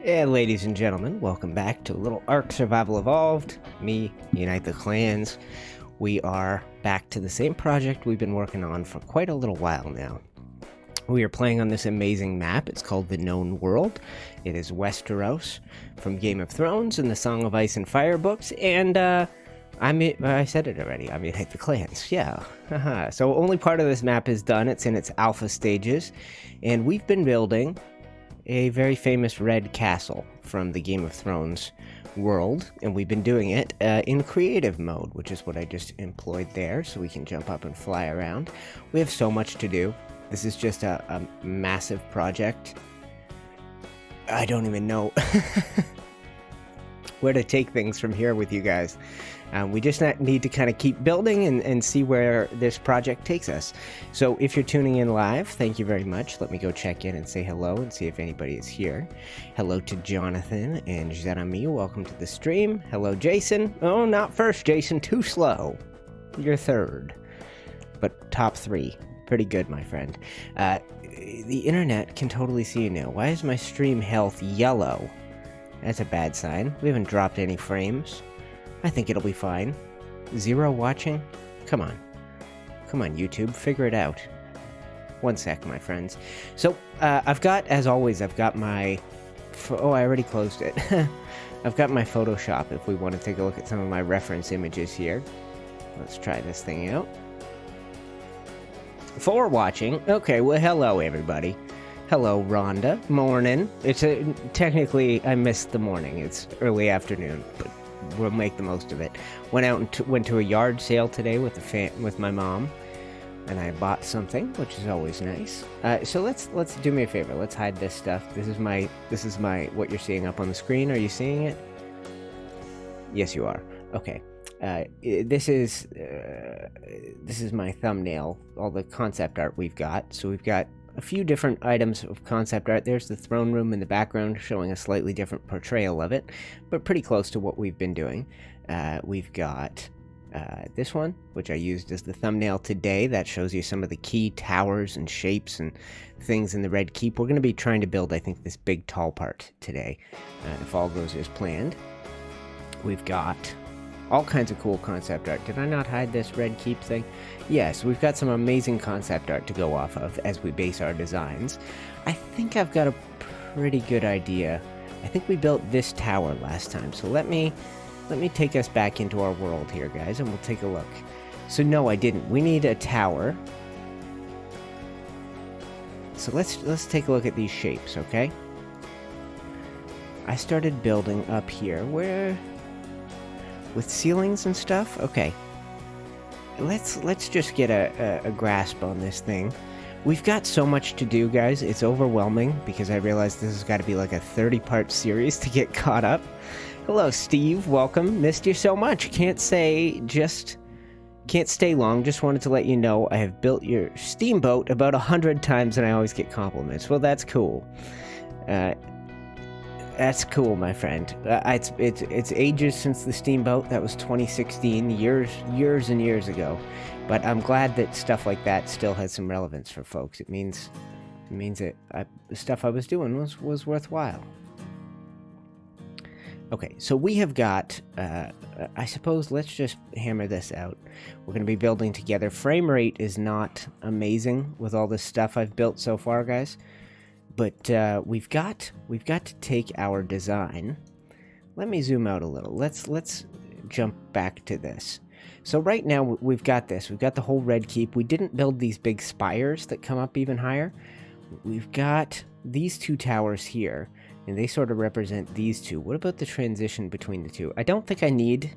And ladies and gentlemen, welcome back to a little Ark Survival Evolved. Me, UniteTheClans. We are back to the same project we've been working on for quite a little while now. We are playing on this amazing map. It's called The Known World. It is Westeros from Game of Thrones and the Song of Ice and Fire books. And I said it already. I'm UniteTheClans. Yeah. So only part of this map is done. It's in its alpha stages. And we've been building a very famous red castle from the Game of Thrones world, and we've been doing it in creative mode, which is what I just employed there, so we can jump up and fly around. We have so much to do. This is just a massive project. I don't even know where to take things from here with you guys. We just need to kind of keep building and see where this project takes us. So if you're tuning in live, thank you very much. Let me go check in and say hello and see if anybody is here. Hello to Jonathan and Jeremy. Welcome to the stream. Hello, Jason. Oh, not first, Jason. Too slow. You're third. But top three. Pretty good, my friend. The internet can totally see you now. Why is my stream health yellow? That's a bad sign. We haven't dropped any frames. I think it'll be fine. 0 watching? Come on. Come on, YouTube. Figure it out. One sec, my friends. So, I've got, as always, I've got my... Oh, I already closed it. I've got my Photoshop if we want to take a look at some of my reference images here. Let's try this thing out. 4 watching. Okay, well, hello, everybody. Hello, Rhonda. Morning. It's technically, I missed the morning. It's early afternoon, but we'll make the most of it. Went out and went to a yard sale today with my mom, and I bought something, which is always nice. So let's do me a favor. Let's hide this stuff. This is my what you're seeing up on the screen. Are you seeing it? Yes, you are. Okay. This is my thumbnail. All the concept art we've got. So we've got a few different items of concept art. There's the throne room in the background showing a slightly different portrayal of it, but pretty close to what we've been doing. We've got this one, which I used as the thumbnail today. That shows you some of the key towers and shapes and things in the Red Keep. We're going to be trying to build, I think, this big tall part today, if all goes as planned. We've got all kinds of cool concept art. Did I not hide this Red Keep thing? Yes, we've got some amazing concept art to go off of as we base our designs. I think I've got a pretty good idea. I think we built this tower last time, so let me take us back into our world here, guys, and we'll take a look. So no, I didn't. We need a tower. So let's take a look at these shapes, okay? I started building up here where with ceilings and stuff. Okay. Let's just get a grasp on this thing. We've got so much to do, guys. It's overwhelming because I realize this has got to be like a 30-part series to get caught up. Hello, Steve. Welcome. Missed you so much. Can't stay long. Just wanted to let you know I have built your steamboat about 100 times and I always get compliments. Well, that's cool. That's cool, my friend. It's ages since the steamboat. That was 2016, years and years ago. But I'm glad that stuff like that still has some relevance for folks. It means that the stuff I was doing was worthwhile. Okay, so we have got, I suppose, let's just hammer this out. We're going to be building together. Frame rate is not amazing with all this stuff I've built so far, guys. But we've got to take our design. Let me zoom out a little. Let's jump back to this. So right now we've got this. We've got the whole Red Keep. We didn't build these big spires that come up even higher. We've got these 2 towers here, and they sort of represent these 2. What about the transition between the 2? I don't think I need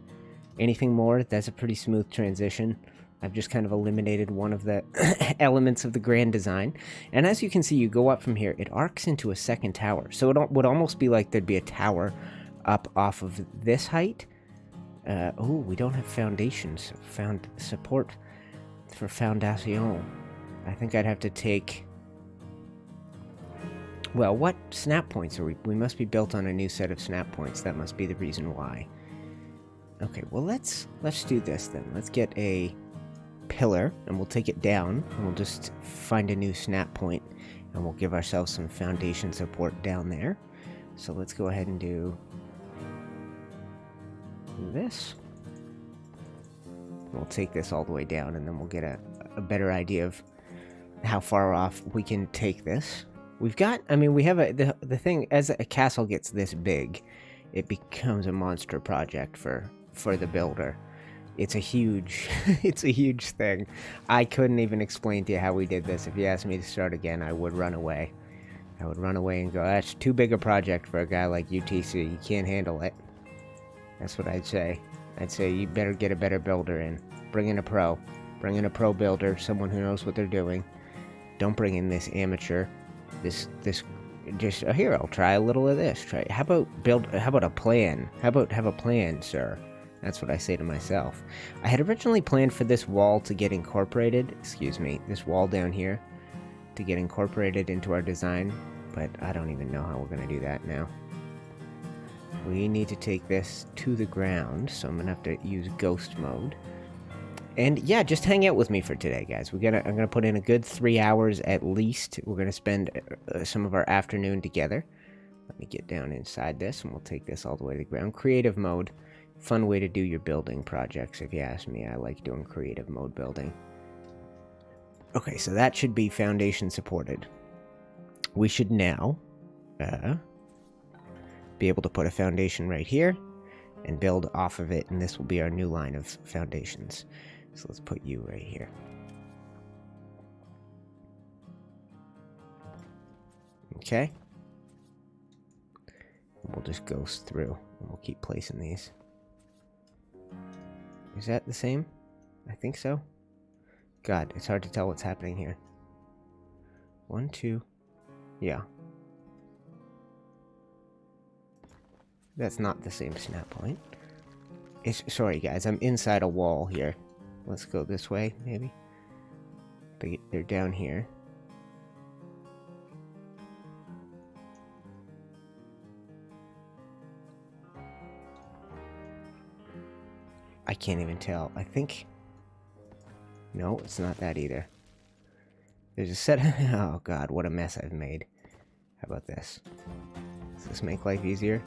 anything more. That's a pretty smooth transition. I've just kind of eliminated one of the elements of the grand design. And as you can see, you go up from here, it arcs into a second tower. So it would almost be like there'd be a tower up off of this height. Oh, we don't have foundations. Found support for foundation. I think I'd have to take... Well, what snap points are we? We must be built on a new set of snap points. That must be the reason why. Okay, well, let's do this then. Let's get a pillar and we'll take it down and we'll just find a new snap point and we'll give ourselves some foundation support down there. So let's go ahead and do this. We'll take this all the way down, and then we'll get a better idea of how far off we can take this. We've got, I mean, we have the thing, as a castle gets this big, it becomes a monster project for the builder. It's a huge, it's a huge thing. I couldn't even explain to you how we did this. If you asked me to start again, I would run away. I would run away and go, that's too big a project for a guy like UTC. You can't handle it. That's what I'd say. I'd say you better get a better builder in. Bring in a pro. Bring in a pro builder, someone who knows what they're doing. Don't bring in this amateur. This just here, I'll try a little of this. How about a plan? How about have a plan, sir? That's what I say to myself. I had originally planned for this wall to get incorporated, this wall down here to get incorporated into our design, but I don't even know how we're going to do that now. We need to take this to the ground, so I'm going to have to use ghost mode. And yeah, just hang out with me for today, guys. I'm gonna put in a good 3 hours at least. We're gonna spend some of our afternoon together. Let me get down inside this, and we'll take this all the way to the ground. Creative mode, fun way to do your building projects, if you ask me. I like doing creative mode building. Okay, so that should be foundation supported. We should now be able to put a foundation right here and build off of it, and this will be our new line of foundations. So let's put you right here. Okay. And we'll just ghost through, and we'll keep placing these. Is that the same? I think so. God, it's hard to tell what's happening here. 1, 2. Yeah. That's not the same snap point. Sorry, guys, I'm inside a wall here. Let's go this way, maybe. They're down here. I can't even tell. I think... No, it's not that either. There's a set... Oh, God, what a mess I've made. How about this? Does this make life easier?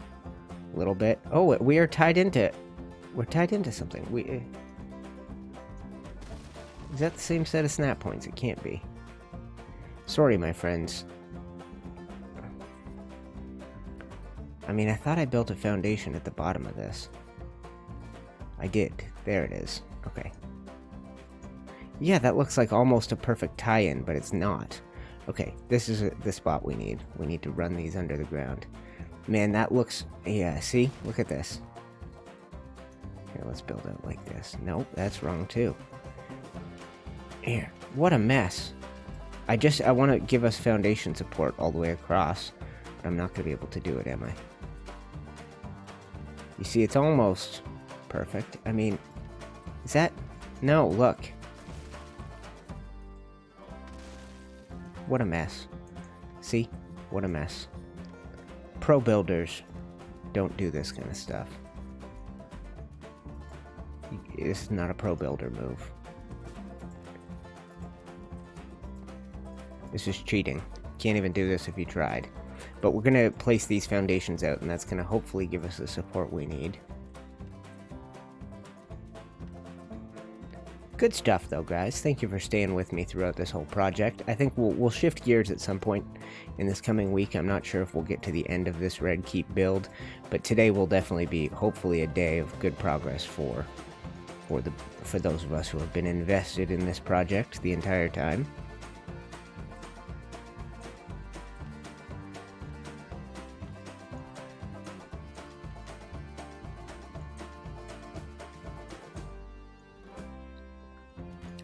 A little bit. Oh, we are tied into... We're tied into something. Is that the same set of snap points? It can't be. Sorry, my friends. I mean, I thought I built a foundation at the bottom of this. I did. There it is. Okay. Yeah, that looks like almost a perfect tie-in, but it's not. Okay, this is the spot we need. We need to run these under the ground. Man, that looks... Yeah, see? Look at this. Here, let's build it like this. Nope, that's wrong too. Here, what a mess. I want to give us foundation support all the way across, but I'm not going to be able to do it, am I? You see, it's almost perfect. I mean, is that... No, look. What a mess. See? What a mess. Pro builders don't do this kind of stuff. This is not a pro builder move. This is cheating. Can't even do this if you tried. But we're going to place these foundations out, and that's going to hopefully give us the support we need. Good stuff, though, guys. Thank you for staying with me throughout this whole project. I think we'll shift gears at some point in this coming week. I'm not sure if we'll get to the end of this Red Keep build, but today will definitely be, hopefully, a day of good progress for those of us who have been invested in this project the entire time.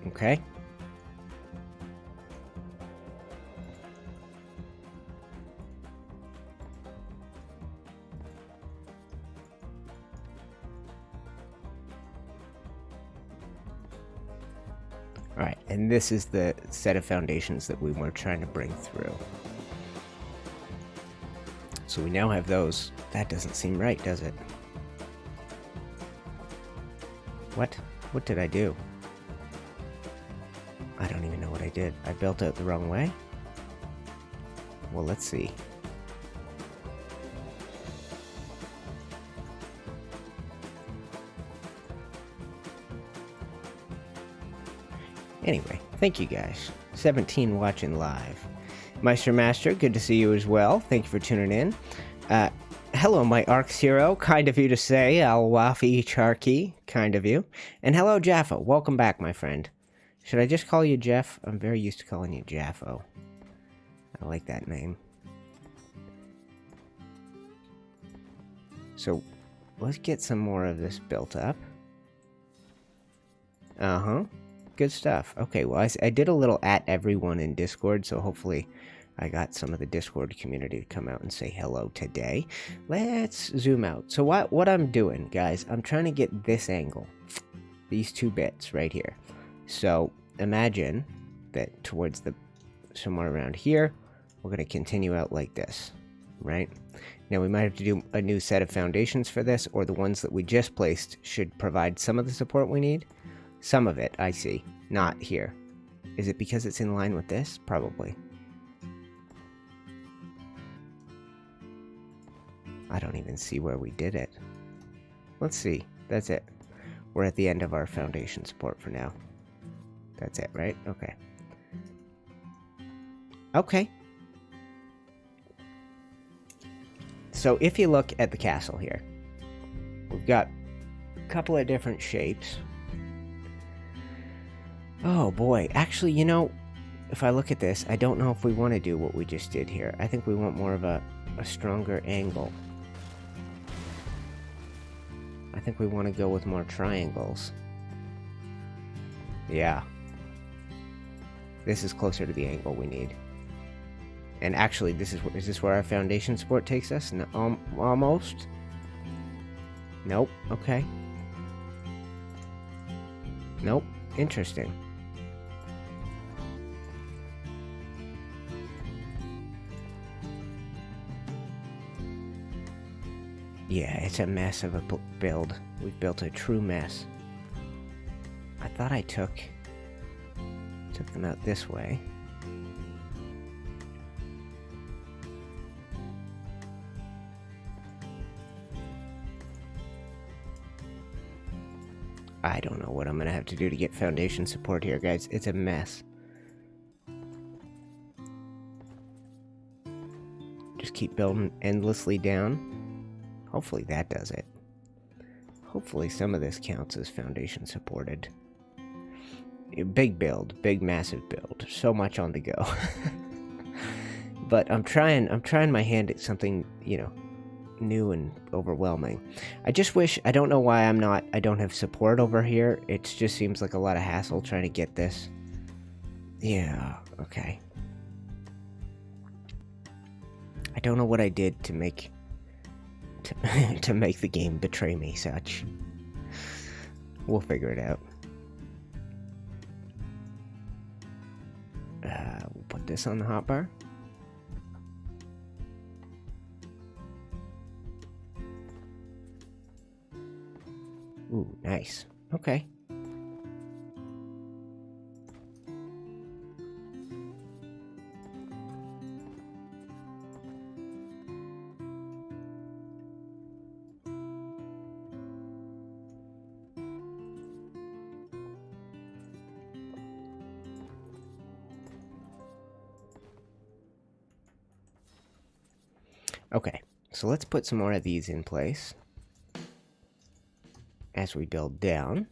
Okay. Alright, and this is the set of foundations that we were trying to bring through. So we now have those. That doesn't seem right, does it? What? What did I do? I don't even know what I did. I built it the wrong way? Well, let's see. Anyway, thank you guys. 17 watching live. Meister Master, good to see you as well. Thank you for tuning in. Hello, my Ark's hero. Kind of you to say. Al-Wafi Charky. Kind of you. And hello, Jaffa. Welcome back, my friend. Should I just call you Jeff? I'm very used to calling you Jaffo. I like that name. So, let's get some more of this built up. Uh-huh. Good stuff. Okay, well, I did a little at everyone in Discord, so hopefully I got some of the Discord community to come out and say hello today. Let's zoom out. So what I'm doing, guys, I'm trying to get this angle. These two bits right here. So imagine that towards the somewhere around here, we're going to continue out like this, right? Now we might have to do a new set of foundations for this, or the ones that we just placed should provide some of the support we need. Some of it, I see. Not here. Is it because it's in line with this? Probably. I don't even see where we did it. Let's see. That's it. We're at the end of our foundation support for now. That's it, right? Okay. Okay. So if you look at the castle here, we've got a couple of different shapes. Oh boy, actually, you know, if I look at this, I don't know if we want to do what we just did here. I think we want more of a stronger angle. I think we want to go with more triangles. Yeah. This is closer to the angle we need. And actually, is this where our foundation support takes us? No, almost. Nope. Okay. Nope. Interesting. Yeah, it's a mess of a build. We've built a true mess. I thought I took them out this way. I don't know what I'm gonna have to do to get foundation support here, guys. It's a mess. Just keep building endlessly down. Hopefully that does it. Hopefully some of this counts as foundation supported. Big build, big massive build. So much on the go. But I'm trying my hand at something, you know, new and overwhelming. I just wish, I don't know why I don't have support over here. It just seems like a lot of hassle trying to get this. Yeah, okay. I don't know what I did to make to make the game betray me such. We'll figure it out. We'll put this on the hotbar. Ooh, nice. Okay. Okay, so let's put some more of these in place as we build down.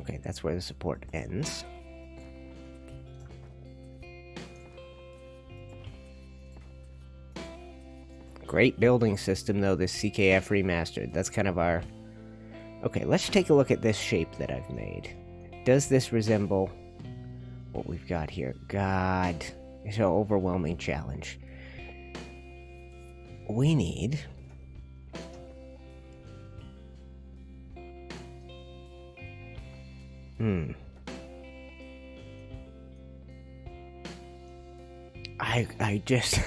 Okay, that's where the support ends. Great building system, though, this CKF Remastered. That's kind of our... Okay, let's take a look at this shape that I've made. Does this resemble what we've got here? God, it's an overwhelming challenge. We need... I just...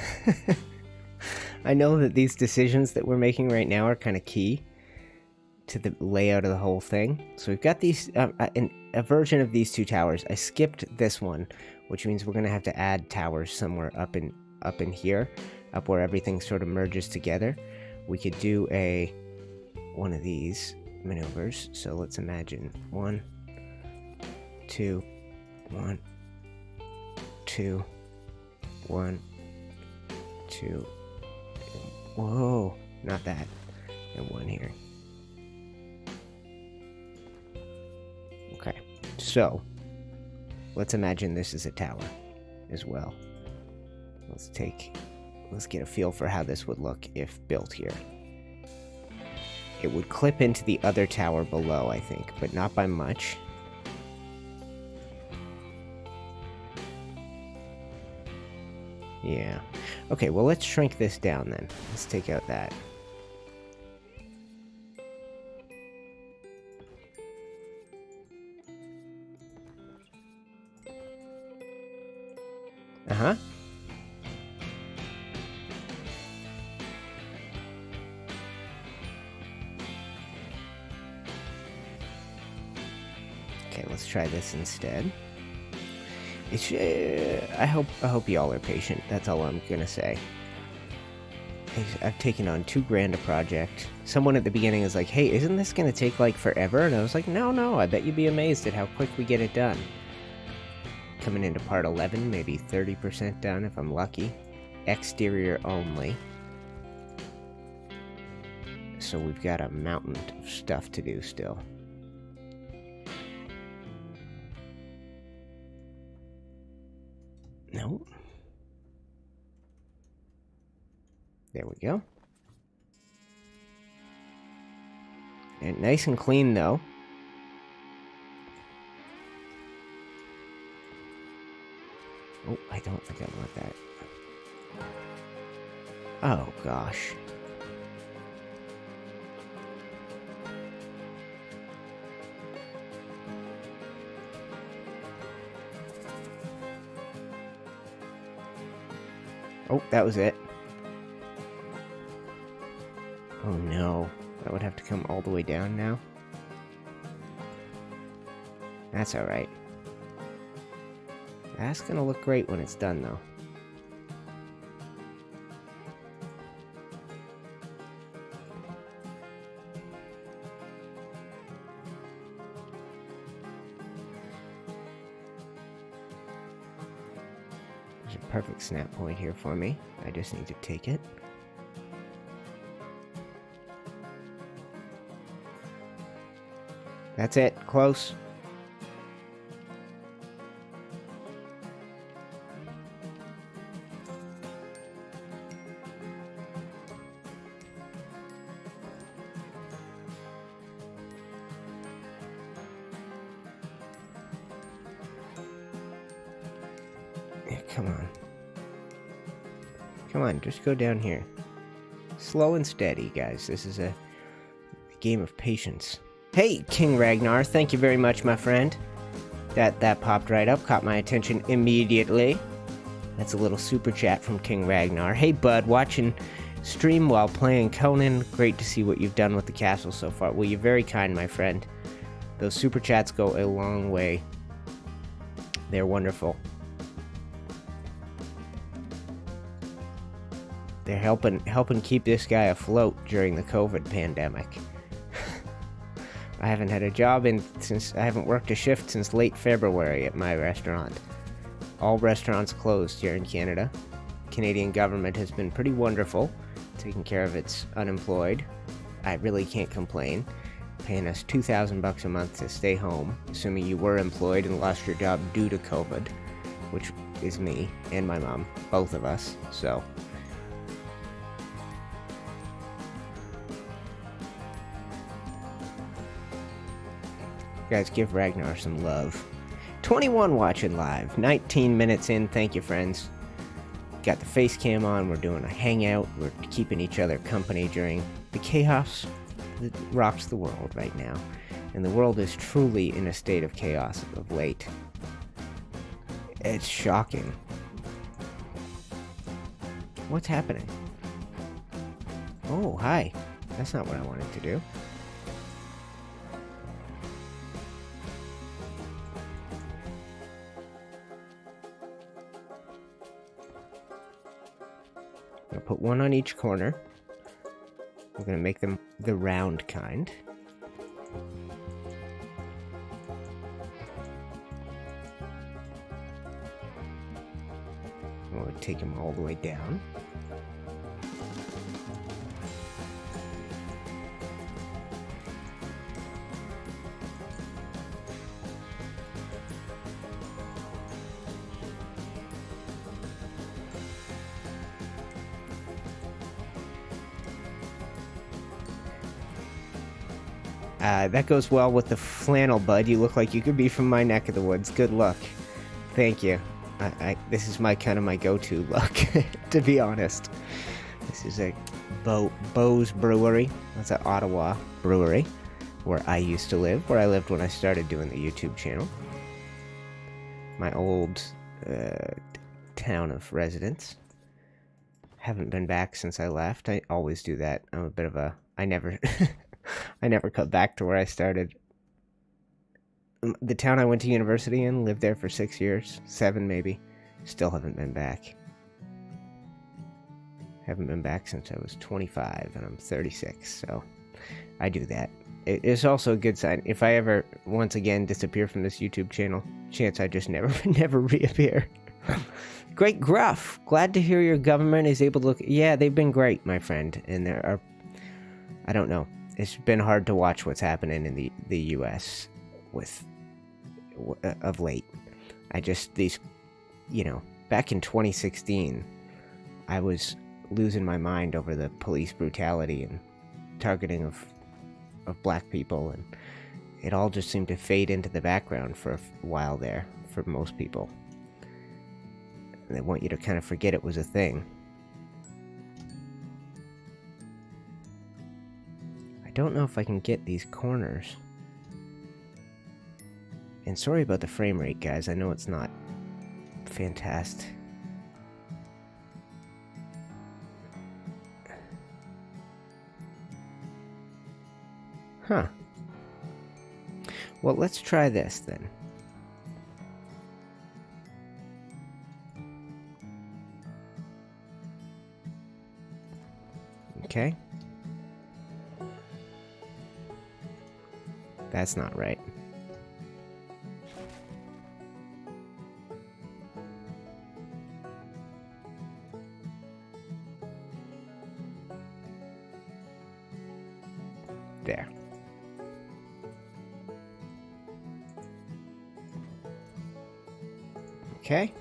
I know that these decisions that we're making right now are kind of key to the layout of the whole thing. So we've got these, a version of these two towers. I skipped this one, which means we're going to have to add towers somewhere up in here, up where everything sort of merges together. We could do one of these maneuvers. So let's imagine 1, 2, 1, 2, 1, 2. Whoa, not that. And 1 here. Okay, so let's imagine this is a tower as well. Let's get a feel for how this would look if built here. It would clip into the other tower below, I think, but not by much. Yeah. Okay, well, let's shrink this down then. Let's take out that. Uh-huh. Okay, let's try this instead. I hope y'all are patient. That's all I'm gonna say. I've taken on too grand a project. Someone at the beginning is like, "Hey, isn't this gonna take like forever?" And I was like, "No. I bet you'd be amazed at how quick we get it done." Coming into part 11, maybe 30% done if I'm lucky. Exterior only. So we've got a mountain of stuff to do still. No. There we go. And nice and clean though. Oh, I don't think I want that. Oh, gosh. Oh, that was it. Oh, no. That would have to come all the way down now. That's alright. That's gonna look great when it's done, though. There's a perfect snap point here for me. I just need to take it. That's it. Close. Come on. Come on, just go down here. Slow and steady, guys. This is a game of patience. Hey, King Ragnar, thank you very much, my friend. That popped right up, caught my attention immediately. That's a little super chat from King Ragnar. Hey, bud, watching stream while playing Conan. Great to see what you've done with the castle so far. Well, you're very kind, my friend. Those super chats go a long way. They're wonderful. They're helping keep this guy afloat during the COVID pandemic. I haven't had a job since I haven't worked a shift since late February at my restaurant. All restaurants closed here in Canada. Canadian government has been pretty wonderful, taking care of its unemployed. I really can't complain. Paying us $2,000 a month to stay home, assuming you were employed and lost your job due to COVID, which is me and my mom, both of us. So. Guys, give Ragnar some love. 21 watching live. 19 minutes in. Thank you, friends. Got the face cam on. We're doing a hangout. We're keeping each other company during the chaos that rocks the world right now. And the world is truly in a state of chaos of late. It's shocking. What's happening? Oh, hi. That's not what I wanted to do. I'll put one on each corner. We're going to make them the round kind. We'll take them all the way down. That goes well with the flannel, bud. You look like you could be from my neck of the woods. Good luck. Thank you. This is my kind of my go-to look, to be honest. This is a Beau's Brewery. That's an Ottawa brewery, where I used to live, where I lived when I started doing the YouTube channel. My old town of residence. Haven't been back since I left. I always do that. I'm a bit of a... I never cut back to where I started. The town I went to university in, lived there for 6 years, 7 maybe. Still haven't been back. Haven't been back since I was 25, and I'm 36, so I do that. It's also a good sign. If I ever, once again, disappear from this YouTube channel, chance I just never reappear. Great Gruff! Glad to hear your government is able to look... Yeah, they've been great, my friend, and there are... I don't know. It's been hard to watch what's happening in the U.S. of late. Back in 2016, I was losing my mind over the police brutality and targeting of black people, and it all just seemed to fade into the background for a while there, for most people. And they want you to kind of forget it was a thing. I don't know if I can get these corners. And sorry about the frame rate, guys. I know it's not fantastic. Huh. Well, let's try this then. Okay. That's not right. There. Okay.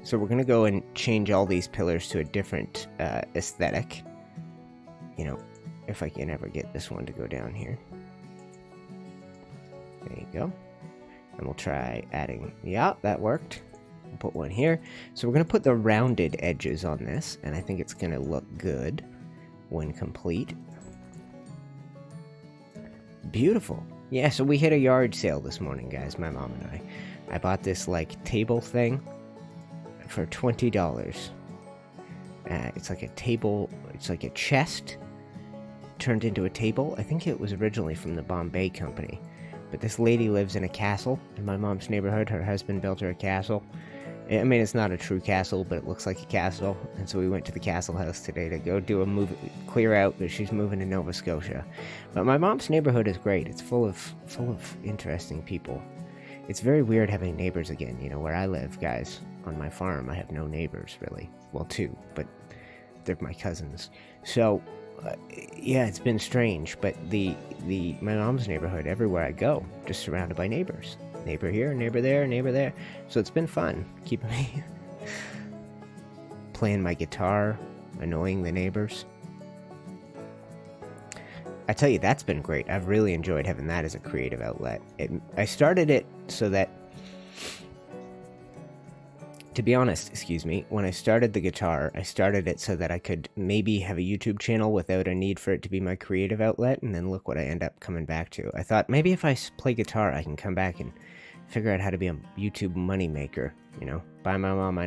So we're going to go and change all these pillars to a different aesthetic. You know, if I can ever get this one to go down here. There you go. And we'll try adding... Yeah, that worked. We'll put one here. So we're going to put the rounded edges on this, and I think it's going to look good when complete. Beautiful. Yeah, so we hit a yard sale this morning, guys, my mom and I. I bought this, like, table thing for $20. It's like a table... It's like a chest turned into a table. I think it was originally from the Bombay Company. But this lady lives in a castle in my mom's neighborhood. Her husband built her a castle. I mean, it's not a true castle, but it looks like a castle. And so we went to the castle house today to go do a move, clear out, but she's moving to Nova Scotia. But my mom's neighborhood is great. It's full of interesting people. It's very weird having neighbors again. You know, where I live, guys, on my farm, I have no neighbors, really. Well, 2, but they're my cousins. So... yeah, it's been strange, but my mom's neighborhood, everywhere I go, just surrounded by neighbors. Neighbor here, neighbor there, neighbor there. So it's been fun, keeping me playing my guitar, annoying the neighbors. I tell you, that's been great. I've really enjoyed having that as a creative outlet. I started it so that... To be honest, when I started the guitar, I started it so that I could maybe have a YouTube channel without a need for it to be my creative outlet, and then look what I end up coming back to. I thought, maybe if I play guitar, I can come back and figure out how to be a YouTube moneymaker, you know? Buy my mom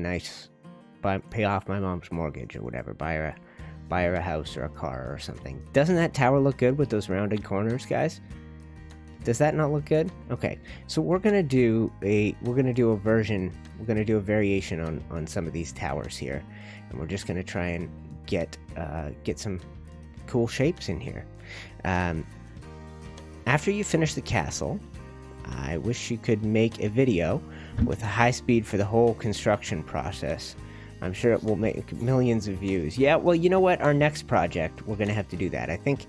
pay off my mom's mortgage or whatever, buy her a house or a car or something. Doesn't that tower look good with those rounded corners, guys? Does that not look good? Okay, so we're gonna do a variation on some of these towers here, and we're just gonna try and get some cool shapes in here. After you finish the castle, I wish you could make a video with a high speed for the whole construction process. I'm sure it will make millions of views. Yeah, well, you know what? Our next project, we're going to have to do that. I think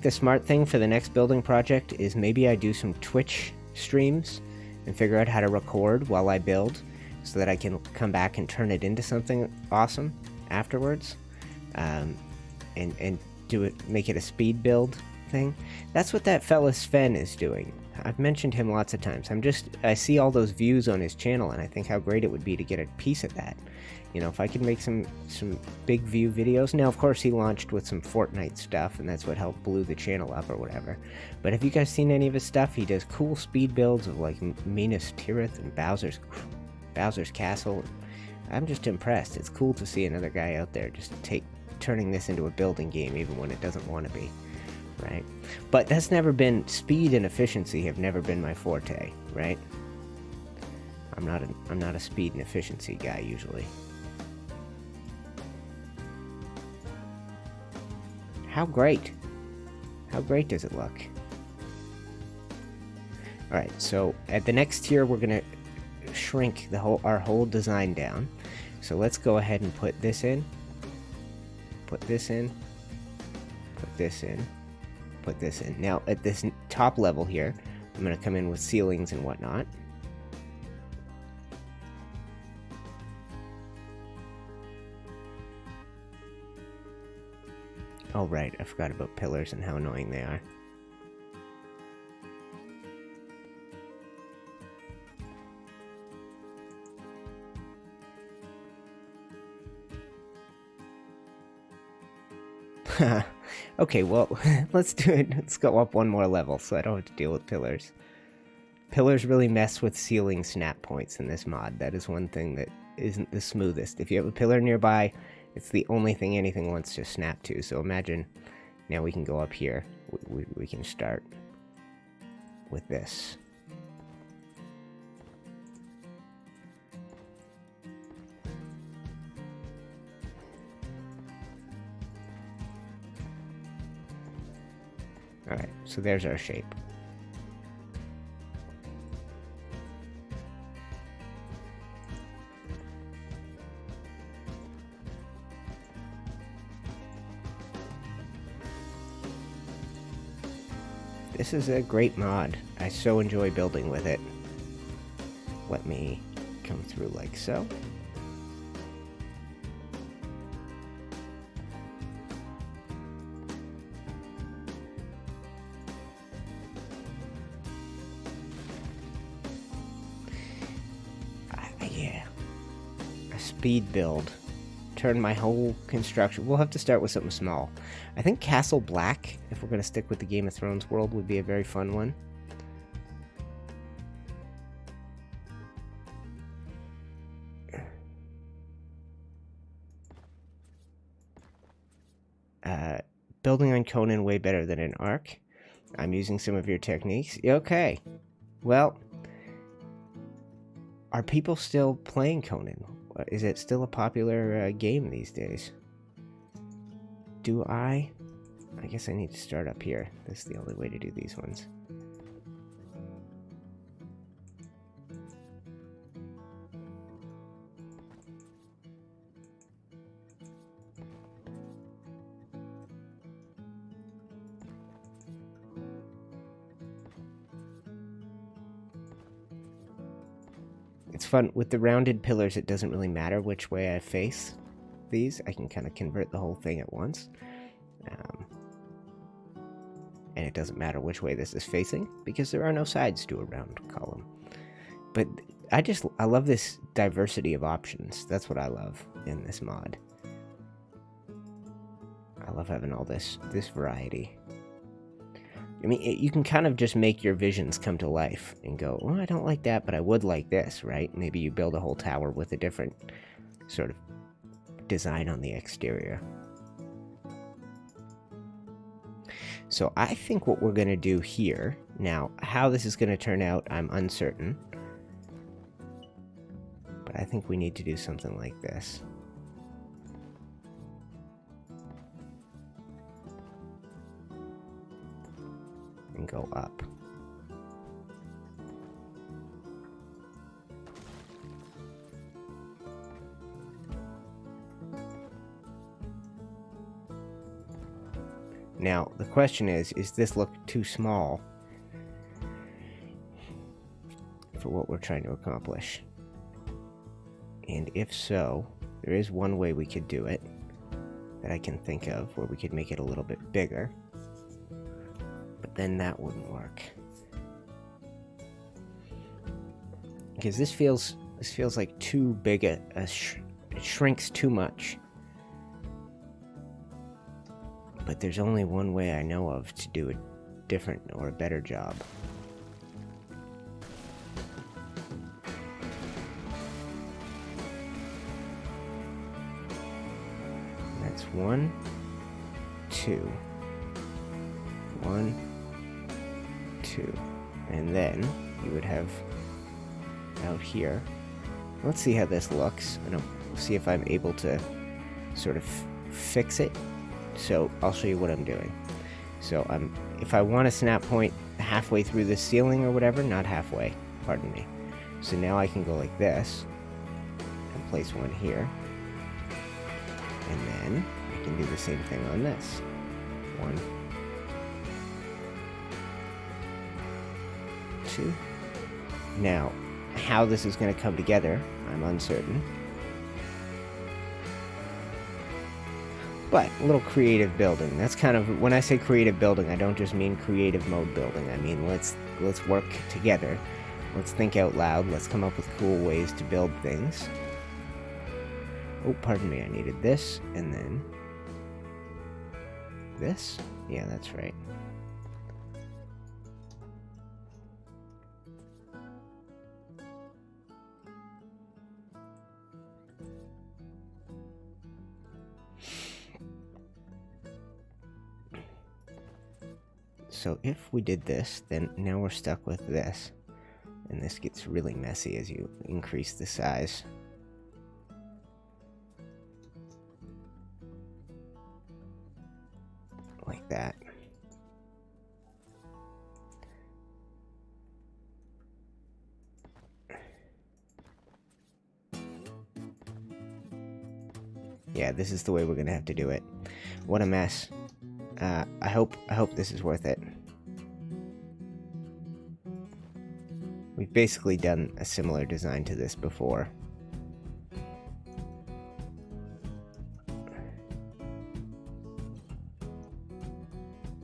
the smart thing for the next building project is maybe I do some Twitch streams and figure out how to record while I build so that I can come back and turn it into something awesome afterwards. And make it a speed build thing. That's what that fella Sven is doing. I've mentioned him lots of times. I see all those views on his channel, and I think how great it would be to get a piece of that. You know, if I could make some big view videos. Now, of course, he launched with some Fortnite stuff, and that's what helped blew the channel up or whatever. But have you guys seen any of his stuff? He does cool speed builds of, like, Minas Tirith and Bowser's Castle. I'm just impressed. It's cool to see another guy out there just turning this into a building game, even when it doesn't want to be. Right? But that's never been, speed and efficiency have never been my forte, right? I'm not a speed and efficiency guy usually. How great does it look? Alright, so at the next tier we're gonna shrink our whole design down. So let's go ahead and put this in, put this in, put this in, put this in. Now at this top level here, I'm going to come in with ceilings and whatnot. Oh right, I forgot about pillars and how annoying they are. Okay, well, let's do it. Let's go up one more level so I don't have to deal with pillars. Pillars really mess with ceiling snap points in this mod. That is one thing that isn't the smoothest. If you have a pillar nearby, it's the only thing anything wants to snap to. So imagine, now we can go up here. We can start with this. Alright, so there's our shape. This is a great mod. I so enjoy building with it. Let me come through like so. Yeah. A speed build. Turn my whole construction. We'll have to start with something small. I think Castle Black, if we're going to stick with the Game of Thrones world, would be a very fun one. Building on Conan way better than in Ark. I'm using some of your techniques. Okay. Well, are people still playing Conan? Is it still a popular game these days? Do I guess I need to start up here. This is the only way to do these ones. It's fun. With the rounded pillars, it doesn't really matter which way I face these. I can kind of convert the whole thing at once. And it doesn't matter which way this is facing, because there are no sides to a round column. But I love this diversity of options. That's what I love in this mod. I love having all this variety. I mean, you can kind of just make your visions come to life and go, oh, I don't like that, but I would like this, right? Maybe you build a whole tower with a different sort of design on the exterior. So I think what we're going to do here, now how this is going to turn out, I'm uncertain. But I think we need to do something like this. And go up. Now, the question is this look too small for what we're trying to accomplish? And if so, there is one way we could do it that I can think of where we could make it a little bit bigger. But then that wouldn't work. Because this feels like too big it shrinks too much. But there's only one way I know of to do a different or a better job. And that's 1, 2. 1, 2. And then you would have out here. Let's see how this looks, and I'll see if I'm able to sort of fix it. So I'll show you what I'm doing. So if I want a snap point halfway through the ceiling or whatever, not halfway, pardon me. So now I can go like this and place one here. And then I can do the same thing on this. 1, 2. Now, how this is going to come together, I'm uncertain. But a little creative building. That's kind of, when I say creative building, I don't just mean creative mode building. I mean, let's work together. Let's think out loud. Let's come up with cool ways to build things. Oh, pardon me. I needed this, and then this. Yeah, that's right. So if we did this, then now we're stuck with this. And this gets really messy as you increase the size. Like that. Yeah, this is the way we're gonna have to do it. What a mess. I hope this is worth it. We've basically done a similar design to this before.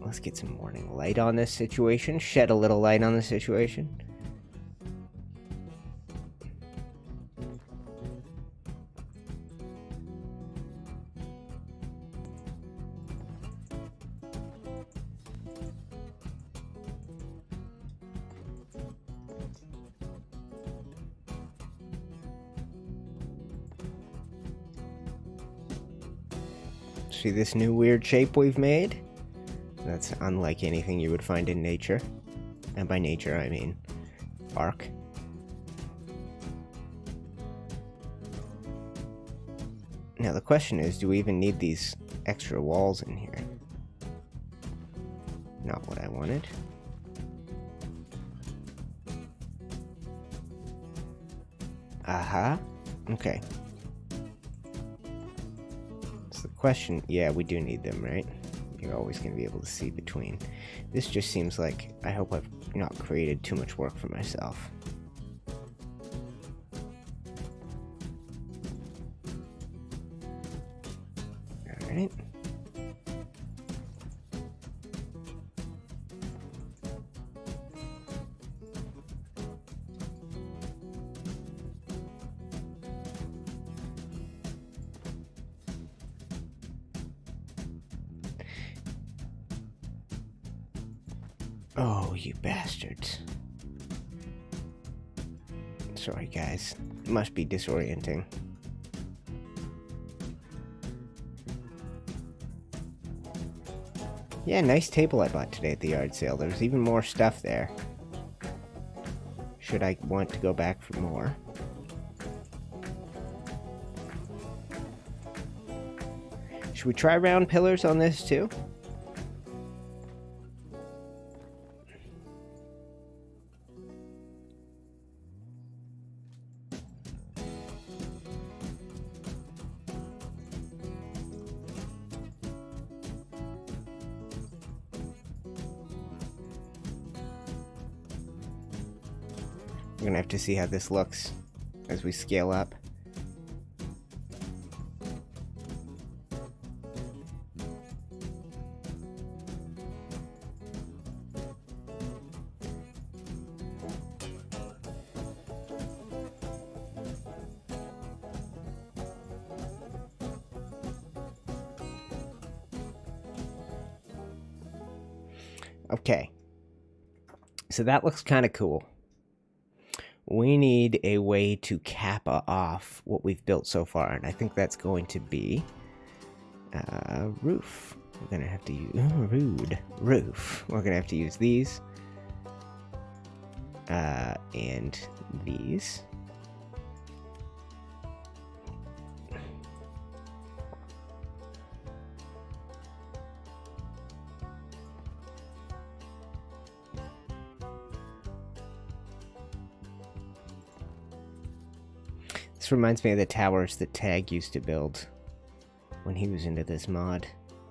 Let's get some morning light on this situation. Shed a little light on the situation. See this new weird shape we've made? That's unlike anything you would find in nature. And by nature, I mean Ark. Now the question is, do we even need these extra walls in here? Not what I wanted. Aha. Okay. So the question, yeah, we do need them, right? You're always going to be able to see between. This just seems like, I hope I've not created too much work for myself. Alright. Oh, you bastards. Sorry, guys. It must be disorienting. Yeah, nice table I bought today at the yard sale. There's even more stuff there. Should I want to go back for more? Should we try round pillars on this too? We're gonna have to see how this looks as we scale up. Okay, so that looks kind of cool. We need a way to cap off what we've built so far, and I think that's going to be roof. We're gonna have to use roof. We're gonna have to use these and these. This reminds me of the towers that Tag used to build when he was into this mod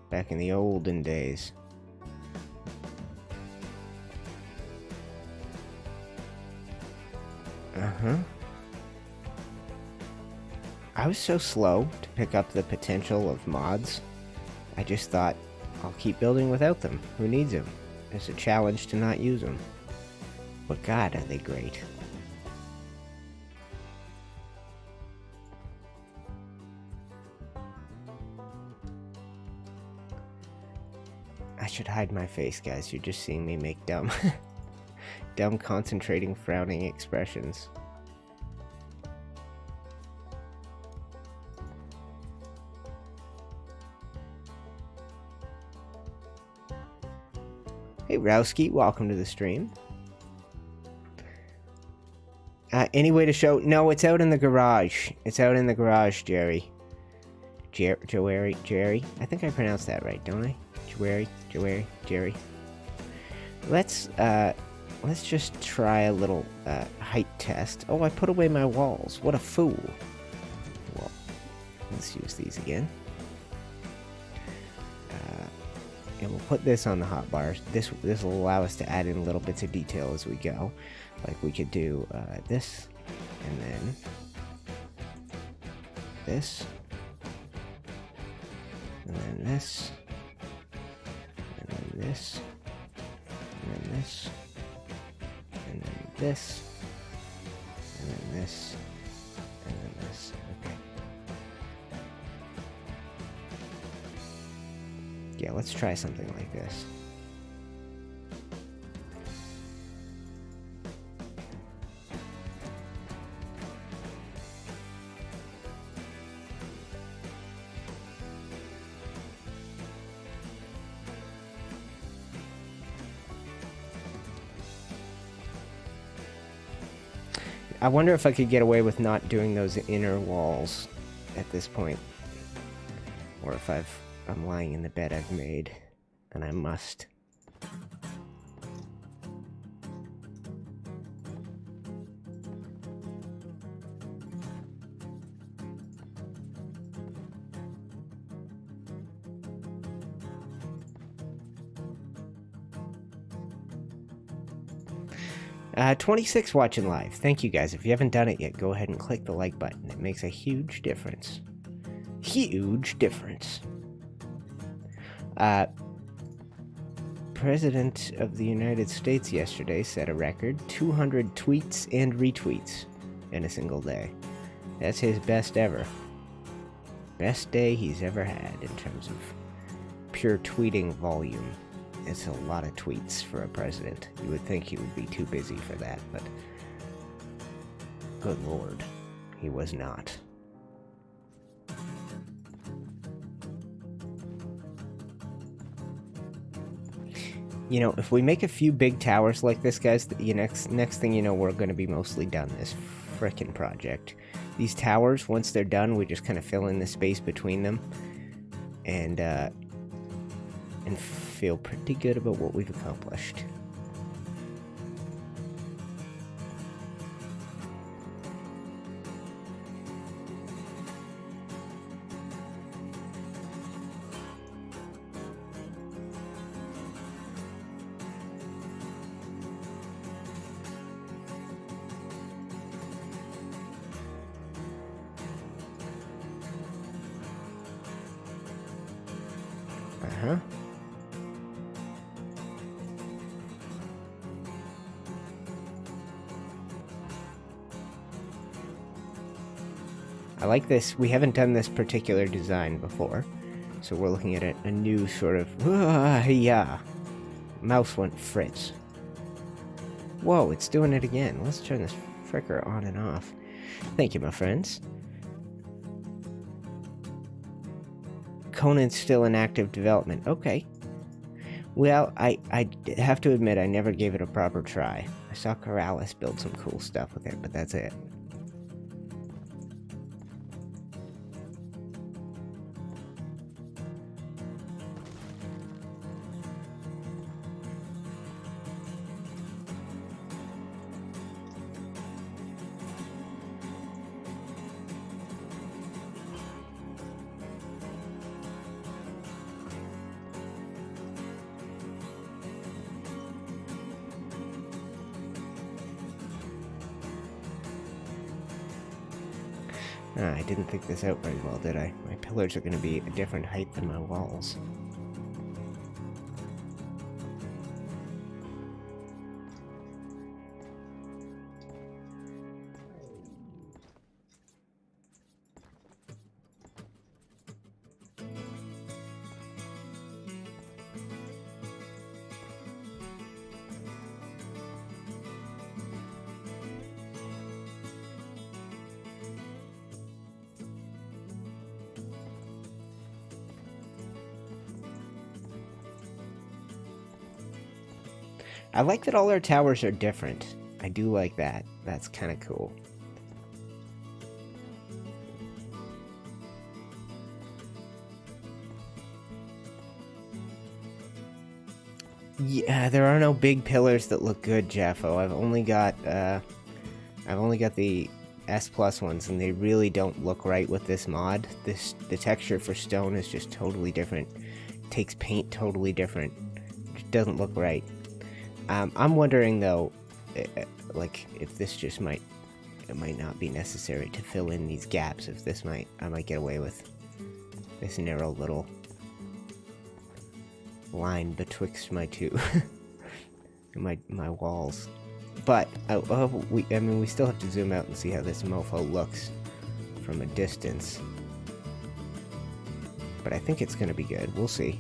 back in the olden days. I was so slow to pick up the potential of mods. I just thought, I'll keep building without them. Who needs them? It's a challenge to not use them. But God, are they great. I should hide my face, guys. You're just seeing me make dumb, dumb, concentrating, frowning expressions. Hey, Rowski, welcome to the stream. Any way to show? No, it's out in the garage. It's out in the garage, Jerry. Jerry. I think I pronounced that right, don't I? Jerry. Let's just try a little height test. Oh, I put away my walls. What a fool. Well, let's use these again. And we'll put this on the hotbars. This will allow us to add in little bits of detail as we go. Like we could do this, and then this, and then this, and then this, and then this, and then this, and then this, and then this. Okay. Yeah, let's try something like this. I wonder if I could get away with not doing those inner walls at this point. Or if I'm lying in the bed I've made, and I must. Uh, 26 watching live. Thank you guys. If you haven't done it yet, go ahead and click the like button. It makes a huge difference. Huge difference. President of the United States yesterday set a record 200 tweets and retweets in a single day. That's his best ever. Best day he's ever had in terms of pure tweeting volume. It's a lot of tweets for a president. You would think he would be too busy for that, but good lord, he was not. You know, if we make a few big towers like this, guys, next thing you know, we're going to be mostly done this frickin' project. These towers, once they're done, we just kind of fill in the space between them, and feel pretty good about what we've accomplished. Uh-huh. I like this. We haven't done this particular design before, so we're looking at a new sort of... yeah. Mouse went Fritz. Whoa, it's doing it again. Let's turn this fricker on and off. Thank you, my friends. Conan's still in active development. Okay. Well, I have to admit, I never gave it a proper try. I saw Corrales build some cool stuff with it, but that's it. I didn't think this out very well, did I? My pillars are going to be a different height than my walls. I like that all our towers are different. I do like that. That's kind of cool. Yeah, there are no big pillars that look good, Jaffo. I've only got the S+ ones, and they really don't look right with this mod. The texture for stone is just totally different. It takes paint totally different. It just doesn't look right. I'm wondering though, like if this just might not be necessary to fill in these gaps. If this I might get away with this narrow little line betwixt my two my walls. But I mean, we still have to zoom out and see how this mofo looks from a distance. But I think it's gonna be good. We'll see.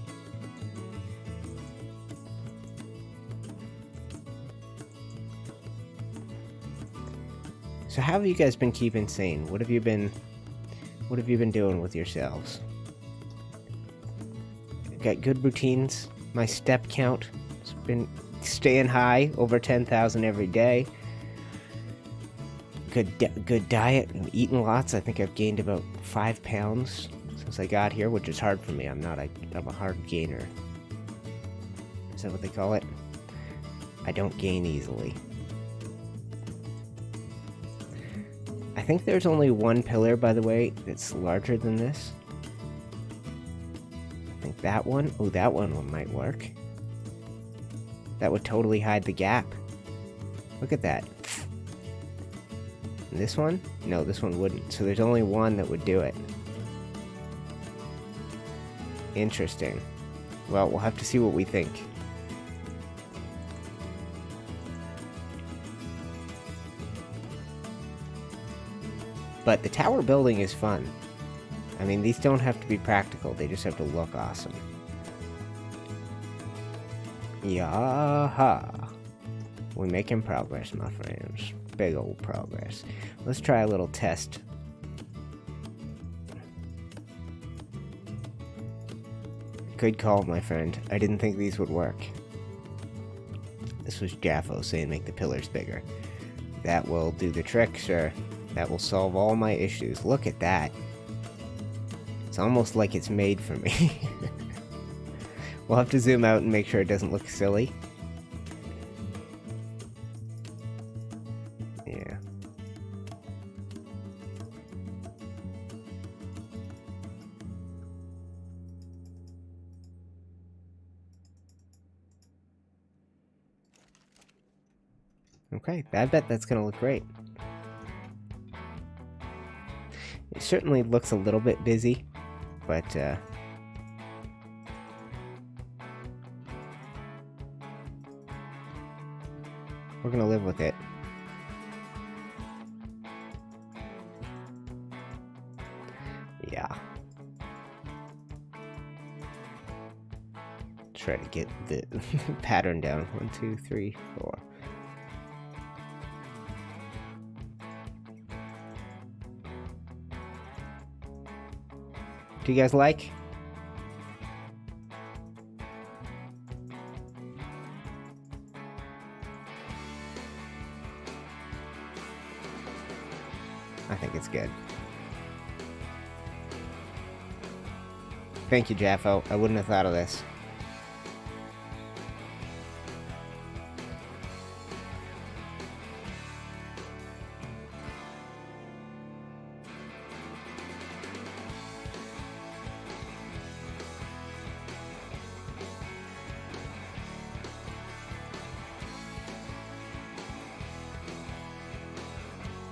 So how have you guys been keeping sane? What have you been doing with yourselves? Got good routines? My step count has been staying high, over 10,000 every day. Good diet. I'm eating lots. I think I've gained about 5 pounds since I got here, which is hard for me. I'm a hard gainer. Is that what they call it? I don't gain easily. I think there's only one pillar, by the way, that's larger than this. I think that one. Oh, that one might work. That would totally hide the gap. Look at that. And this one? No, this one wouldn't. So there's only one that would do it. Interesting. Well, we'll have to see what we think. But the tower building is fun. I mean, these don't have to be practical, they just have to look awesome. Yaha! We're making progress, my friends. Big old progress. Let's try a little test. Good call, my friend. I didn't think these would work. This was Jaffo saying make the pillars bigger. That will do the trick, sure. That will solve all my issues. Look at that. It's almost like it's made for me. We'll have to zoom out and make sure it doesn't look silly. Yeah. Okay, I bet that's gonna look great. It certainly looks a little bit busy, but we're gonna live with it. Yeah. Try to get the pattern down. 1, 2, 3, 4. Do you guys like? I think it's good. Thank you, Jaffo. I wouldn't have thought of this.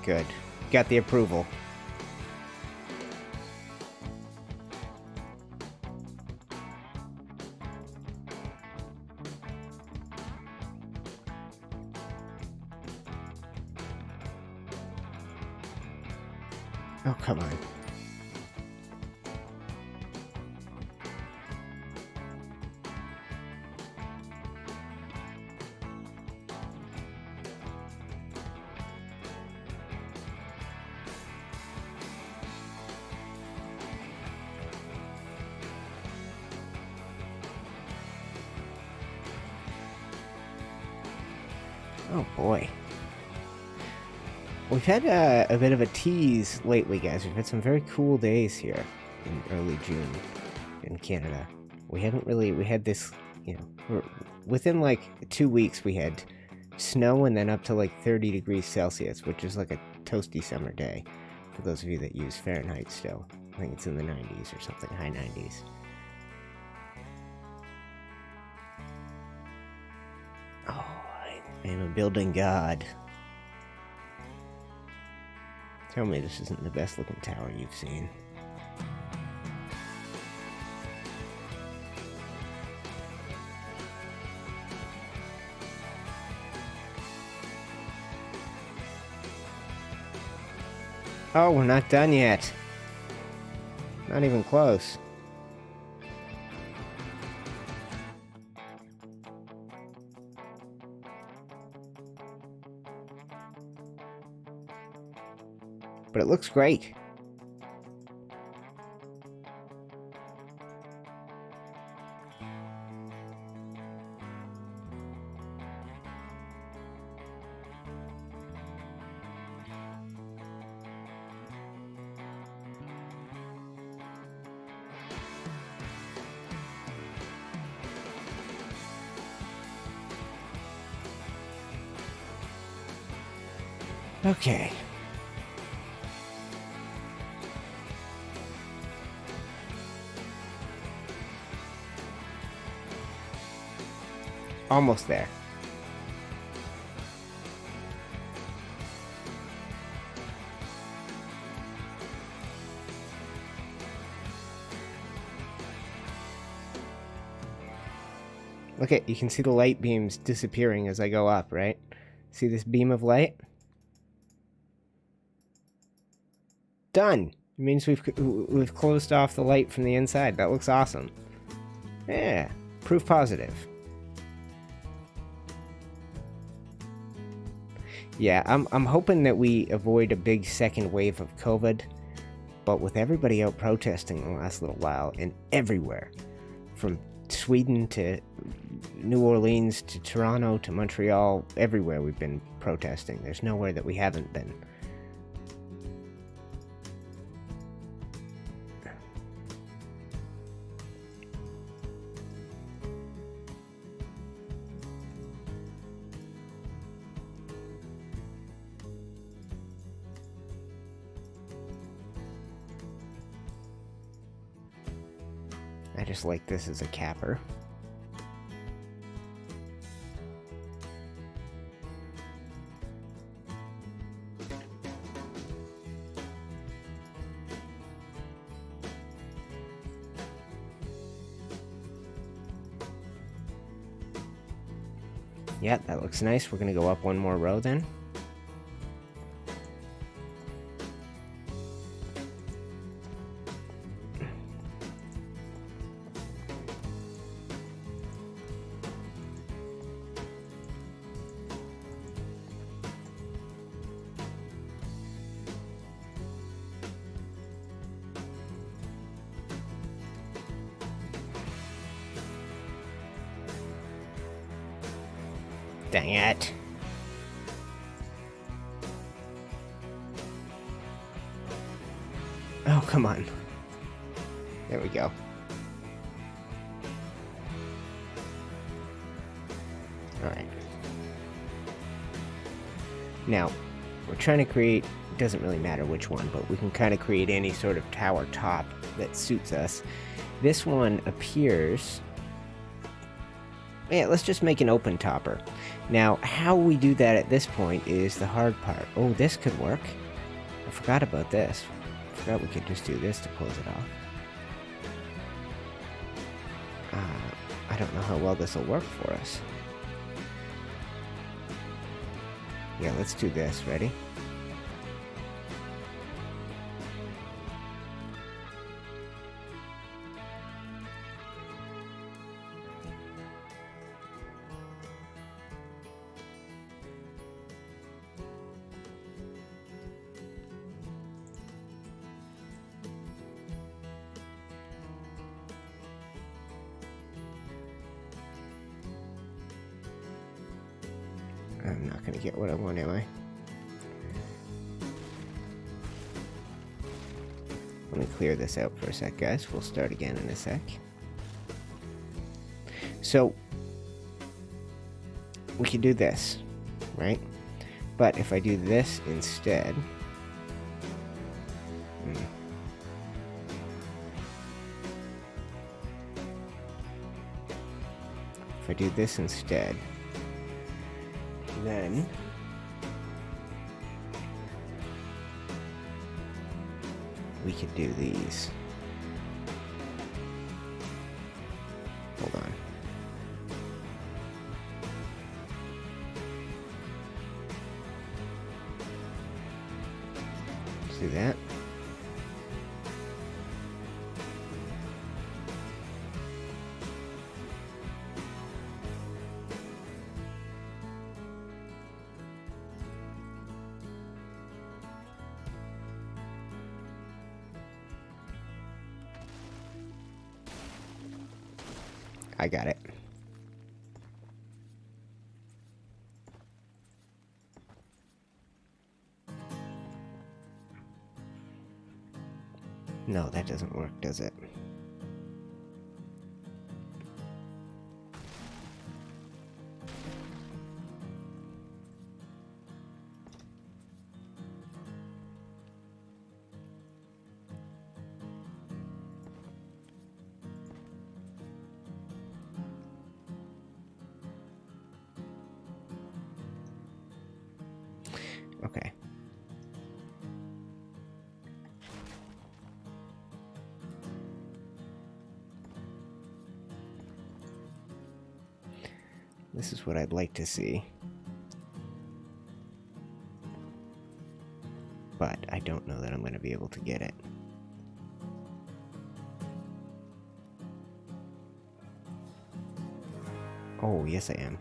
Good. Got the approval. Oh, come on. Oh boy. We've had a bit of a tease lately, guys. We've had some very cool days here in early June in Canada. We had this, you know, within like 2 weeks we had snow and then up to like 30 degrees Celsius, which is like a toasty summer day for those of you that use Fahrenheit still. I think it's in the 90s or something, high 90s. Oh, I am a building god. Tell me this isn't the best looking tower you've seen. Oh, we're not done yet. Not even close. But it looks great. Okay. Almost there. Look at, you can see the light beams disappearing as I go up, right? See this beam of light? Done. It means we've closed off the light from the inside. That looks awesome. Yeah, proof positive. Yeah, I'm hoping that we avoid a big second wave of COVID, but with everybody out protesting the last little while and everywhere, from Sweden to New Orleans to Toronto to Montreal, everywhere we've been protesting. There's nowhere that we haven't been. I just like this as a capper. Yeah, that looks nice. We're gonna go up one more row then. Dang it. Oh, come on. There we go. Alright. Now, we're trying to create, it doesn't really matter which one, but we can kind of create any sort of tower top that suits us. This one appears... Yeah, let's just make an open topper. Now, how we do that at this point is the hard part. Oh, this could work. I forgot about this. I forgot we could just do this to close it off. I don't know how well this will work for us. Yeah, let's do this. Ready? I'm not gonna get what I want, am I? Let me clear this out for a sec, guys. We'll start again in a sec. So, we can do this, right? But if I do this instead... If I do this instead... Then we could do these. Hold on. Let's do that. I got it. No, that doesn't work, does it? Okay. This is what I'd like to see. But I don't know that I'm going to be able to get it. Oh, yes I am.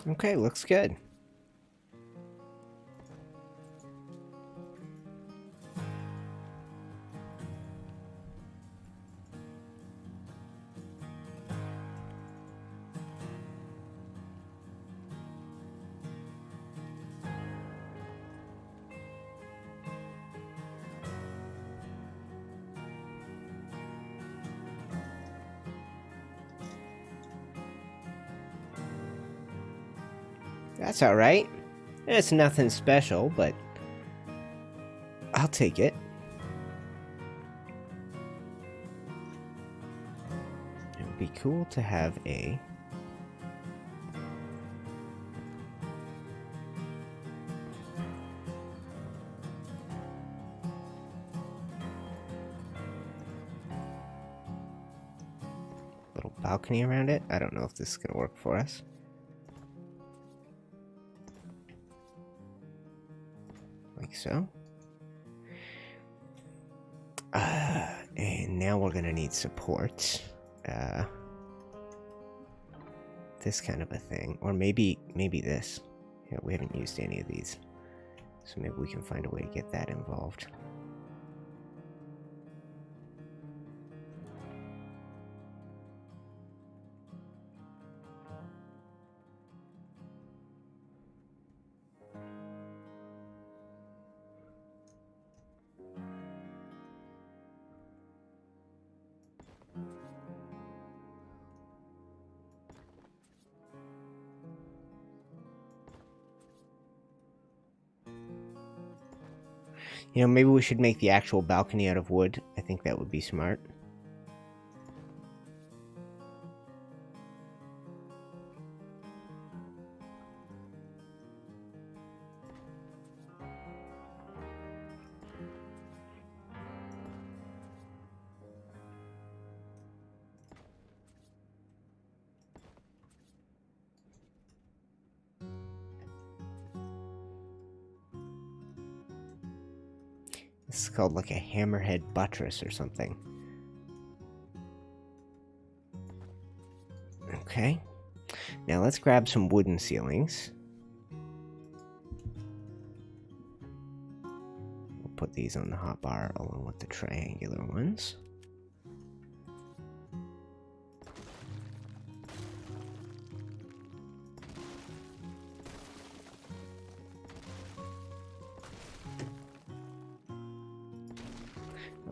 Okay, looks good. That's all right. It's nothing special, but I'll take it. It would be cool to have a little balcony around it. I don't know if this is gonna work for us. Like so. And now we're gonna need supports. This kind of a thing, or maybe this. Yeah, we haven't used any of these, so maybe we can find a way to get that involved. You know, maybe we should make the actual balcony out of wood. I think that would be smart. This is called like a hammerhead buttress or something. Okay. Now let's grab some wooden ceilings. We'll put these on the hotbar along with the triangular ones.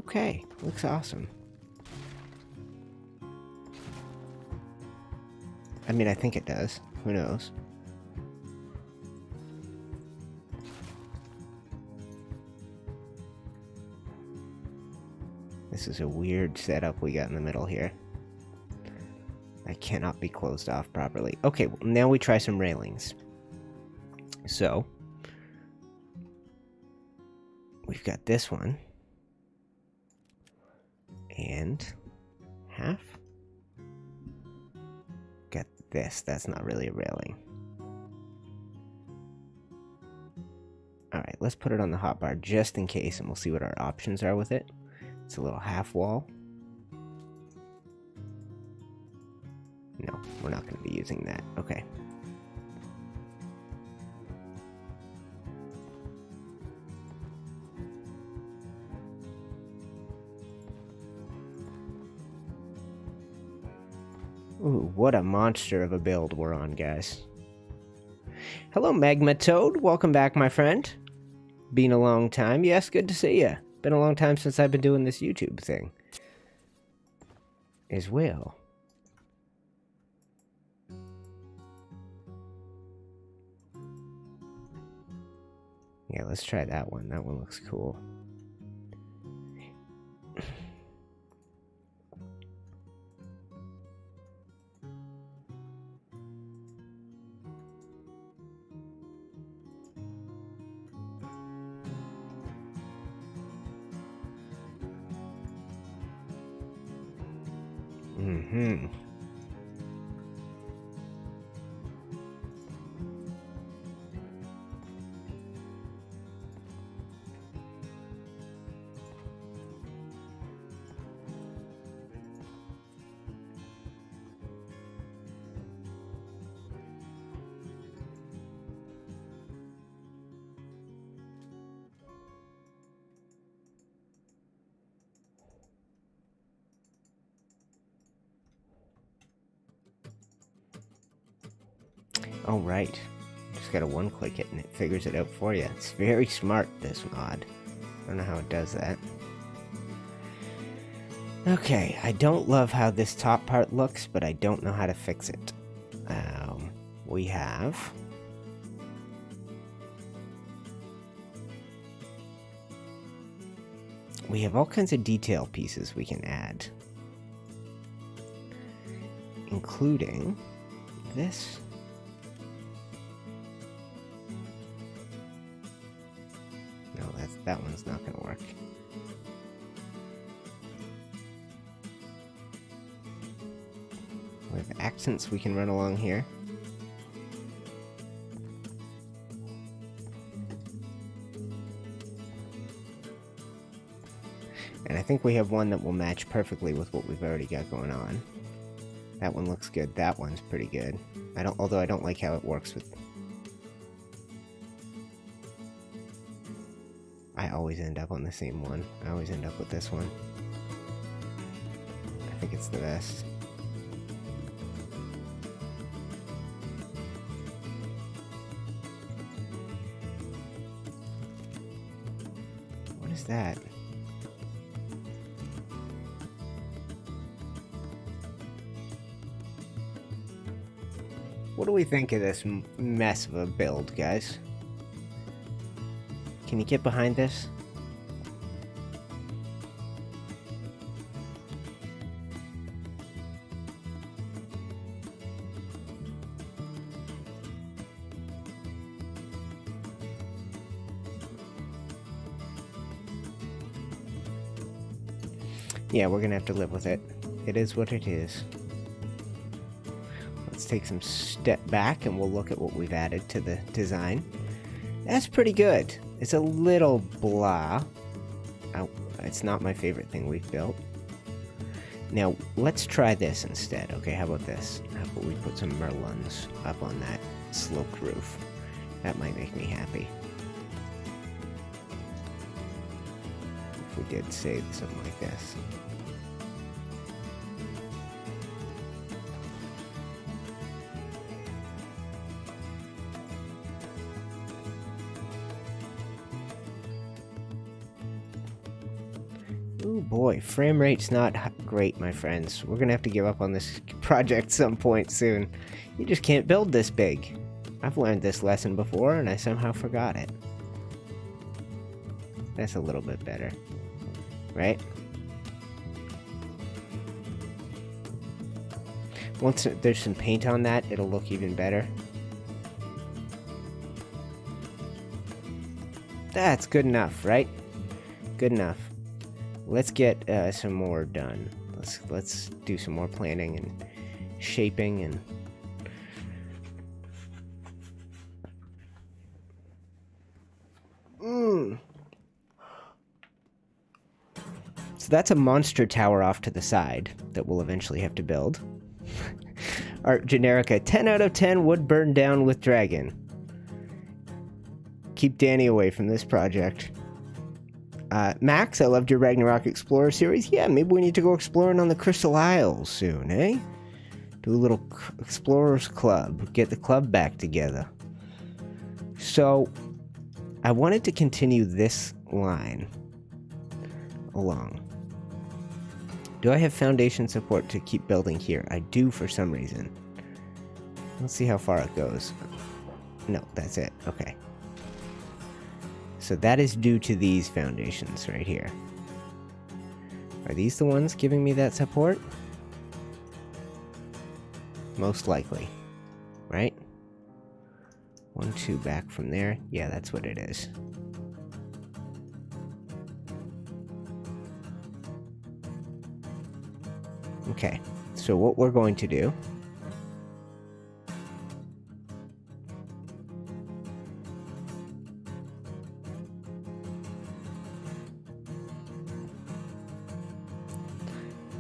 Okay, looks awesome. I mean, I think it does. Who knows? This is a weird setup we got in the middle here. That cannot be closed off properly. Okay, well, now we try some railings. So, we've got this one. And half. Got this. That's not really a railing. Alright, let's put it on the hotbar just in case, and we'll see what our options are with it. It's a little half wall. No, we're not going to be using that. Okay. Ooh, what a monster of a build we're on, guys. Hello, Magma Toad. Welcome back, my friend. Been a long time. Yes, good to see ya. Been a long time since I've been doing this YouTube thing. As well. Yeah, let's try that one. That one looks cool. Mm-hmm. Oh, right. Just gotta one-click it and it figures it out for you. It's very smart, this mod. I don't know how it does that. Okay, I don't love how this top part looks, but I don't know how to fix it. We have... We have all kinds of detail pieces we can add. Including this. No, that one's not going to work. We have accents we can run along here. And I think we have one that will match perfectly with what we've already got going on. That one looks good. That one's pretty good. Although I don't like how it works with... I always end up on the same one. I always end up with this one. I think it's the best. What is that? What do we think of this mess of a build, guys? Can you get behind this? Yeah, we're gonna have to live with it. It is what it is. Let's take some step back and we'll look at what we've added to the design. That's pretty good. It's a little blah. It's not my favorite thing we've built. Now, let's try this instead. Okay, how about this? How about we put some merlons up on that sloped roof? That might make me happy. If we did say something like this. Oh boy, frame rate's not great, my friends. We're gonna have to give up on this project some point soon. You just can't build this big. I've learned this lesson before and I somehow forgot it. That's a little bit better, right? Once there's some paint on that, it'll look even better. That's good enough, right? Good enough. Let's get some more done. Let's do some more planning and shaping and So that's a monster tower off to the side that we'll eventually have to build. Art Generica, 10 out of 10 would burn down with dragon. Keep Danny away from this project. Max, I loved your Ragnarok Explorer series. Yeah, maybe we need to go exploring on the Crystal Isles soon, eh? Do a little Explorers Club. Get the club back together. So, I wanted to continue this line along. Do I have foundation support to keep building here? I do for some reason. Let's see how far it goes. No, that's it. Okay. So that is due to these foundations right here. Are these the ones giving me that support? Most likely, right? 1, 2 back from there. Yeah, that's what it is. Okay, so what we're going to do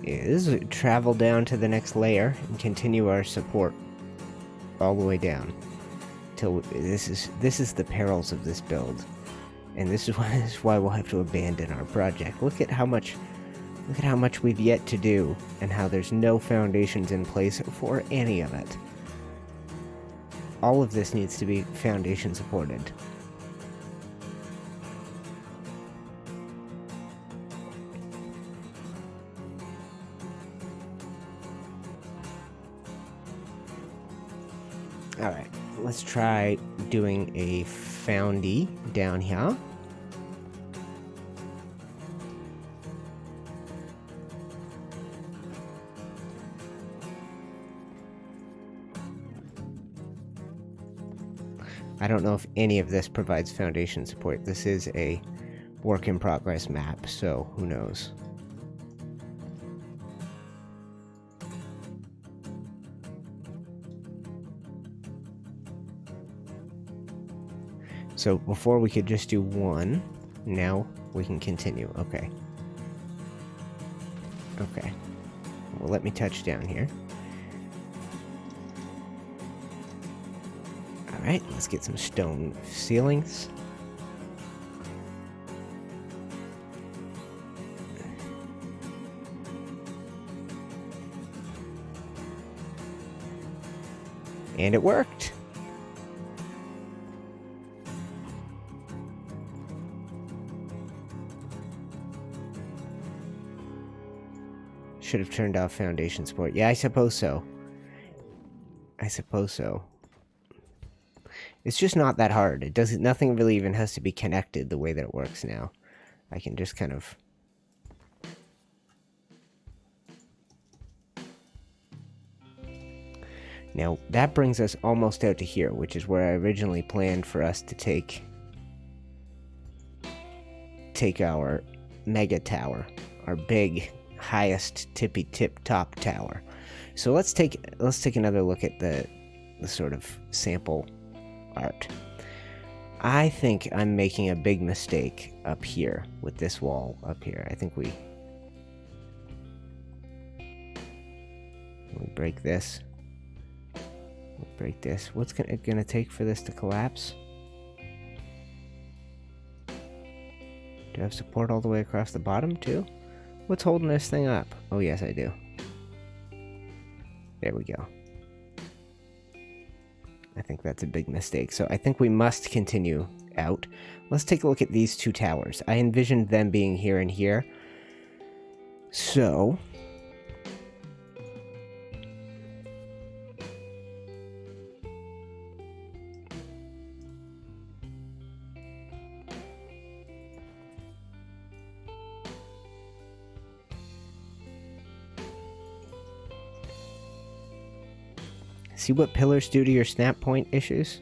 is travel down to the next layer and continue our support all the way down till this is the perils of this build, and this is why we'll have to abandon our project. Look at how much we've yet to do and how there's no foundations in place for any of it. all of this needs to be foundation supported. Alright, let's try doing a foundy down here. I don't know if any of this provides foundation support. This is a work in progress map, so who knows. So before we could just do one, now we can continue. Okay. Okay. Well, let me touch down here. Alright, let's get some stone ceilings. And it worked! Should have turned off foundation support. Yeah, I suppose so. I suppose so. It's just not that hard. It doesn't. Nothing really even has to be connected the way that it works now. I can just kind of... Now, that brings us almost out to here, which is where I originally planned for us to take our mega tower, our big, highest tippy tip top tower. So let's take another look at the sort of sample art. I think I'm making a big mistake up here with this wall up here. I think we break this. We'll break this. What's it gonna take for this to collapse? Do I have support all the way across the bottom too? What's holding this thing up? Oh yes, I do. There we go. I think that's a big mistake. So I think we must continue out. Let's take a look at these two towers. I envisioned them being here and here. So... See what pillars do to your snap point issues?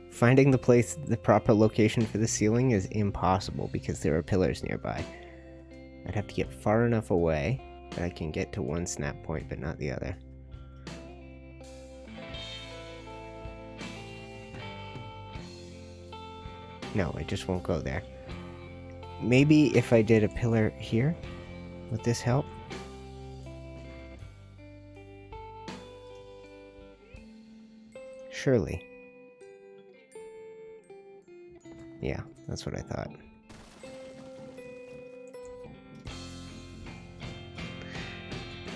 Finding the proper location for the ceiling is impossible because there are pillars nearby. I'd have to get far enough away that I can get to one snap point but not the other. No, it just won't go there. Maybe if I did a pillar here, would this help? Surely. Yeah, that's what I thought.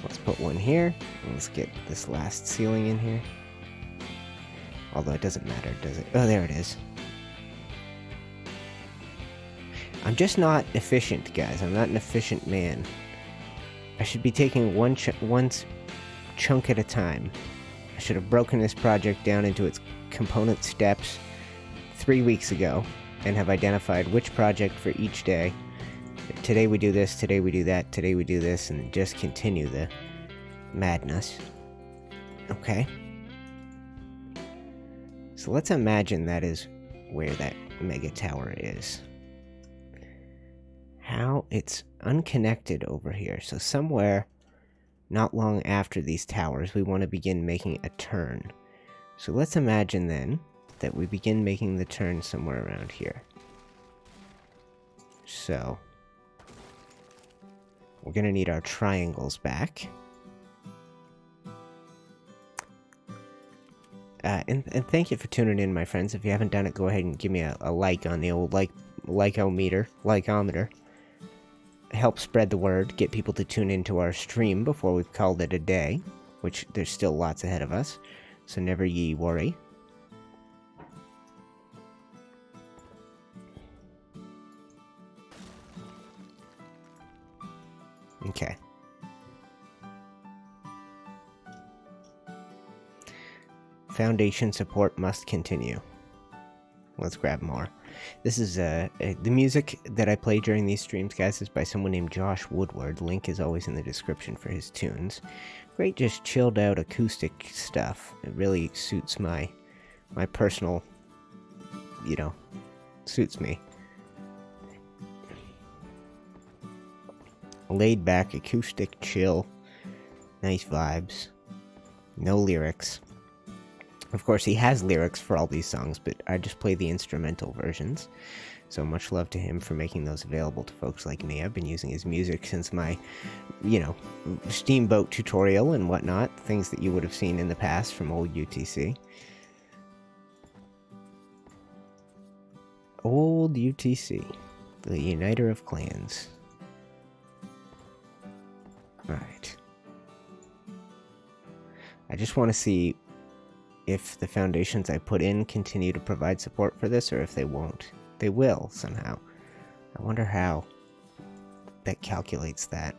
Let's put one here. And let's get this last ceiling in here. Although it doesn't matter, does it? Oh, there it is. I'm just not efficient, guys. I'm not an efficient man. I should be taking one chunk at a time. I should have broken this project down into its component steps 3 weeks ago and have identified which project for each day. Today we do this, today we do that, today we do this, and just continue the madness. Okay. So let's imagine that is where that mega tower is. How it's unconnected over here. So somewhere not long after these towers, we want to begin making a turn. So let's imagine then that we begin making the turn somewhere around here. So we're going to need our triangles back. And thank you for tuning in, my friends. If you haven't done it, go ahead and give me a like on the old likeometer. Help spread the word, get people to tune into our stream before we've called it a day, which there's still lots ahead of us, so never ye worry. Okay. Foundation support must continue. Let's grab more. This is the music that I play during these streams, guys, is by someone named Josh Woodward. Link is always in the description for his tunes. Great, just chilled out acoustic stuff. It really suits my personal, suits me. Laid back, acoustic, chill, nice vibes. No lyrics. Of course, he has lyrics for all these songs, but I just play the instrumental versions. So much love to him for making those available to folks like me. I've been using his music since my, Steamboat tutorial and whatnot. Things that you would have seen in the past from old UTC. Old UTC. The Uniter of Clans. Alright. I just want to see if the foundations I put in continue to provide support for this, or if they won't. They will, somehow. I wonder how that calculates that.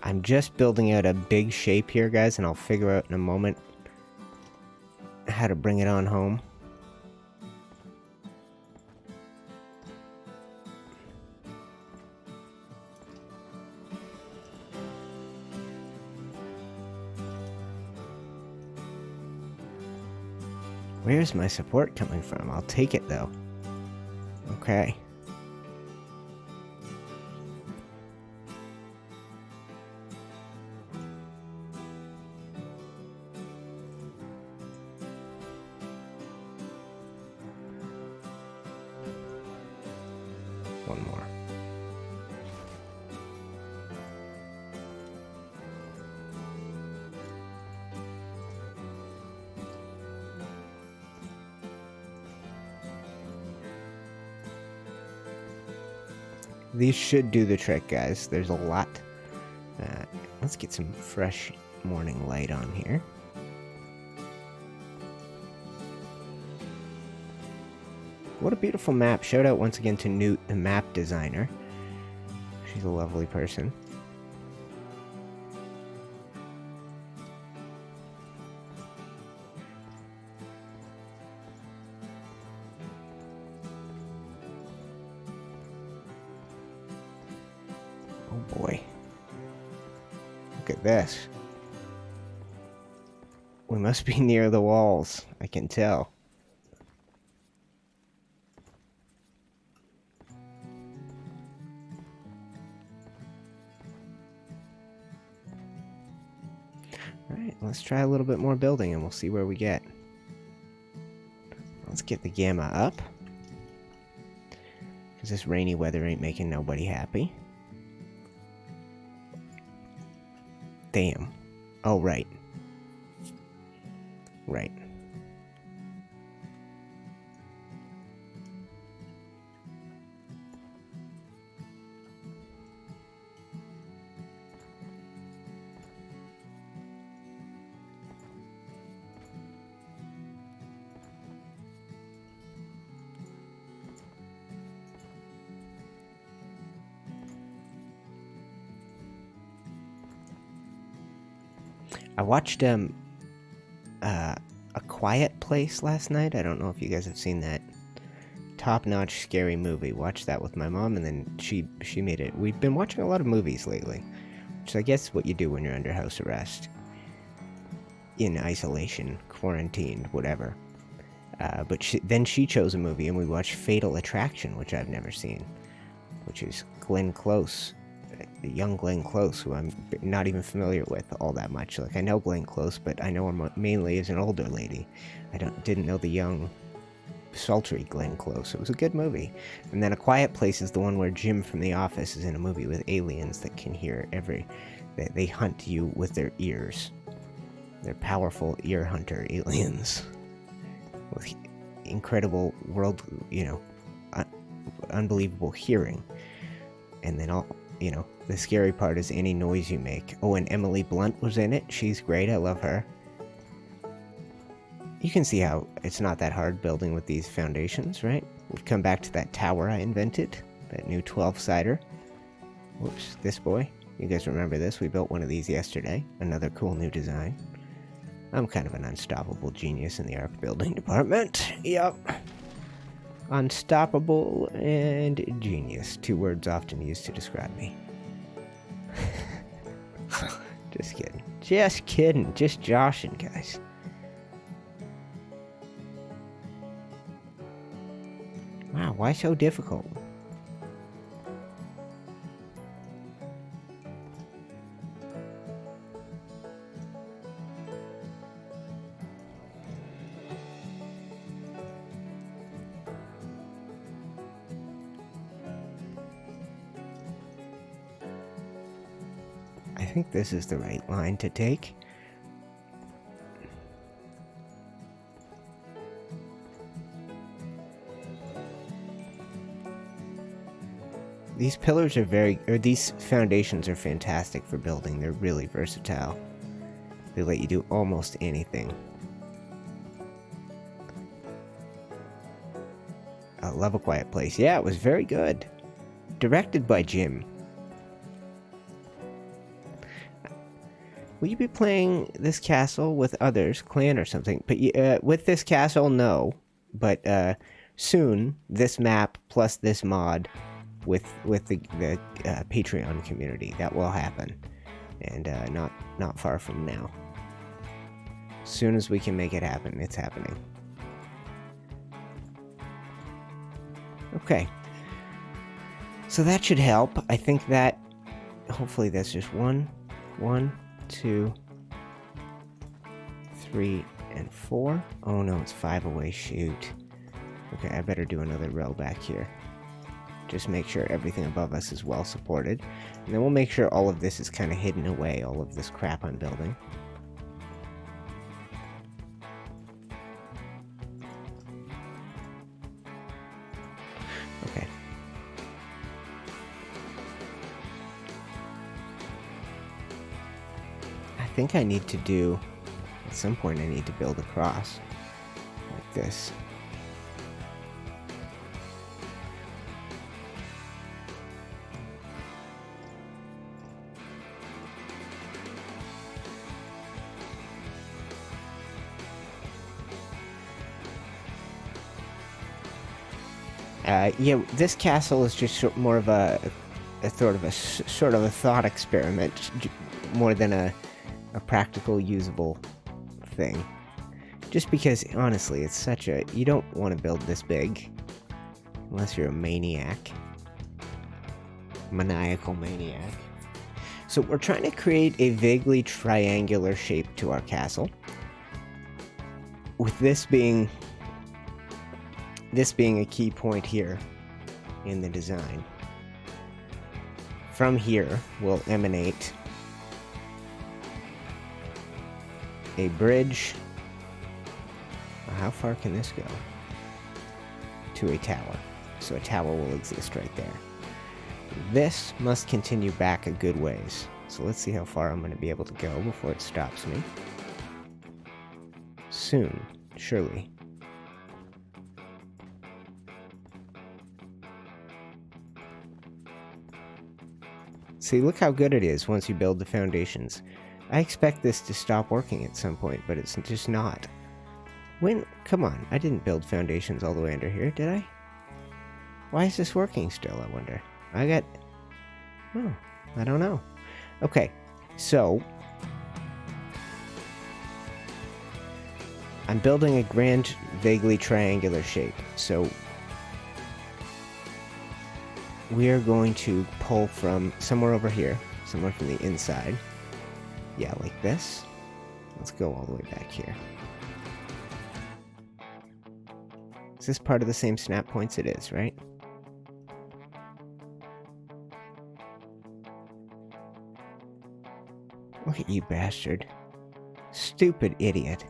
I'm just building out a big shape here, guys, and I'll figure out in a moment how to bring it on home. Where's my support coming from? I'll take it, though. Okay. One more. These should do the trick, guys. There's a lot. Let's get some fresh morning light on here. What a beautiful map. Shout out once again to Newt, the map designer. She's a lovely person. Oh boy. Look at this. We must be near the walls, I can tell. Alright, let's try a little bit more building and we'll see where we get. Let's get the gamma up. Because this rainy weather ain't making nobody happy. Damn. Oh, right. Right. I watched A Quiet Place last night. I don't know if you guys have seen that. Top-notch scary movie. Watched that with my mom, and then she made it. We've been watching a lot of movies lately, which I guess is what you do when you're under house arrest. In isolation, quarantined, whatever. But then she chose a movie, and we watched Fatal Attraction, which I've never seen, which is Glenn Close. The young Glenn Close, who I'm not even familiar with all that much. Like, I know Glenn Close, but I know her mainly as an older lady. I didn't know the young, sultry Glenn Close. It was a good movie. And then A Quiet Place is the one where Jim from The Office is in a movie with aliens that can hear they hunt you with their ears. They're powerful ear hunter aliens with incredible world, unbelievable hearing. And then the scary part is any noise you make. Oh, and Emily Blunt was in it. She's great. I love her. You can see how it's not that hard building with these foundations, right? We've come back to that tower I invented, that new 12-sider. Whoops, this boy. You guys remember this? We built one of these yesterday. Another cool new design. I'm kind of an unstoppable genius in the Ark Building department. Yep. Unstoppable and genius. 2 words often used to describe me. Just kidding. Just kidding. Just joshing, guys. Wow, why so difficult? I think this is the right line to take. These pillars are these foundations are fantastic for building. They're really versatile. They let you do almost anything. I love A Quiet Place. Yeah, it was very good. Directed by Jim. Will you be playing this castle with others, clan or something? But with this castle, no. But soon, this map plus this mod with the Patreon community, that will happen, and not far from now. As soon as we can make it happen, it's happening. Okay, so that should help. I think that hopefully that's just 1, 2, 3, and 4. Oh no, it's 5 away. Shoot. Okay, I better do another row back here. Just make sure everything above us is well supported. And then we'll make sure all of this is kind of hidden away, all of this crap I'm building. Okay. I think I need to do, at some point I need to build a cross like this. Yeah, this castle is just more of a sort of a thought experiment, more than a practical, usable thing. Just because, honestly, it's such a... You don't want to build this big, unless you're a maniac. Maniacal maniac. So we're trying to create a vaguely triangular shape to our castle, with this being a key point here in the design. From here will emanate a bridge. How far can this go? To a tower. So a tower will exist right there. This must continue back a good ways. So let's see how far I'm going to be able to go before it stops me. Soon, surely. See, look how good it is once you build the foundations. I expect this to stop working at some point, but it's just not. Come on, I didn't build foundations all the way under here, did I? Why is this working still, I wonder? I don't know. Okay, so I'm building a grand, vaguely triangular shape, so we are going to pull from somewhere over here, somewhere from the inside. Yeah, like this. Let's go all the way back here. Is this part of the same snap points? It is, right? Look at you, bastard. Stupid idiot.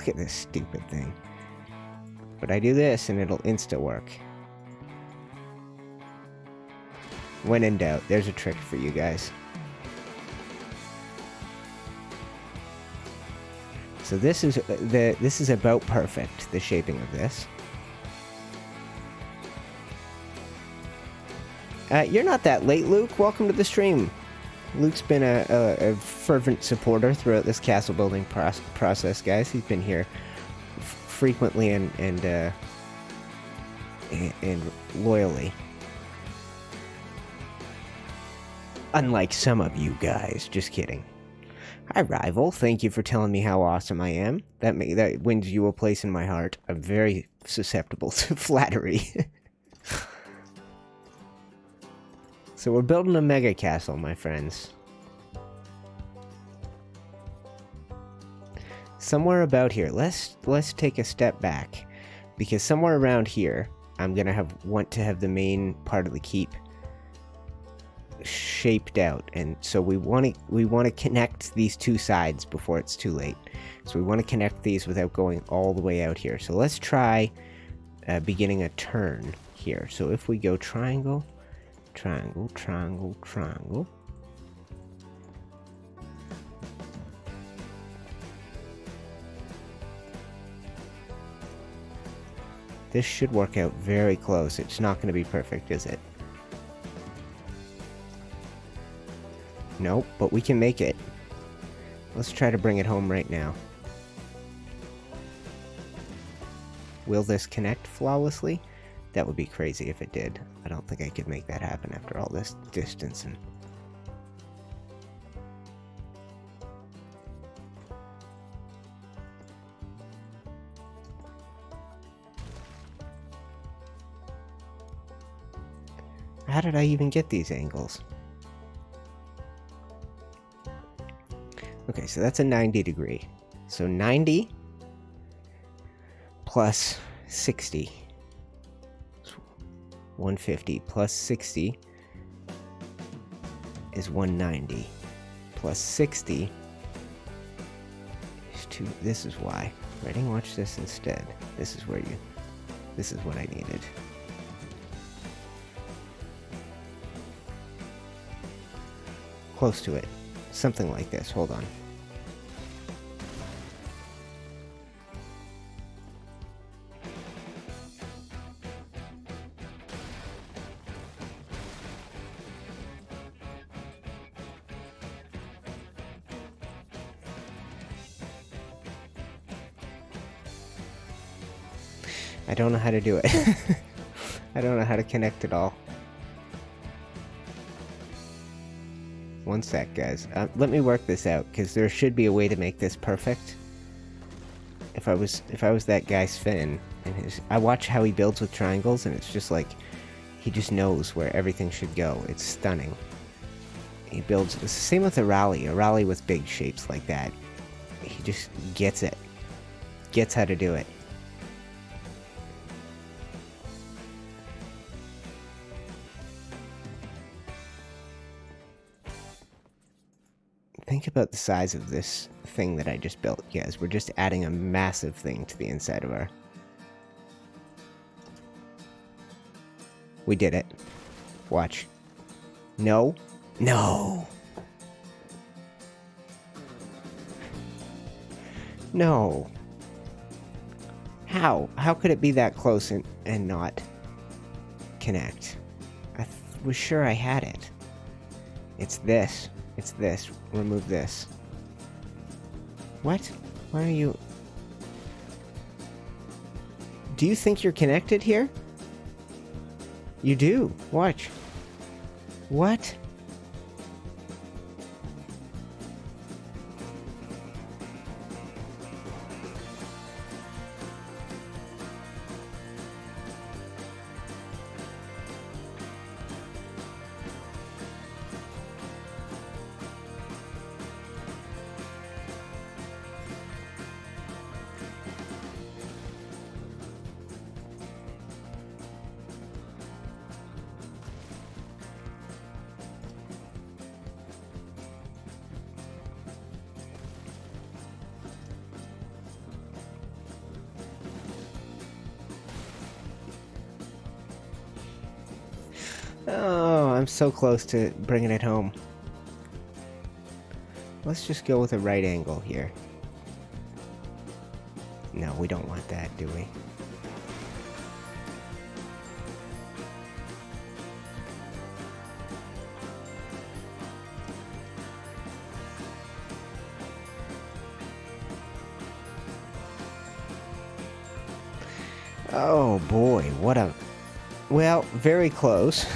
Look at this stupid thing. But I do this and it'll insta-work. When in doubt, there's a trick for you guys. So this is about perfect, the shaping of this. You're not that late, Luke. Welcome to the stream. Luke's been a fervent supporter throughout this castle building process, guys. He's been here frequently and loyally. Unlike some of you guys. Just kidding. Hi, Rival. Thank you for telling me how awesome I am. That wins you a place in my heart. I'm very susceptible to flattery. So we're building a mega castle, my friends. Somewhere about here. Let's take a step back, because somewhere around here, I'm gonna want to have the main part of the keep shaped out, and so we want to connect these two sides before it's too late. So we want to connect these without going all the way out here. So let's try beginning a turn here. So if we go triangle, triangle, triangle, triangle. This should work out very close. It's not going to be perfect, is it? Nope, but we can make it. Let's try to bring it home right now. Will this connect flawlessly? That would be crazy if it did. I don't think I could make that happen after all this distance. And how did I even get these angles? Okay, so that's a 90 degree. So 90 plus 60. 150 plus 60 is 190. Plus 60 is 2. This is why. Ready? Watch this instead. This is what I needed. Close to it. Something like this. Hold on. I don't know how to do it. I don't know how to connect it all. One sec, guys. Let me work this out, because there should be a way to make this perfect. If I was that guy Sven, and I watch how he builds with triangles, and it's just like he just knows where everything should go. It's stunning. He builds. It's the same with a rally with big shapes like that. He just gets it. Gets how to do it. Think about the size of this thing that I just built, guys. We're just adding a massive thing to the inside of our... We did it. Watch. No. No! No. How? How could it be that close and not connect? I was sure I had it. It's this. It's this. Remove this. What? Why are you... Do you think you're connected here? You do. Watch. What? Oh, I'm so close to bringing it home. Let's just go with a right angle here. No, we don't want that, do we? Oh boy, what a... Well, very close.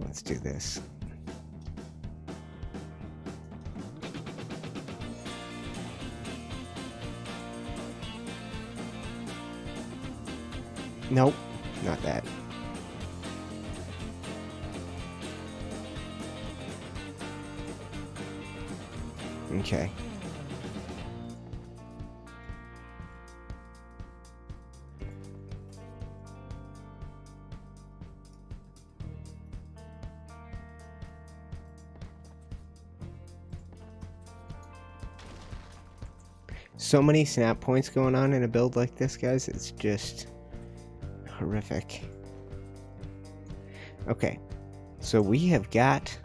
Let's do this. Nope, not that. Okay. So many snap points going on in a build like this, guys. It's just horrific. Okay, so we have got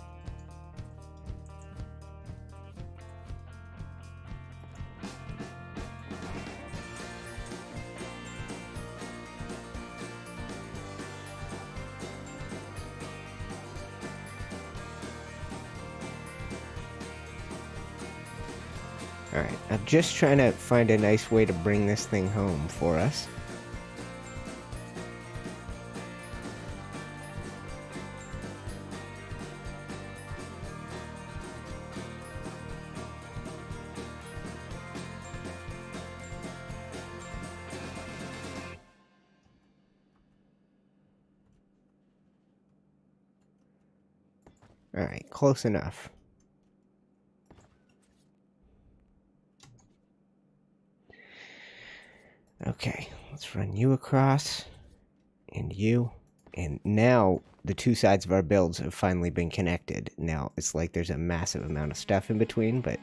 Alright, I'm just trying to find a nice way to bring this thing home for us. Alright, close enough. Okay, let's run you across, and you, and now the two sides of our builds have finally been connected. Now, it's like there's a massive amount of stuff in between, but...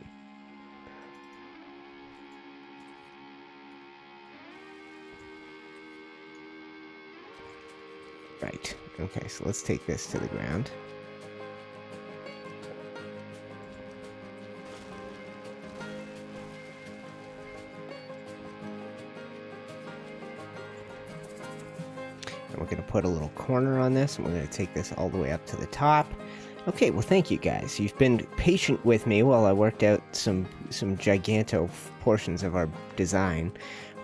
Right, okay, so let's take this to the ground. We're going to put a little corner on this, and we're going to take this all the way up to the top. Okay, well, thank you guys. You've been patient with me while I worked out some giganto portions of our design.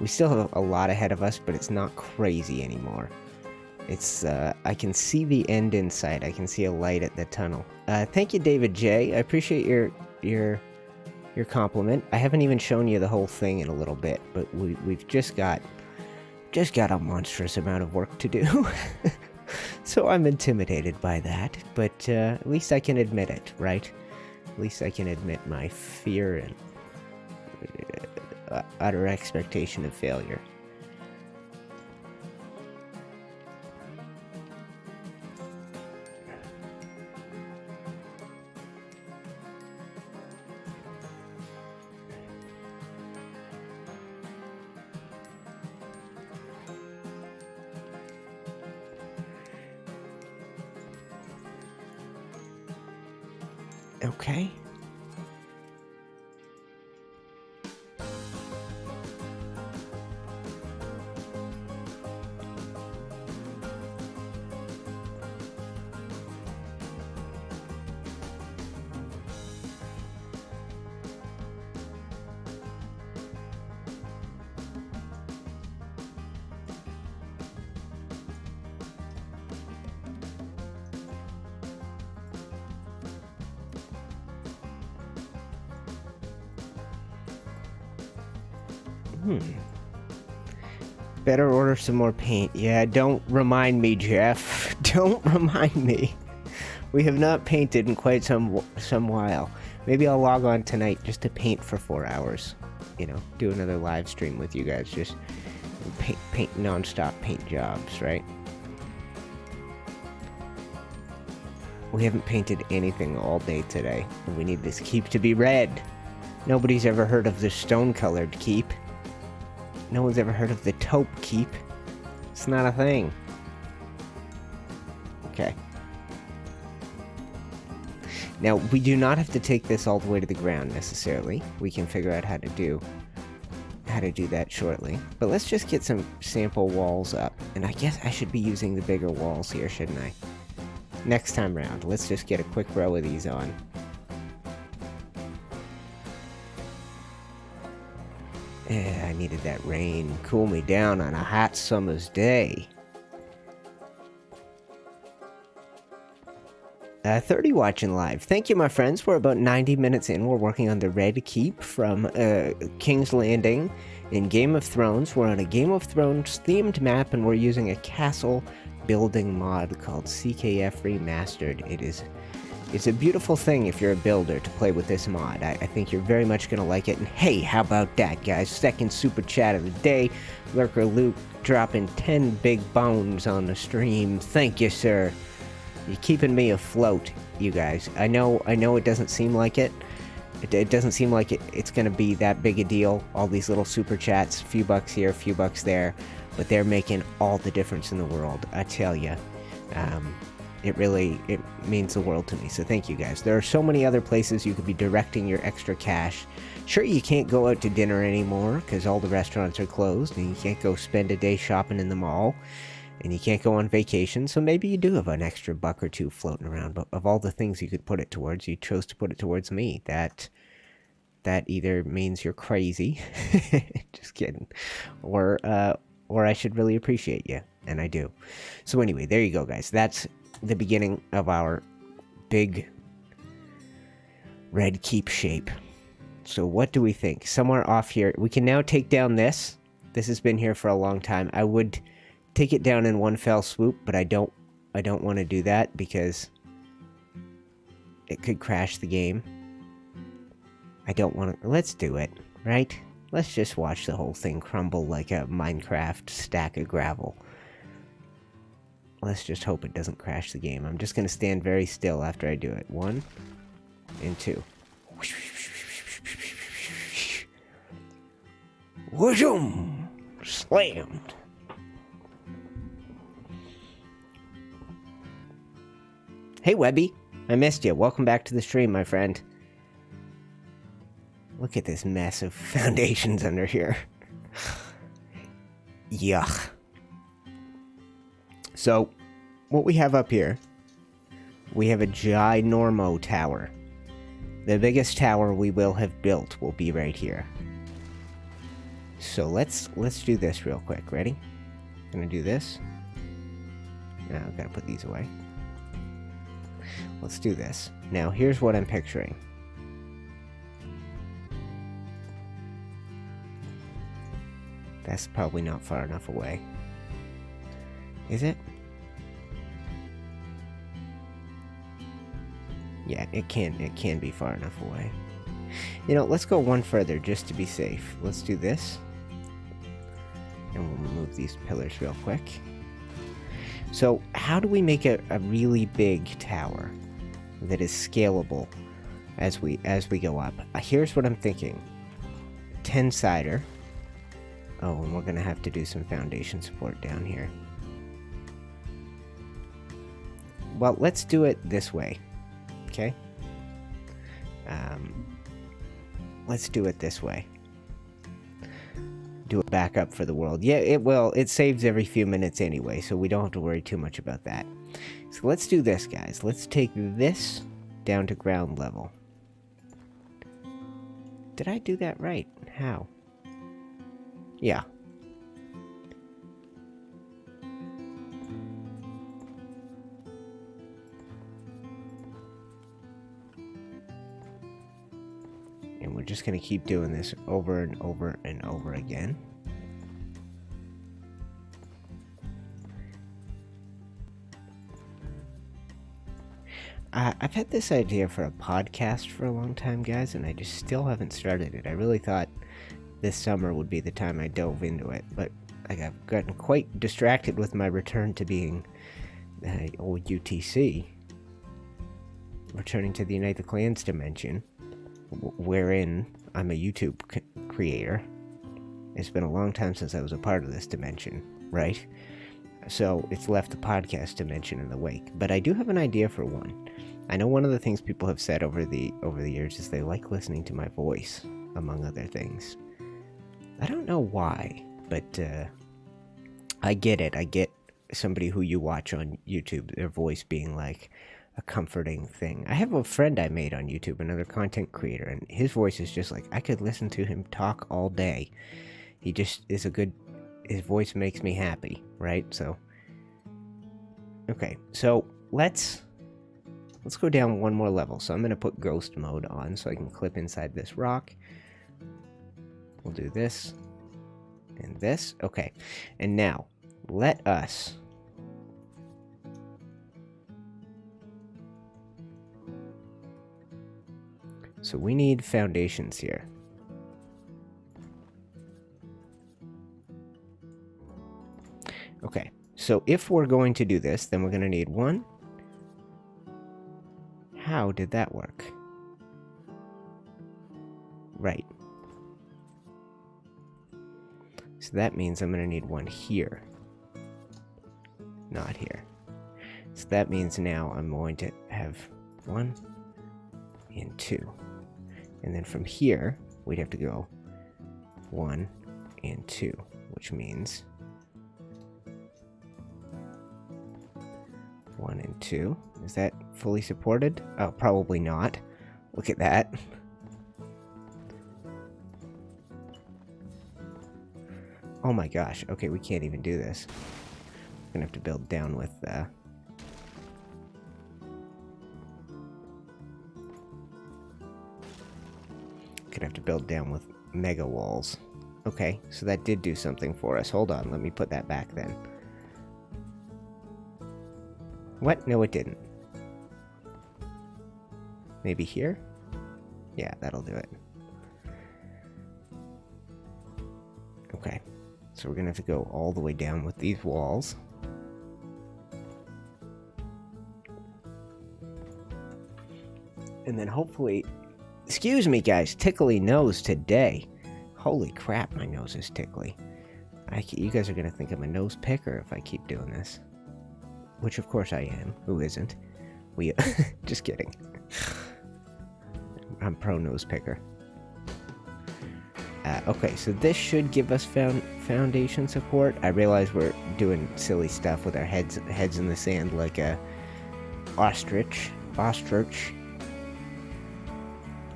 We still have a lot ahead of us, but it's not crazy anymore. It's, I can see the end in sight. I can see a light at the tunnel. Thank you, David J. I appreciate your compliment. I haven't even shown you the whole thing in a little bit, but we've just got a monstrous amount of work to do. So I'm intimidated by that, but at least I can admit it, right? At least I can admit my fear and utter expectation of failure. Okay. Better order some more paint. Yeah, don't remind me, Jeff. Don't remind me. We have not painted in quite some while. Maybe I'll log on tonight just to paint for 4 hours. You know, do another live stream with you guys. Just paint non-stop paint jobs, right? We haven't painted anything all day today, and we need this keep to be red. Nobody's ever heard of the stone-colored keep. No one's ever heard of the taupe keep. It's not a thing. Okay. Now, we do not have to take this all the way to the ground, necessarily. We can figure out how to do that shortly. But let's just get some sample walls up. And I guess I should be using the bigger walls here, shouldn't I? Next time round, let's just get a quick row of these on. I needed that rain. Cool me down on a hot summer's day. 30 watching live. Thank you, my friends. We're about 90 minutes in. We're working on the Red Keep from King's Landing in Game of Thrones. We're on a Game of Thrones themed map, and we're using a castle building mod called CKF Remastered. It's a beautiful thing if you're a builder to play with this mod. I think you're very much going to like it. And hey, how about that, guys? Second super chat of the day. Lurker Luke dropping 10 big bones on the stream. Thank you, sir. You're keeping me afloat, you guys. I know it doesn't seem like it. It doesn't seem like it's going to be that big a deal. All these little super chats, a few bucks here, a few bucks there. But they're making all the difference in the world, I tell you. It means the world to me, so thank you guys. There are so many other places you could be directing your extra cash. Sure, you can't go out to dinner anymore, because all the restaurants are closed, and you can't go spend a day shopping in the mall, and you can't go on vacation, so maybe you do have an extra buck or two floating around, but of all the things you could put it towards, you chose to put it towards me. That either means you're crazy, just kidding, or I should really appreciate you, and I do. So anyway, there you go, guys. That's the beginning of our big red keep shape. So what do we think? Somewhere off here, we can now take down this. This has been here for a long time. I would take it down in one fell swoop, but I don't want to do that because it could crash the game. I don't want to. Let's do it, right? Let's just watch the whole thing crumble like a Minecraft stack of gravel. Let's just hope it doesn't crash the game. I'm just going to stand very still after I do it. 1 and 2. Whooshoom! Slammed. Hey, Webby. I missed you. Welcome back to the stream, my friend. Look at this mess of foundations under here. Yuck. So, what we have up here, we have a ginormo tower. The biggest tower we will have built will be right here. So let's do this real quick. Ready? Gonna do this. Now I've got to put these away. Let's do this. Now here's what I'm picturing. That's probably not far enough away. Is it? Yeah, it can be far enough away. You know, let's go one further just to be safe. Let's do this. And we'll remove these pillars real quick. So, how do we make a really big tower that is scalable as we go up? Here's what I'm thinking. 10-sider. Oh, and we're going to have to do some foundation support down here. Well, let's do it this way. Okay? Let's do it this way. Do a backup for the world. Yeah, it will. It saves every few minutes anyway, so we don't have to worry too much about that. So let's do this, guys. Let's take this down to ground level. Did I do that right? How? Yeah. And we're just going to keep doing this over and over and over again. I've had this idea for a podcast for a long time, guys, and I just still haven't started it. I really thought this summer would be the time I dove into it, but I've gotten quite distracted with my return to being old UTC. Returning to the UniteTheClans dimension, wherein I'm a YouTube creator. It's been a long time since I was a part of this dimension, right? So it's left the podcast dimension in the wake. But I do have an idea for one. I know one of the things people have said over the years is they like listening to my voice, among other things. I don't know why, but I get it. I get somebody who you watch on YouTube, their voice being like a comforting thing. I have a friend I made on YouTube, another content creator, and his voice is just like, I could listen to him talk all day. He just is his voice makes me happy, right? So, okay, so let's go down one more level. So I'm going to put ghost mode on so I can clip inside this rock. We'll do this and this. Okay, and now let us so we need foundations here. Okay, so if we're going to do this, then we're going to need one. How did that work? Right. So that means I'm going to need one here. Not here. So that means now I'm going to have 1 and 2. And then from here, we'd have to go 1 and 2, which means 1 and 2. Is that fully supported? Oh, probably not. Look at that. Oh my gosh. Okay, we can't even do this. We're gonna have to build down with gonna have to build down with mega walls. Okay, so that did do something for us. Hold on, let me put that back then. What? No, it didn't. Maybe here? Yeah, that'll do it. Okay, so we're gonna have to go all the way down with these walls. And then hopefully... Excuse me, guys. Tickly nose today. Holy crap, my nose is tickly. You guys are going to think I'm a nose picker if I keep doing this. Which, of course, I am. Who isn't? Just kidding. I'm pro nose picker. Okay, so this should give us foundation support. I realize we're doing silly stuff with our heads in the sand like a ostrich.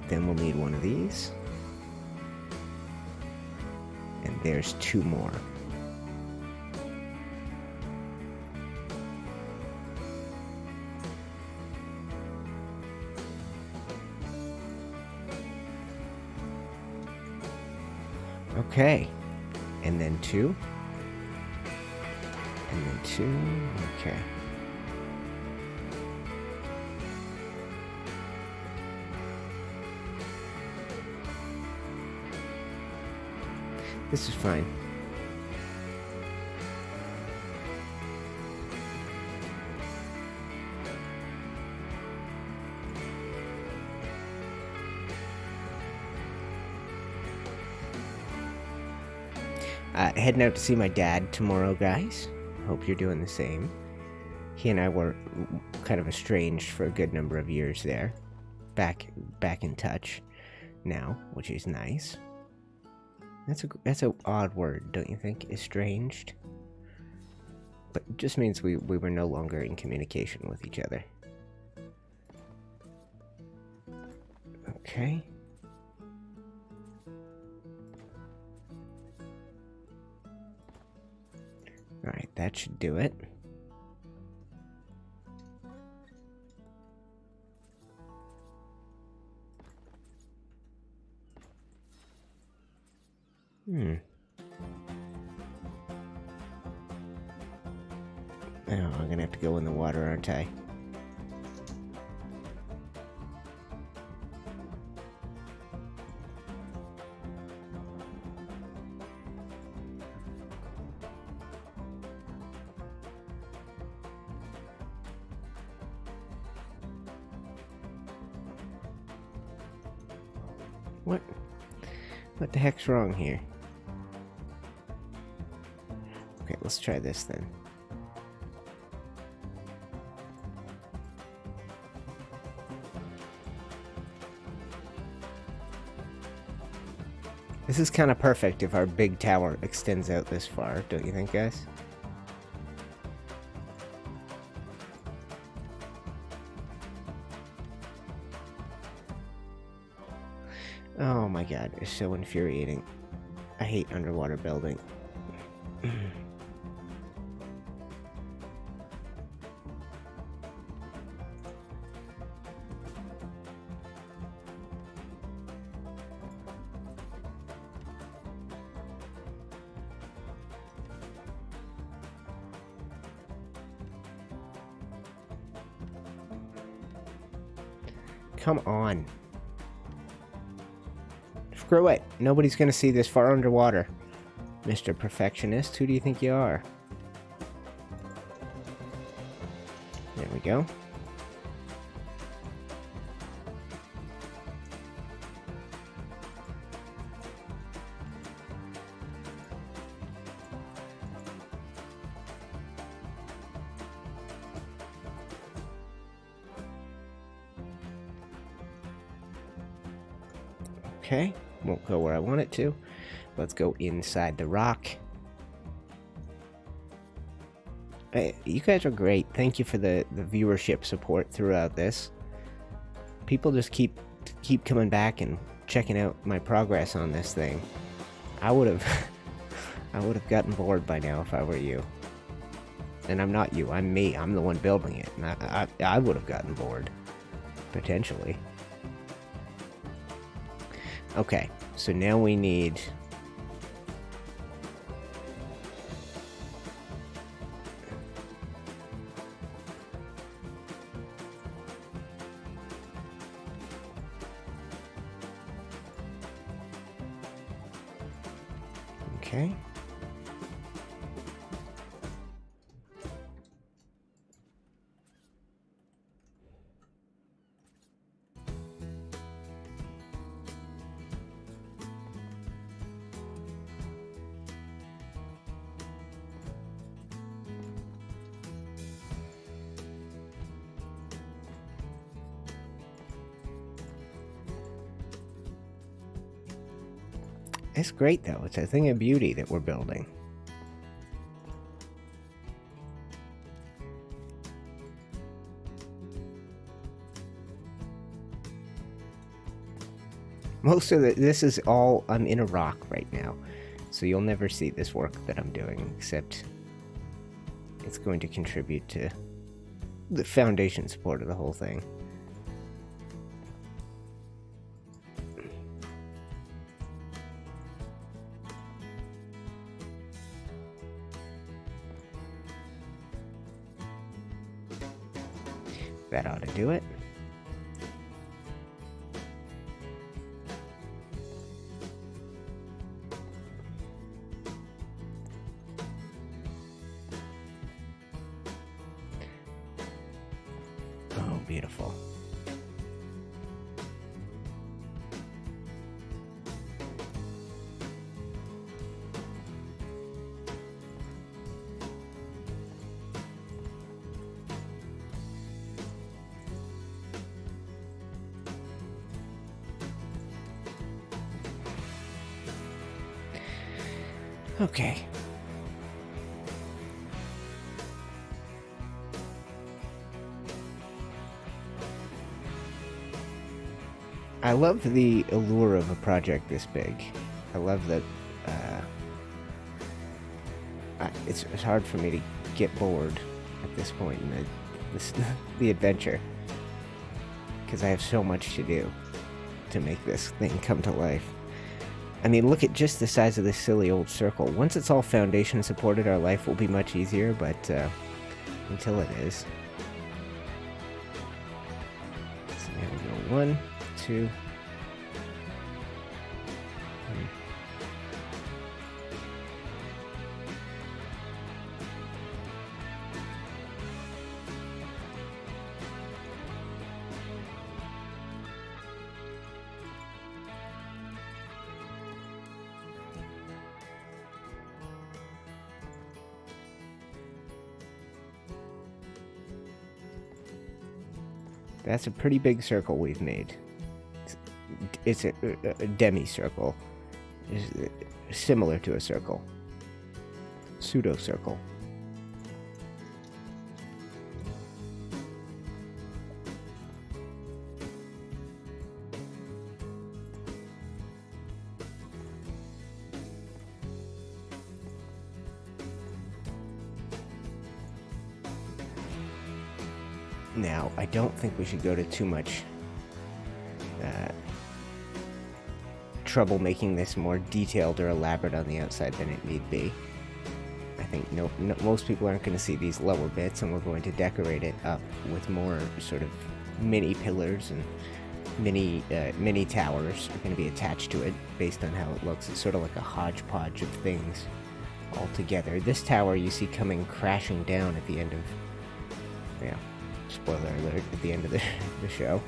Then we'll need one of these. And there's 2 more. Okay. And then 2. And then 2. Okay. This is fine. Heading out to see my dad tomorrow, guys. Hope you're doing the same. He and I were kind of estranged for a good number of years there. Back in touch now, which is nice. That's an odd word, don't you think? Estranged? But it just means we were no longer in communication with each other. Okay. Alright, that should do it. Oh, I'm gonna have to go in the water, aren't I? What? What the heck's wrong here? Okay, let's try this then. This is kind of perfect if our big tower extends out this far, don't you think, guys? Oh my god, it's so infuriating. I hate underwater building. Come on. Screw it. Nobody's gonna see this far underwater. Mr. Perfectionist, who do you think you are? There we go. Okay, won't go where I want it to. Let's go inside the rock. Hey, you guys are great. Thank you for the viewership support throughout this. People just keep coming back and checking out my progress on this thing. I would have I would have gotten bored by now if I were you. And I'm not you, I'm me. I'm the one building it. And I would have gotten bored. Potentially. Okay, so now we need... Okay. It's great, though. It's a thing of beauty that we're building. Most of this is all... I'm in a rock right now. So you'll never see this work that I'm doing, except it's going to contribute to the foundation support of the whole thing. That ought to do it. Oh, beautiful. Okay. I love the allure of a project this big. I love that it's hard for me to get bored at this point in the adventure, because I have so much to do to make this thing come to life. I mean, look at just the size of this silly old circle. Once it's all foundation supported, our life will be much easier, but until it is. So there we go. 1, 2. That's a pretty big circle we've made. It's a demi-circle. It's similar to a circle. Pseudo-circle. Now, I don't think we should go to too much trouble making this more detailed or elaborate on the outside than it need be. I think most people aren't going to see these lower bits, and we're going to decorate it up with more sort of mini pillars and mini towers are going to be attached to it based on how it looks. It's sort of like a hodgepodge of things all together. This tower you see coming crashing down at the end of, yeah, spoiler alert, at the end of the show.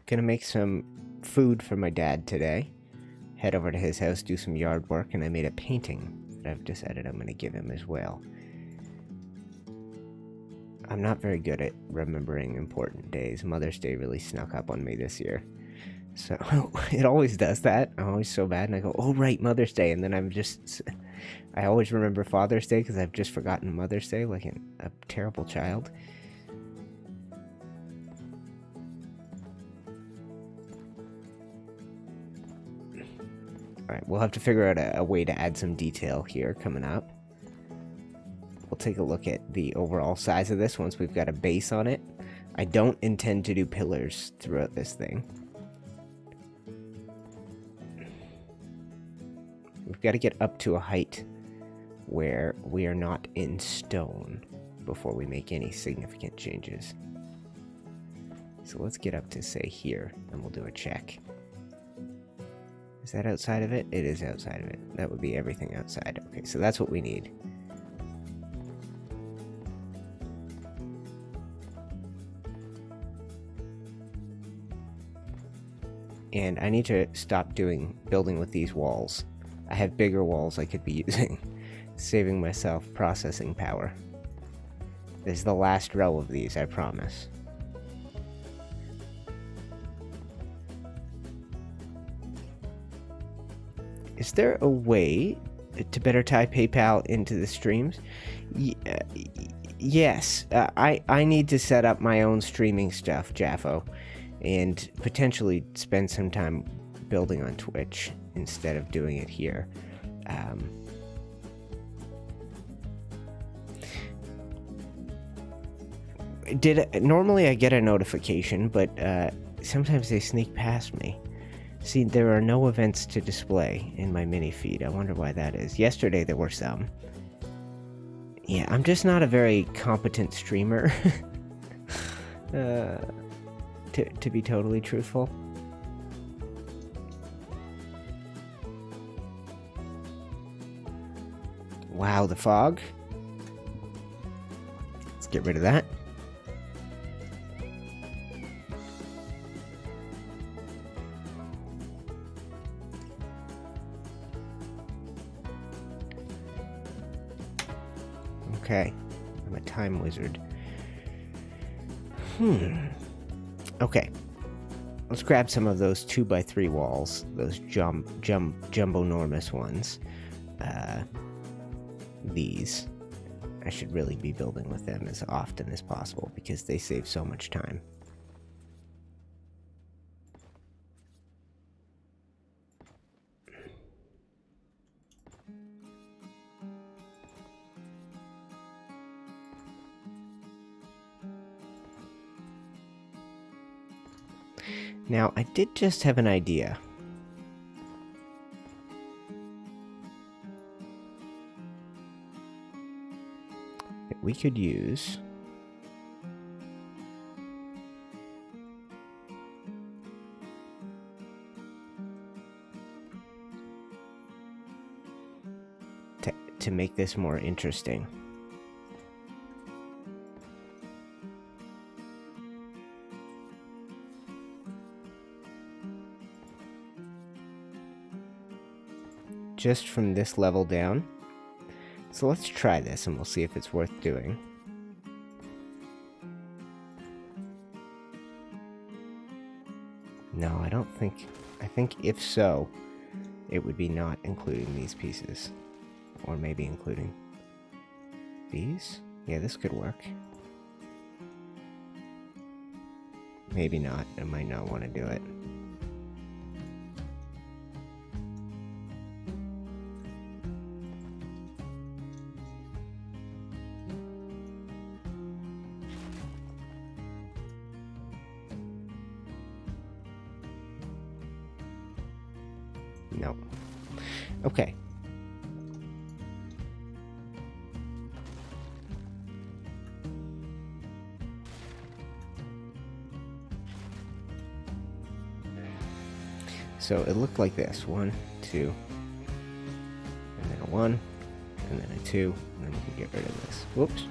Gonna make some food for my dad today. Head over to his house, do some yard work, and I made a painting that I've decided I'm gonna give him as well. I'm not very good at remembering important days. Mother's Day really snuck up on me this year. So, it always does that. I'm always so bad, and I go, oh right, Mother's Day, and then I always remember Father's Day because I've just forgotten Mother's Day like a terrible child. Alright, we'll have to figure out a way to add some detail here coming up. We'll take a look at the overall size of this once we've got a base on it. I don't intend to do pillars throughout this thing. We've got to get up to a height where we are not in stone before we make any significant changes. So let's get up to, say, here, and we'll do a check. Is that outside of it? It is outside of it. That would be everything outside. Okay, so that's what we need. And I need to stop building with these walls. I have bigger walls I could be using, saving myself processing power. This is the last row of these, I promise. Is there a way to better tie PayPal into the streams? Yes. I need to set up my own streaming stuff, Jaffo, and potentially spend some time building on Twitch instead of doing it here. Normally I get a notification, but sometimes they sneak past me. See, there are no events to display in my mini feed. I wonder why that is. Yesterday there were some. Yeah, I'm just not a very competent streamer. To be totally truthful. Wow, the fog. Let's get rid of that. Okay, I'm a time wizard. Okay, let's grab some of those 2x3 walls, those jumbo-normous ones. These. I should really be building with them as often as possible because they save so much time. Now, I did just have an idea. That we could use to make this more interesting. Just from this level down. So let's try this and we'll see if it's worth doing. No, I don't think... I think if so, it would be not including these pieces. Or maybe including these? Yeah, this could work. Maybe not. I might not want to do it. No. Okay. So it looked like this. 1, 2, and then a 1, and then a 2, and then we can get rid of this. Whoops.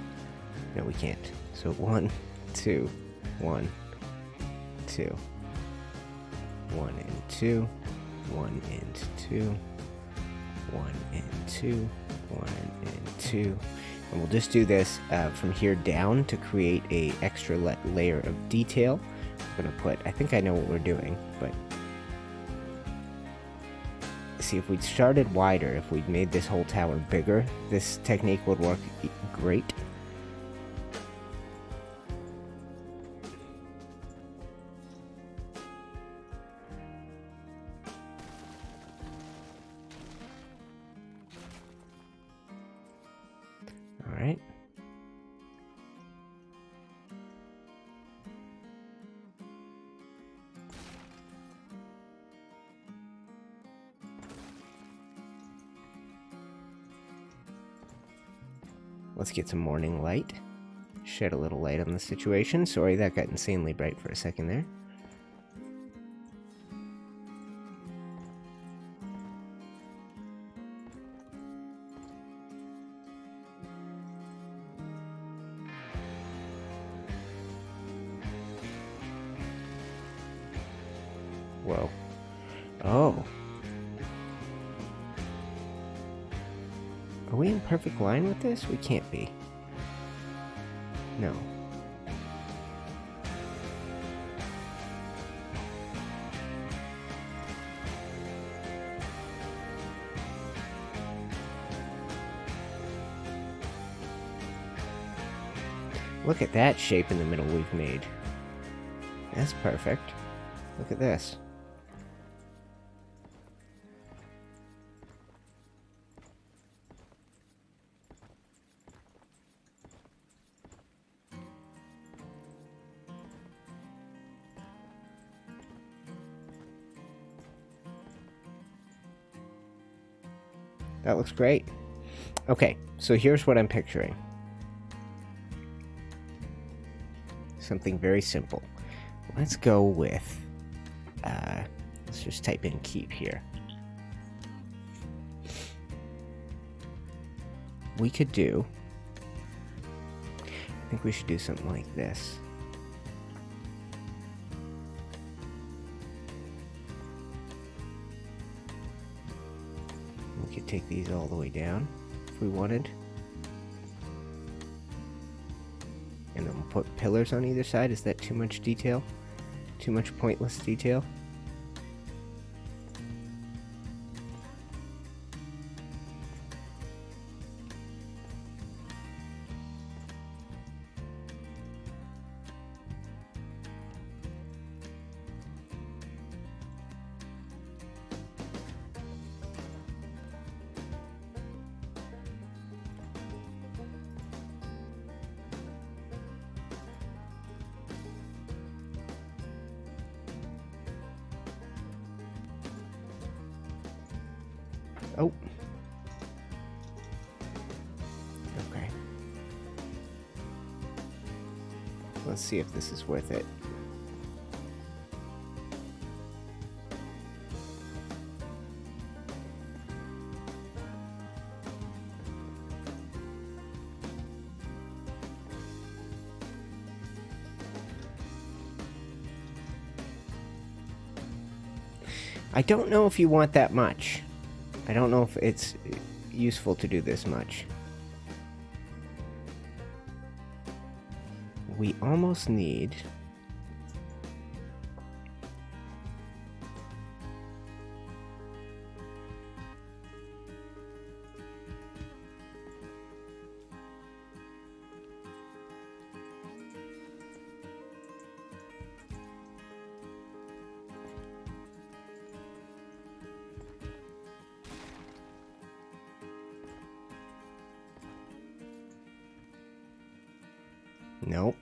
No, we can't. So 1, 2, 1, 2, 1 and 2, 1 and 2, 1 and 2, 1 and 2. And we'll just do this from here down to create a extra layer of detail. I'm gonna put, I think I know what we're doing, but see, if we'd started wider, if we'd made this whole tower bigger, this technique would work great. All right. Let's get some morning light. Shed a little light on the situation. Sorry, that got insanely bright for a second there. Whoa. Oh. Are we in perfect line with this? We can't be. No. Look at that shape in the middle we've made. That's perfect. Look at this. That looks great. Okay, so here's what I'm picturing. Something very simple. Let's go with, let's just type in keep here. We could do, I think we should do something like this. We could take these all the way down if we wanted. And then we'll put pillars on either side. Is that too much detail? Too much pointless detail? Oh. Okay. Let's see if this is worth it. I don't know if you want that much. I don't know if it's useful to do this much. We almost need... Nope.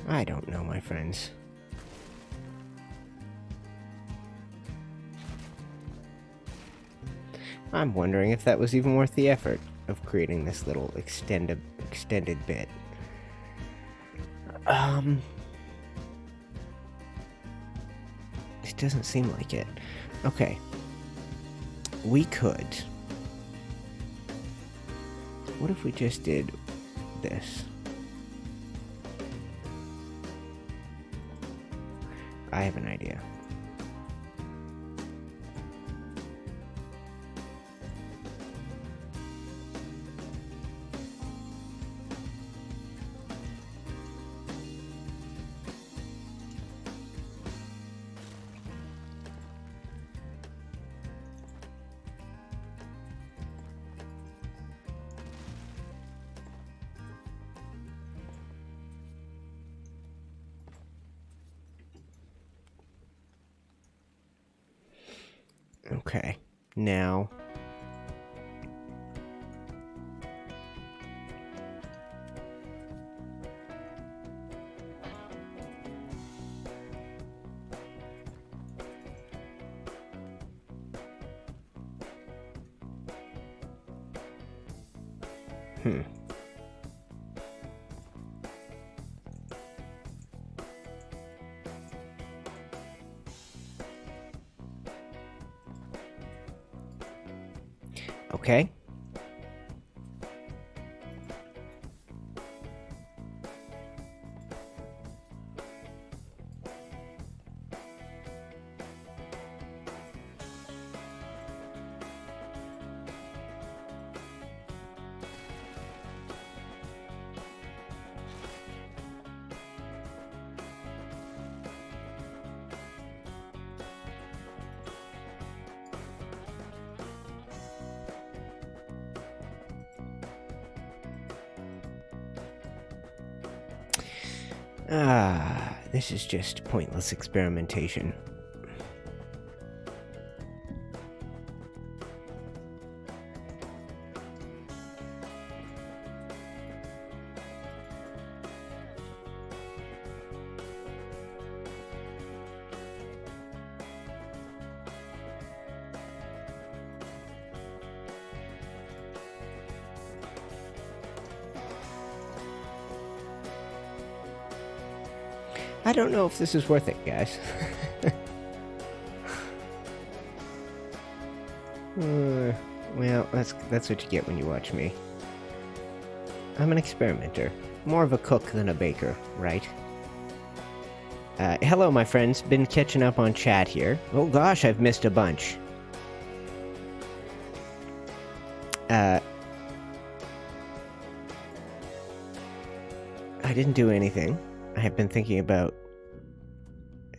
I don't know, my friends. I'm wondering if that was even worth the effort of creating this little extended bit. It doesn't seem like it. Okay. We could... What if we just did this? I have an idea. Okay, now... Okay. This is just pointless experimentation. I don't know if this is worth it, guys. Well, that's what you get when you watch me. I'm an experimenter. More of a cook than a baker, right? Hello, my friends. Been catching up on chat here. Oh gosh, I've missed a bunch. I didn't do anything. I have been thinking about...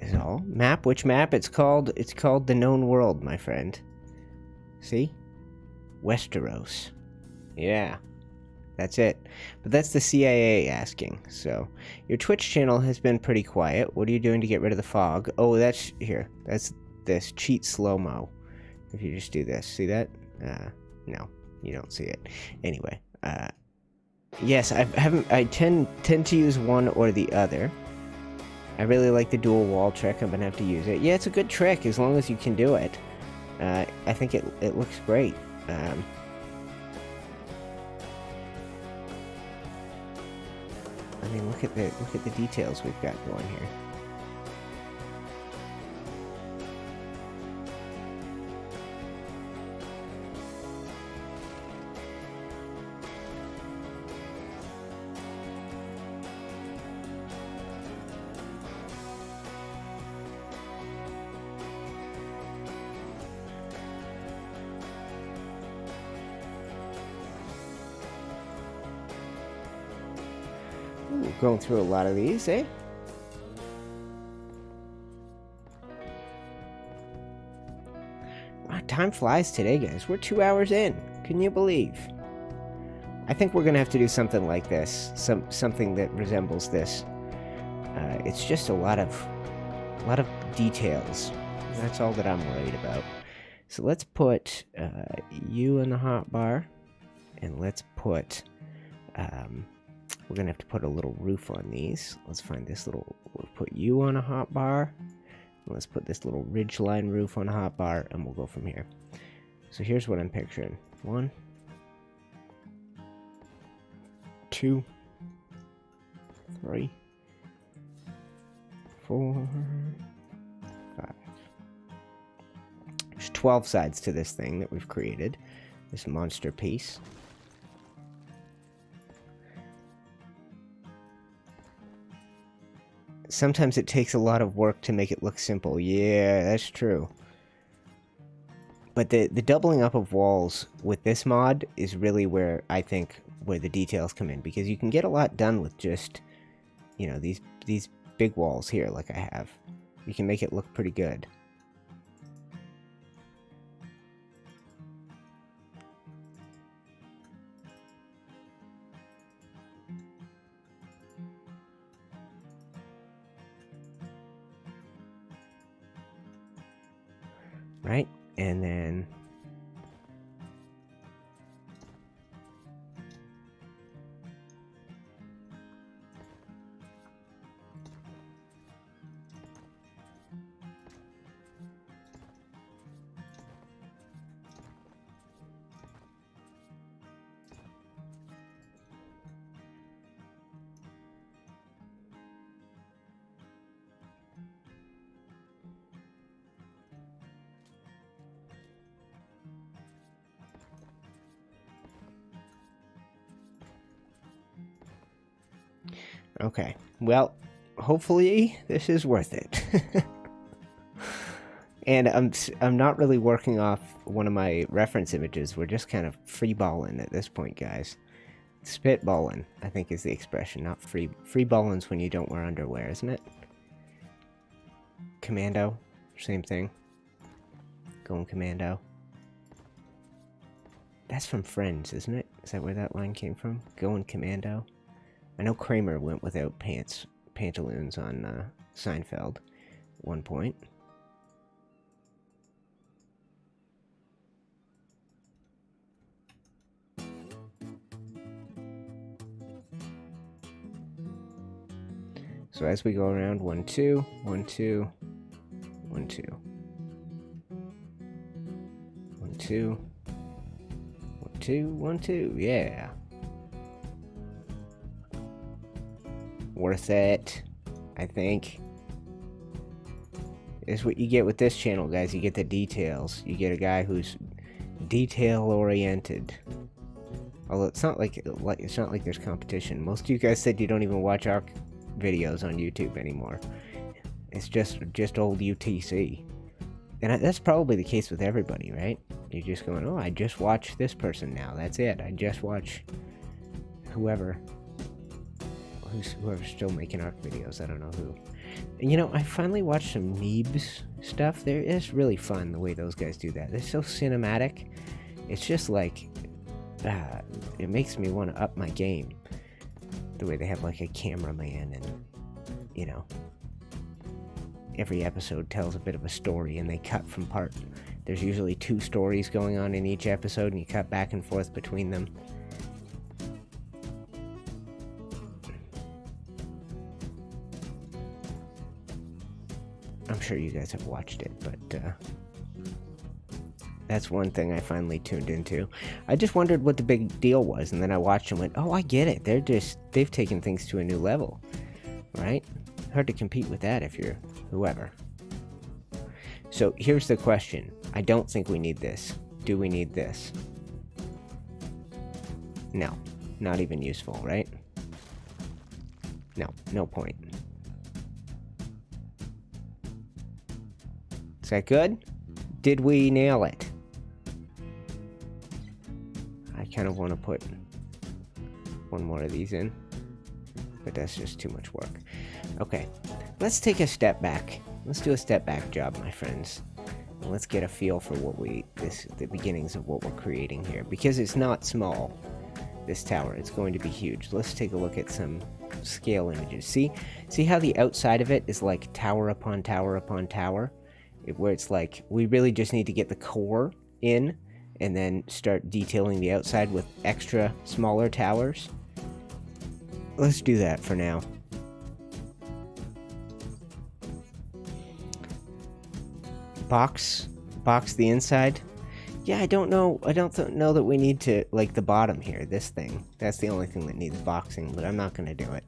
Is all? Map? Which map? It's called the Known World, my friend. See? Westeros. Yeah. That's it. But that's the CIA asking, so... Your Twitch channel has been pretty quiet. What are you doing to get rid of the fog? Oh, that's... Here. That's this. Cheat slow-mo. If you just do this. See that? No. You don't see it. Anyway, yes, I tend to use one or the other. I really like the dual wall trick. I'm gonna have to use it. Yeah, it's a good trick as long as you can do it. I think it looks great. I mean, look look at the details we've got going here. Ooh, going through a lot of these, eh? Wow, time flies today, guys. We're 2 hours in. Can you believe? I think we're gonna have to do something like this, something that resembles this. It's just a lot of details. That's all that I'm worried about. So let's put you in the hotbar, and let's put. We're gonna have to put a little roof on these. Let's find this little. We'll put you on a hotbar. Let's put this little ridgeline roof on a hotbar, and we'll go from here. So here's what I'm picturing: 1, 2, 3, 4, 5. There's 12 sides to this thing that we've created. This monster piece. Sometimes it takes a lot of work to make it look simple. Yeah, that's true. But the doubling up of walls with this mod is really where I think where the details come in, because you can get a lot done with just, you know, these big walls here like I have. You can make it look pretty good. Right? And then okay, well, hopefully this is worth it. And I'm not really working off one of my reference images. We're just kind of freeballing at this point, guys. Spitballing, I think, is the expression, not freeballing's when you don't wear underwear, isn't it? Commando, same thing. Going commando. That's from Friends, isn't it? Is that where that line came from? Going commando. I know Kramer went without pantaloons on Seinfeld at one point. So as we go around, 1, 2, 1, 2, 1, 2, 1, 2, 1, 2, 1, 2, yeah. Worth it, I think. Is what you get with this channel, guys. You get the details. You get a guy who's detail-oriented. Although it's not like there's competition. Most of you guys said you don't even watch Ark videos on YouTube anymore. It's just old UTC, and that's probably the case with everybody, right? You're just going, oh, I just watch this person now. That's it. I just watch whoever's still making Ark videos. I don't know who. And, you know, I finally watched some Neebs stuff. It's really fun the way those guys do that. They're so cinematic. It's just like, it makes me want to up my game. The way they have like a cameraman, and, you know, every episode tells a bit of a story, and they cut from part. There's usually 2 stories going on in each episode, and you cut back and forth between them. I'm sure you guys have watched it, but That's one thing I finally tuned into. I just wondered what the big deal was, and then I watched and went, oh, I get it. They've taken things to a new level, right? Hard to compete with that if you're whoever. So here's the question. I don't think we need this. Do we need this? No. Not even useful, right? No. No point. Is that good? Did we nail it? I kind of want to put one more of these in, but that's just too much work. Okay, let's take a step back. Let's do a step back job, my friends. And let's get a feel for what the beginnings of what we're creating here, because it's not small. This tower, it's going to be huge. Let's take a look at some scale images. See how the outside of it is like tower upon tower upon tower, where it's like we really just need to get the core in and then start detailing the outside with extra smaller towers. Let's do that for now. Box the inside. Yeah, I don't know that we need to, like, the bottom here, this thing. That's the only thing that needs boxing, but I'm not gonna do it.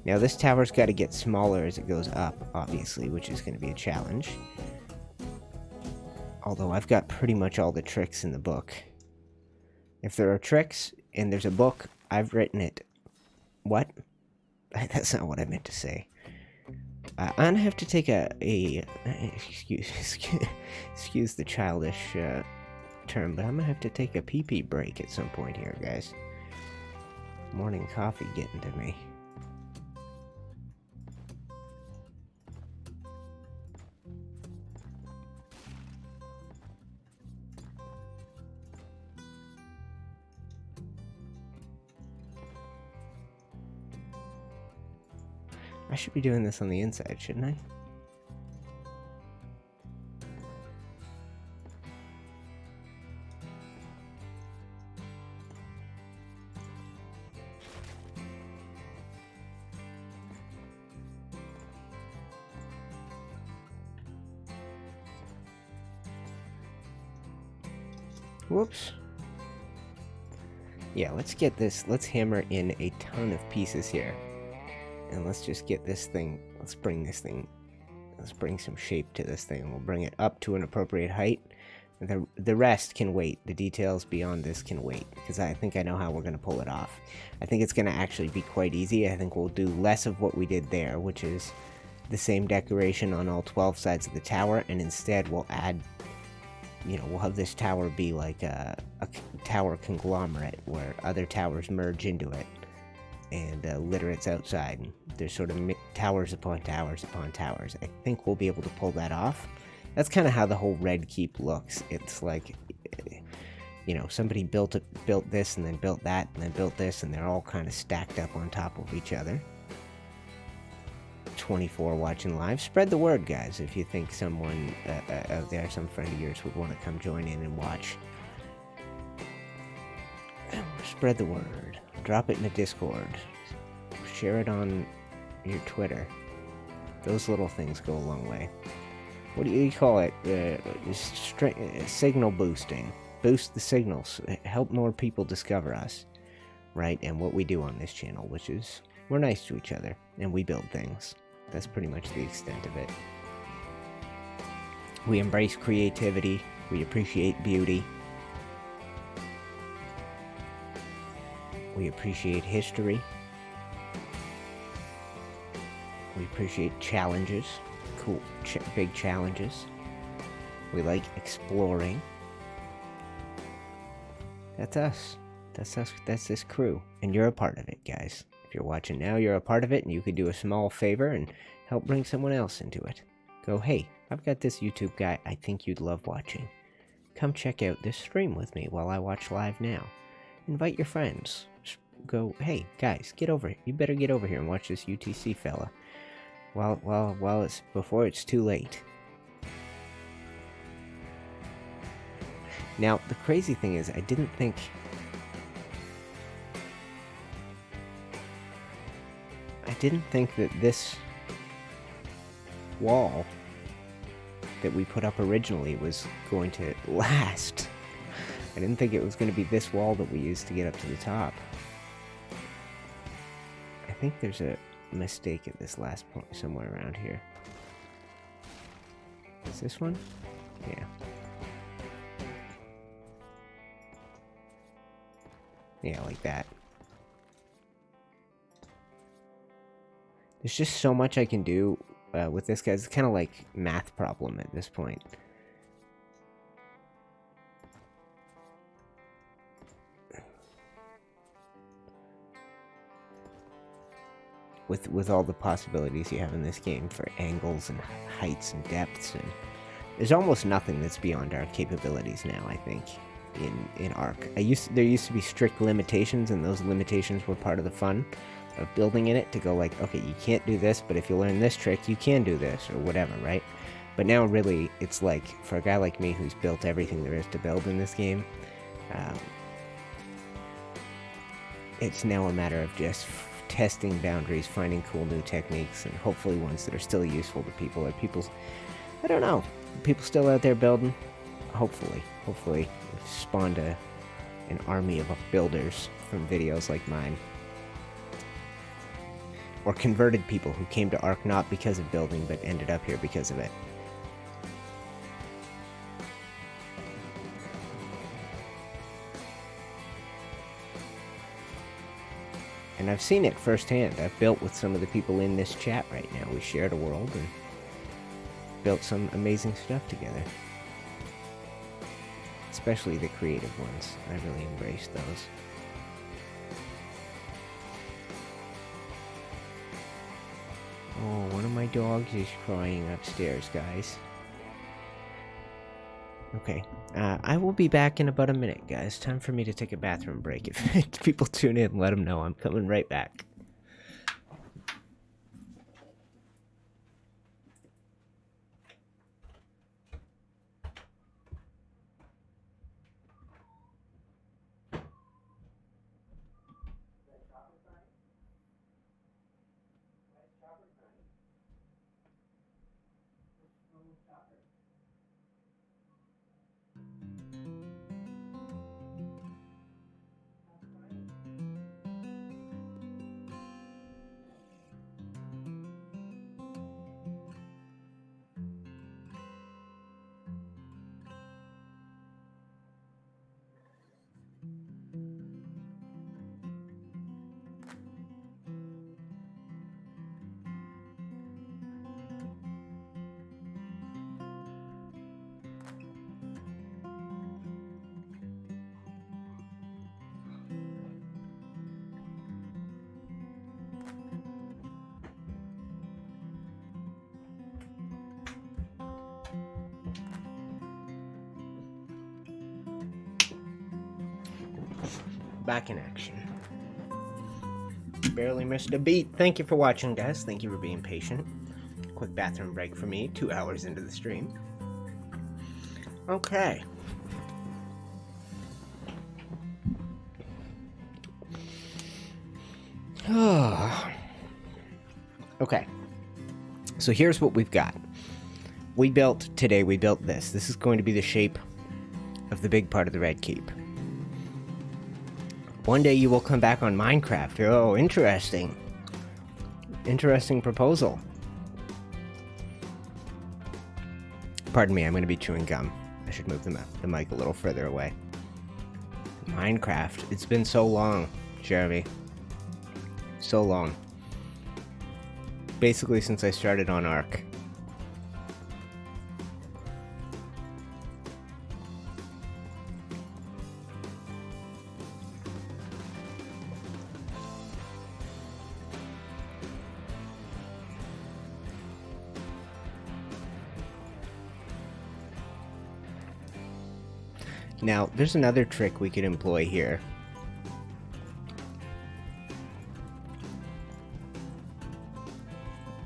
Now this tower's got to get smaller as it goes up, obviously, which is going to be a challenge. Although I've got pretty much all the tricks in the book. If there are tricks and there's a book, I've written it. What? That's not what I meant to say. I'm gonna have to take excuse the childish term, but I'm gonna have to take a pee-pee break at some point here, guys. Morning coffee getting to me. I should be doing this on the inside, shouldn't I? Whoops. Yeah, let's get this. Let's hammer in a ton of pieces here. And let's just get this thing, let's bring some shape to this thing. We'll bring it up to an appropriate height. The rest can wait. The details beyond this can wait, because I think I know how we're going to pull it off. I think it's going to actually be quite easy. I think we'll do less of what we did there, which is the same decoration on all 12 sides of the tower, and instead we'll add, we'll have this tower be like a tower conglomerate, where other towers merge into it. And litter its outside. There's sort of towers upon towers upon towers. I think we'll be able to pull that off. That's kind of how the whole Red Keep looks. It's like, somebody built this and then built that and then built this, and they're all kind of stacked up on top of each other. 24 watching live. Spread the word, guys, if you think someone out there, some friend of yours, would want to come join in and watch. Spread the word. Drop it in the Discord. Share it on your Twitter. Those little things go a long way. What do you call it? Signal boosting. Boost the signals. Help more people discover us. Right? And what we do on this channel, which is we're nice to each other and we build things. That's pretty much the extent of it. We embrace creativity. We appreciate beauty. We appreciate history. We appreciate challenges. Cool, big challenges. We like exploring. That's us. That's us. That's this crew. And you're a part of it, guys. If you're watching now, you're a part of it, and you could do a small favor and help bring someone else into it. Go, hey, I've got this YouTube guy I think you'd love watching. Come check out this stream with me while I watch live now. Invite your friends. Go, hey guys, get over here. You better get over here and watch this UTC fella while it's before it's too late. Now the crazy thing is, I didn't think didn't think that this wall that we put up originally was going to last. I didn't think it was going to be this wall that we used to get up to the top. I think there's a mistake at this last point somewhere around here. Is this one? Yeah. Yeah, like that. There's just so much I can do with this, guys. It's kind of like math problem at this point. With all the possibilities you have in this game for angles and heights and depths, and there's almost nothing that's beyond our capabilities now, I think, in Ark. There used to be strict limitations, and those limitations were part of the fun of building in it, to go like, okay, you can't do this, but if you learn this trick, you can do this, or whatever, right? But now, really, it's like, for a guy like me who's built everything there is to build in this game, it's now a matter of just testing boundaries, finding cool new techniques, and hopefully ones that are still useful to people, or people's, I don't know, people still out there building. Hopefully we've spawned an army of builders from videos like mine, or converted people who came to Ark not because of building, but ended up here because of it. And I've seen it firsthand. I've built with some of the people in this chat right now. We shared a world and built some amazing stuff together. Especially the creative ones. I really embrace those. Oh, one of my dogs is crying upstairs, guys. Okay, I will be back in about a minute, guys. Time for me to take a bathroom break. If people tune in, let them know I'm coming right back. Back in action. Barely missed a beat. Thank you for watching, guys. Thank you for being patient. Quick bathroom break for me, 2 hours into the stream. Okay. Okay. So here's what we've got. We built this. This is going to be the shape of the big part of the Red Keep. One day you will come back on Minecraft. Oh, interesting. Interesting proposal. Pardon me, I'm going to be chewing gum. I should move the mic a little further away. Minecraft. It's been so long, Jeremy. So long. Basically since I started on Ark. Now, there's another trick we could employ here.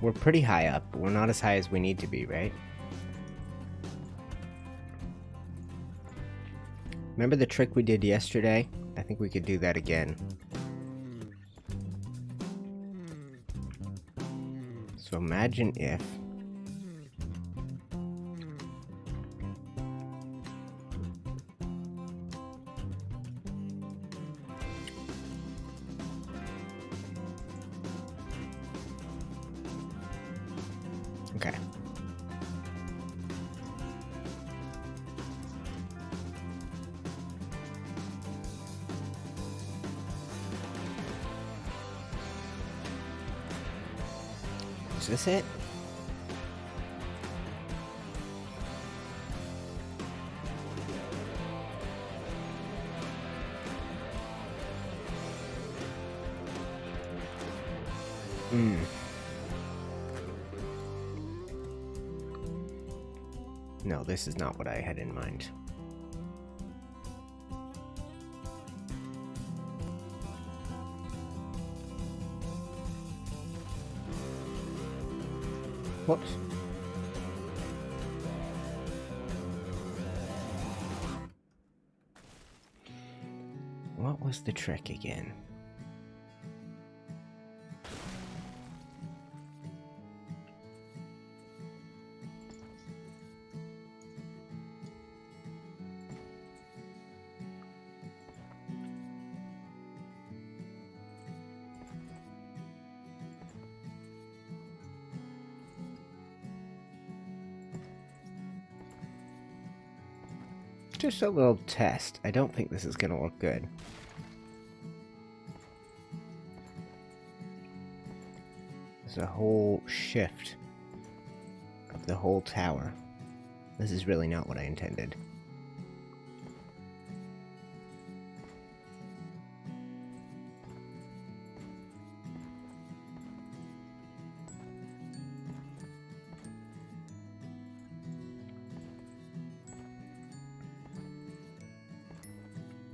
We're pretty high up, but we're not as high as we need to be, right? Remember the trick we did yesterday? I think we could do that again. So imagine if... Okay. Is this it? No, this is not what I had in mind. Whoops. What was the trick again? Just a little test. I don't think this is gonna look good. There's a whole shift of the whole tower. This is really not what I intended.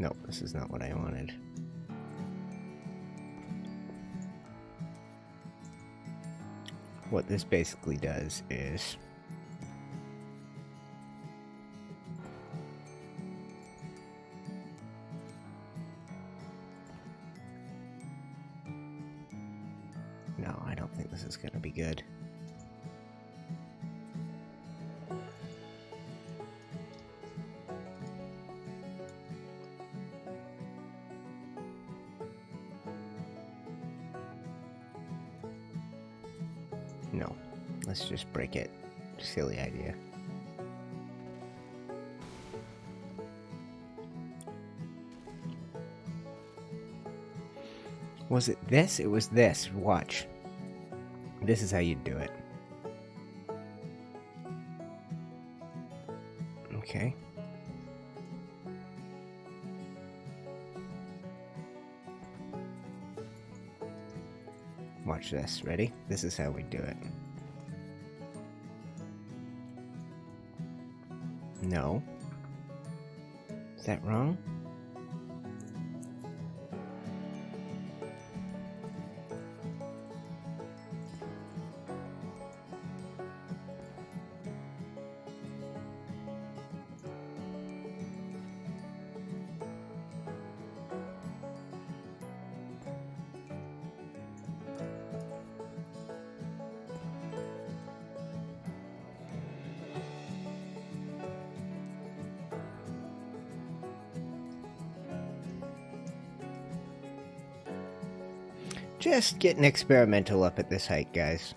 Nope, this is not what I wanted. What this basically does is... No, I don't think this is gonna be good. No, let's just break it. Silly idea. Was it this? It was this. Watch. This is how you do it. Okay. Watch this. Ready? This is how we do it. No. Is that wrong? Just getting experimental up at this height, guys.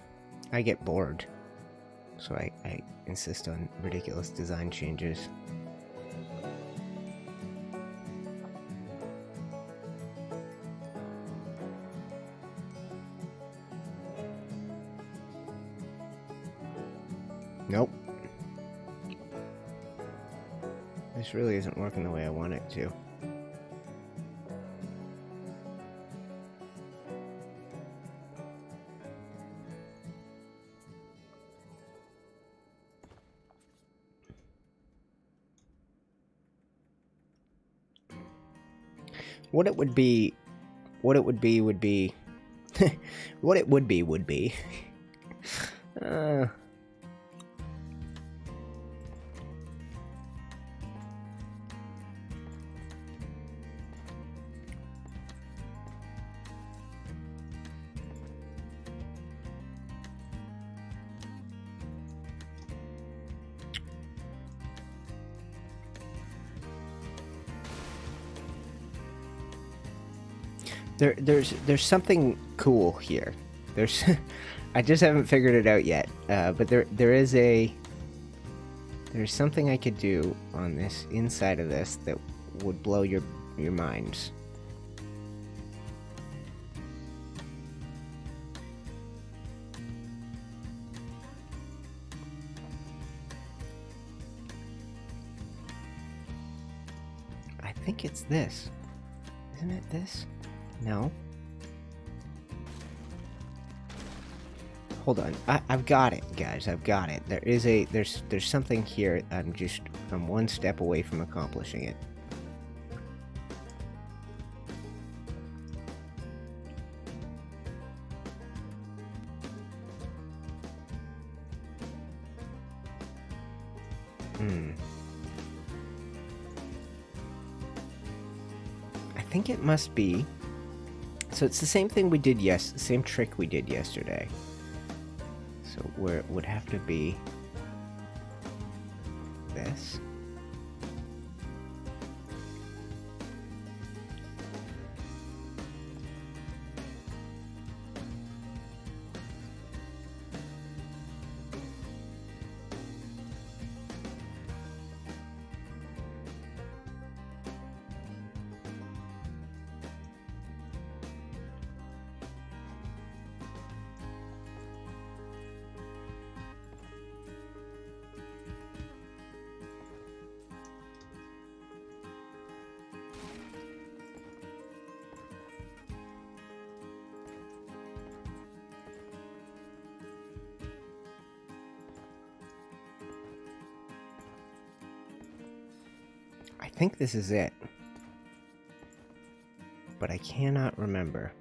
I get bored. So I insist on ridiculous design changes. Nope. This really isn't working the way I want it to. What it would be would be what it would be There's something cool here. There's I just haven't figured it out yet. But there's something I could do on this inside of this that would blow your minds. I think it's this. Isn't it this? No. Hold on. I've got it, guys. I've got it. There's something here. I'm one step away from accomplishing it. I think it must be. So it's the same thing we did same trick we did yesterday. So where it would have to be this. I think this is it, but I cannot remember.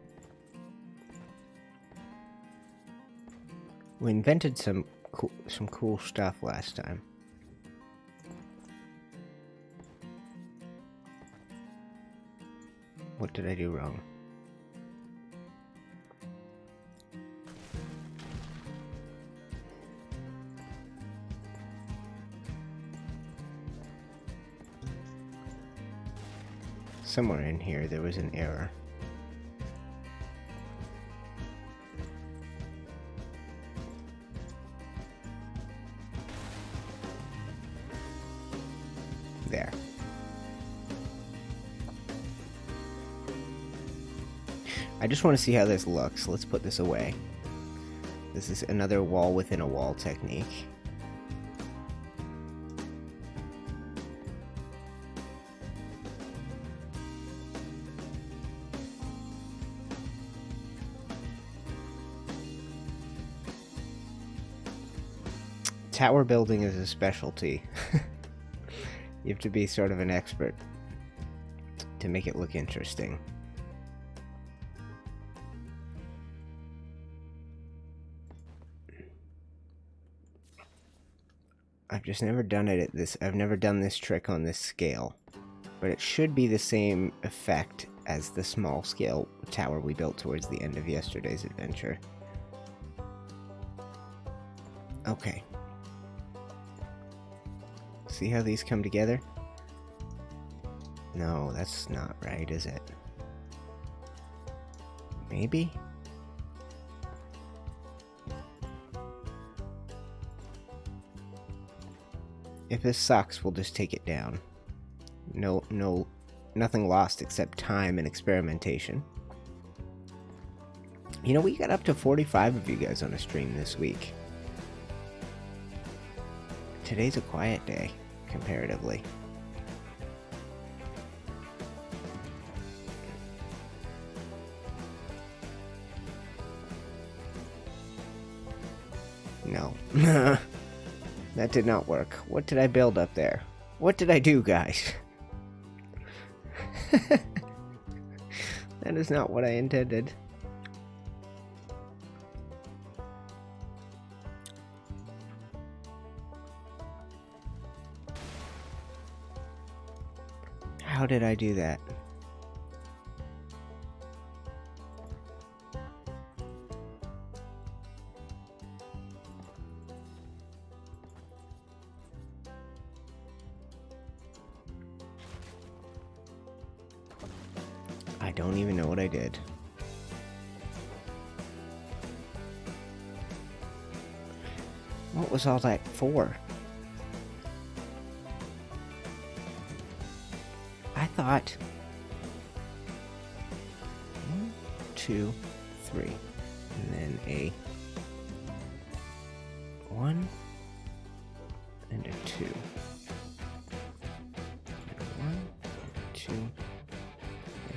We invented some cool stuff last time. What did I do wrong? Somewhere in here there was an error. There. I just want to see how this looks. Let's put this away. This is another wall within a wall technique. Tower building is a specialty. You have to be sort of an expert to make it look interesting. I've just never done it at this. I've never done this trick on this scale, but it should be the same effect as the small scale tower we built towards the end of yesterday's adventure. Okay. See how these come together? No, that's not right, is it? Maybe? If this sucks, we'll just take it down. Nothing lost except time and experimentation. You know, we got up to 45 of you guys on a stream this week. Today's a quiet day, comparatively. No. That did not work. What did I build up there? What did I do, guys? That is not what I intended. How did I do that? I don't even know what I did. What was all that for? I thought 1, 2, 3, and then a 1 and a 2. And a 1, 2, and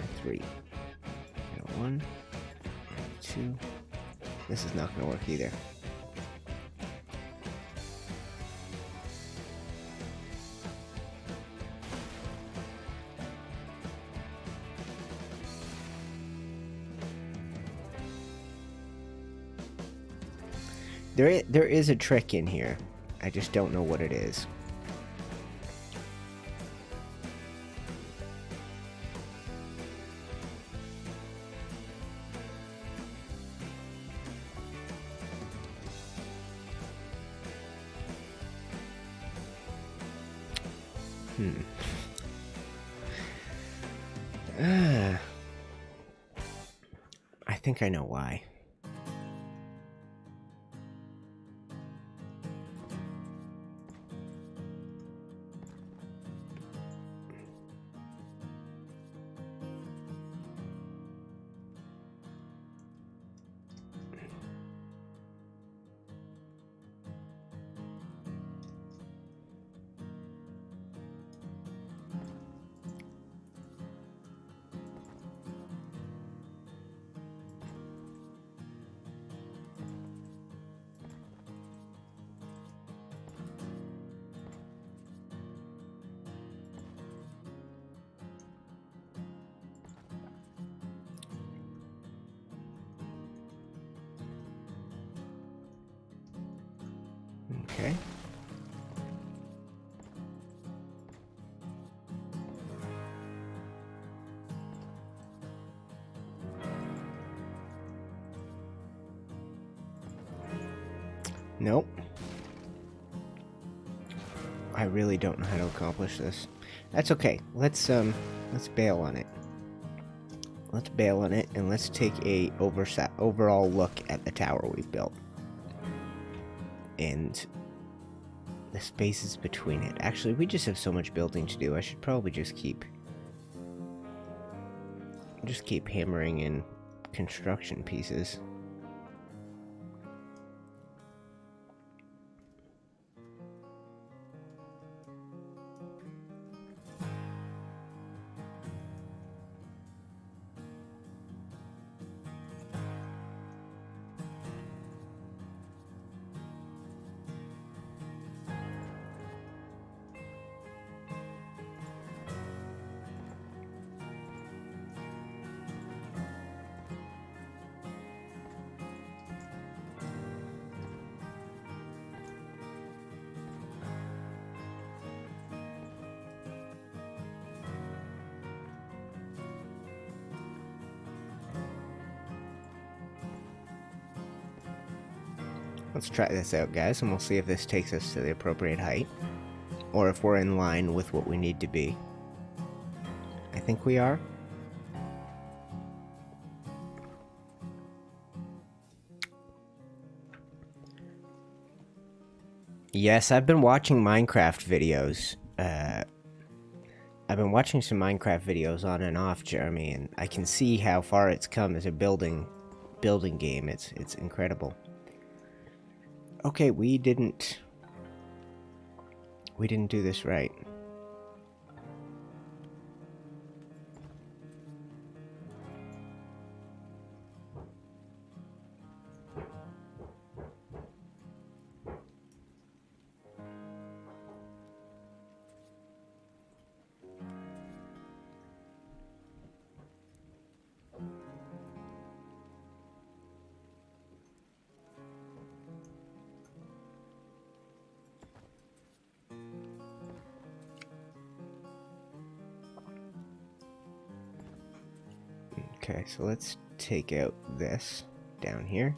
a 3. And a 1, and a 2. This is not going to work either. There is a trick in here. I just don't know what it is. I think I know why. Okay. Nope. I really don't know how to accomplish this. That's okay. Let's bail on it. Let's bail on it and let's take a overall look at the tower we've built. And the spaces between it. Actually, we just have so much building to do. I should probably just keep hammering in construction pieces. Let's try this out, guys, and we'll see if this takes us to the appropriate height, or if we're in line with what we need to be. I think we are. Yes, I've been watching Minecraft videos. I've been watching some Minecraft videos on and off, Jeremy, and I can see how far it's come as a building game. It's incredible. Okay, we didn't do this right. Okay, so let's take out this down here.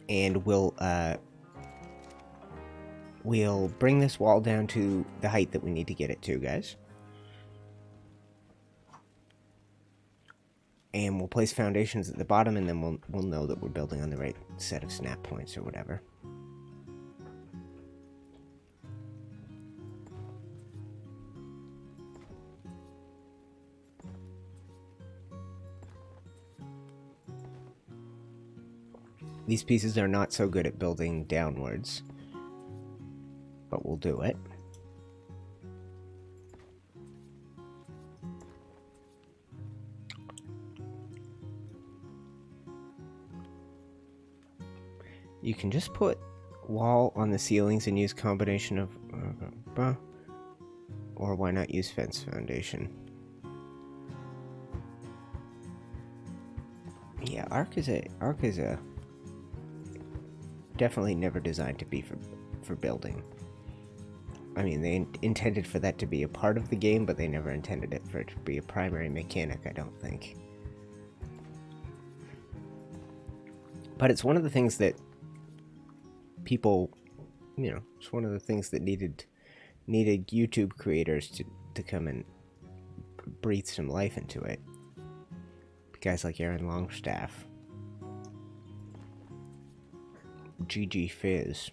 And we'll bring this wall down to the height that we need to get it to, guys. And we'll place foundations at the bottom, and then we'll know that we're building on the right set of snap points or whatever. These pieces are not so good at building downwards, but we'll do it. You can just put wall on the ceilings and use combination of, or why not use fence foundation? Yeah, Ark is a definitely never designed to be for building. I mean, they intended for that to be a part of the game, but they never intended it for it to be a primary mechanic, I don't think. But it's one of the things that people, you know, it's one of the things that needed YouTube creators to come and breathe some life into it. Guys like Aaron Longstaff, GG Fizz,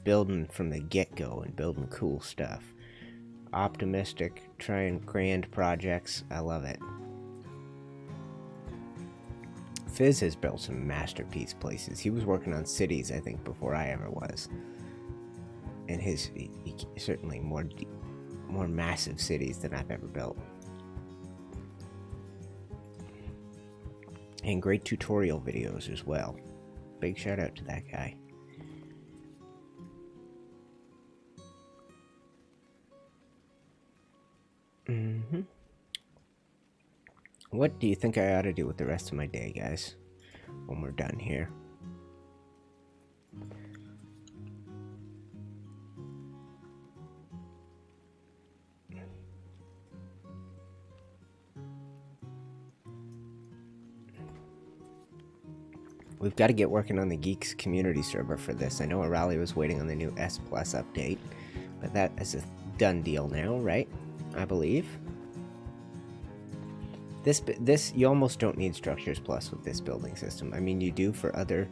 building from the get-go and building cool stuff. Optimistic, trying grand projects. I love it. Fizz has built some masterpiece places. He was working on cities, I think, before I ever was. And he certainly more massive cities than I've ever built. And great tutorial videos as well. Big shout out to that guy. What do you think I ought to do with the rest of my day, guys, when we're done here? We've got to get working on the Geeks community server for this. I know O'Reilly was waiting on the new S Plus update, but that is a done deal now, right? I believe. This you almost don't need Structures Plus with this building system. I mean, you do for other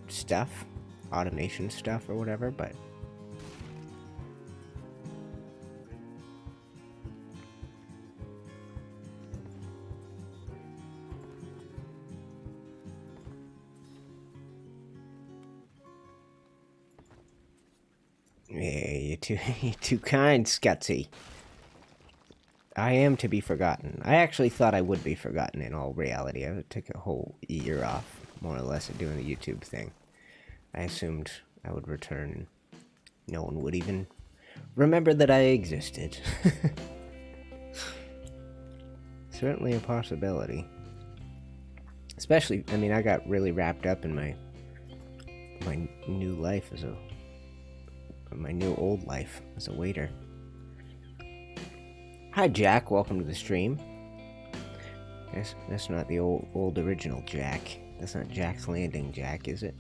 stuff, automation stuff or whatever, but yeah, you're too kind, Scutsy. I am to be forgotten. I actually thought I would be forgotten in all reality. I took a whole year off, more or less, of doing the YouTube thing. I assumed I would return and no one would even remember that I existed. Certainly a possibility. Especially, I mean, I got really wrapped up in my new life as my new old life as a waiter. Hi Jack, welcome to the stream. That's not the old original Jack. That's not Jack's Landing Jack, is it?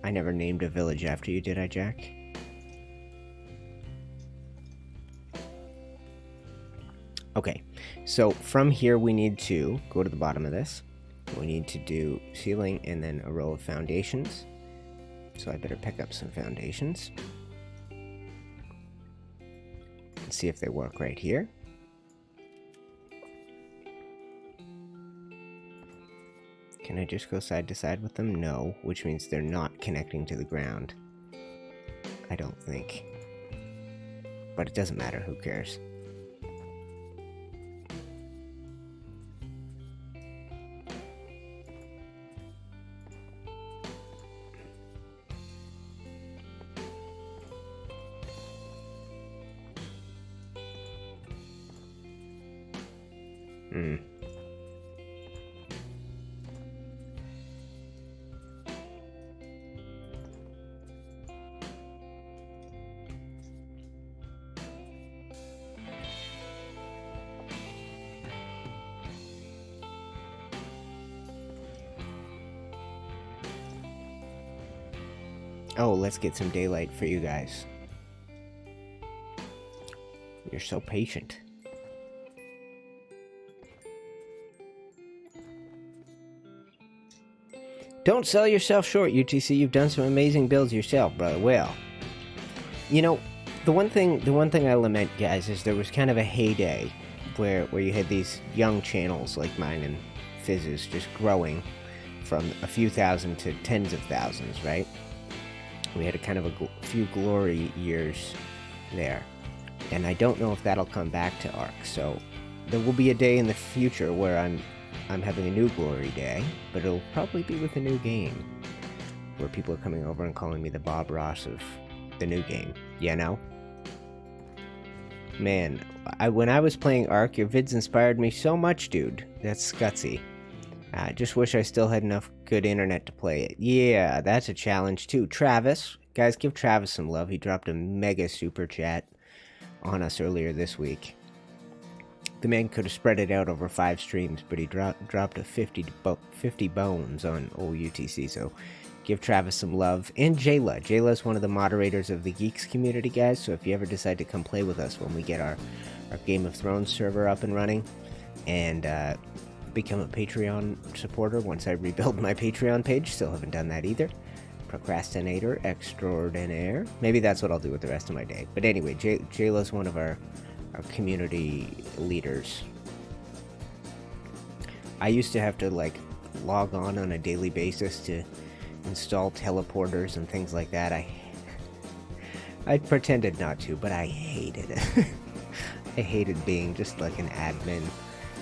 I never named a village after you, did I, Jack? Okay, so from here we need to go to the bottom of this. We need to do ceiling and then a row of foundations. So I better pick up some foundations. See if they work right here. Can I just go side to side with them? No, which means they're not connecting to the ground. I don't think. But it doesn't matter, who cares? Oh, let's get some daylight for you guys. You're so patient. Don't sell yourself short, UTC. You've done some amazing builds yourself, brother. Well, you know, the one thing I lament, guys, is there was kind of a heyday where you had these young channels like mine and Fizz's just growing from a few thousand to tens of thousands, right? We had a kind of a few glory years there, and I don't know if that'll come back to Ark. So there will be a day in the future where I'm having a new glory day, but it'll probably be with a new game, where people are coming over and calling me the Bob Ross of the new game, you know? Man, when I was playing Ark, your vids inspired me so much, dude. That's gutsy. I just wish I still had enough good internet to play it. Yeah, that's a challenge too. Travis, guys, give Travis some love. He dropped a mega super chat on us earlier this week. The man could have spread it out over 5 streams, but he dropped a 50 bones on old UTC, so give Travis some love. And Jayla. Jayla's one of the moderators of the Geeks community, guys, so if you ever decide to come play with us when we get our Game of Thrones server up and running, and become a Patreon supporter once I rebuild my Patreon page. Still haven't done that either. Procrastinator extraordinaire. Maybe that's what I'll do with the rest of my day. But anyway, Jayla's one of our community leaders. I used to have to, like, log on a daily basis to install teleporters and things like that. I pretended not to, but I hated it. I hated being just like an admin,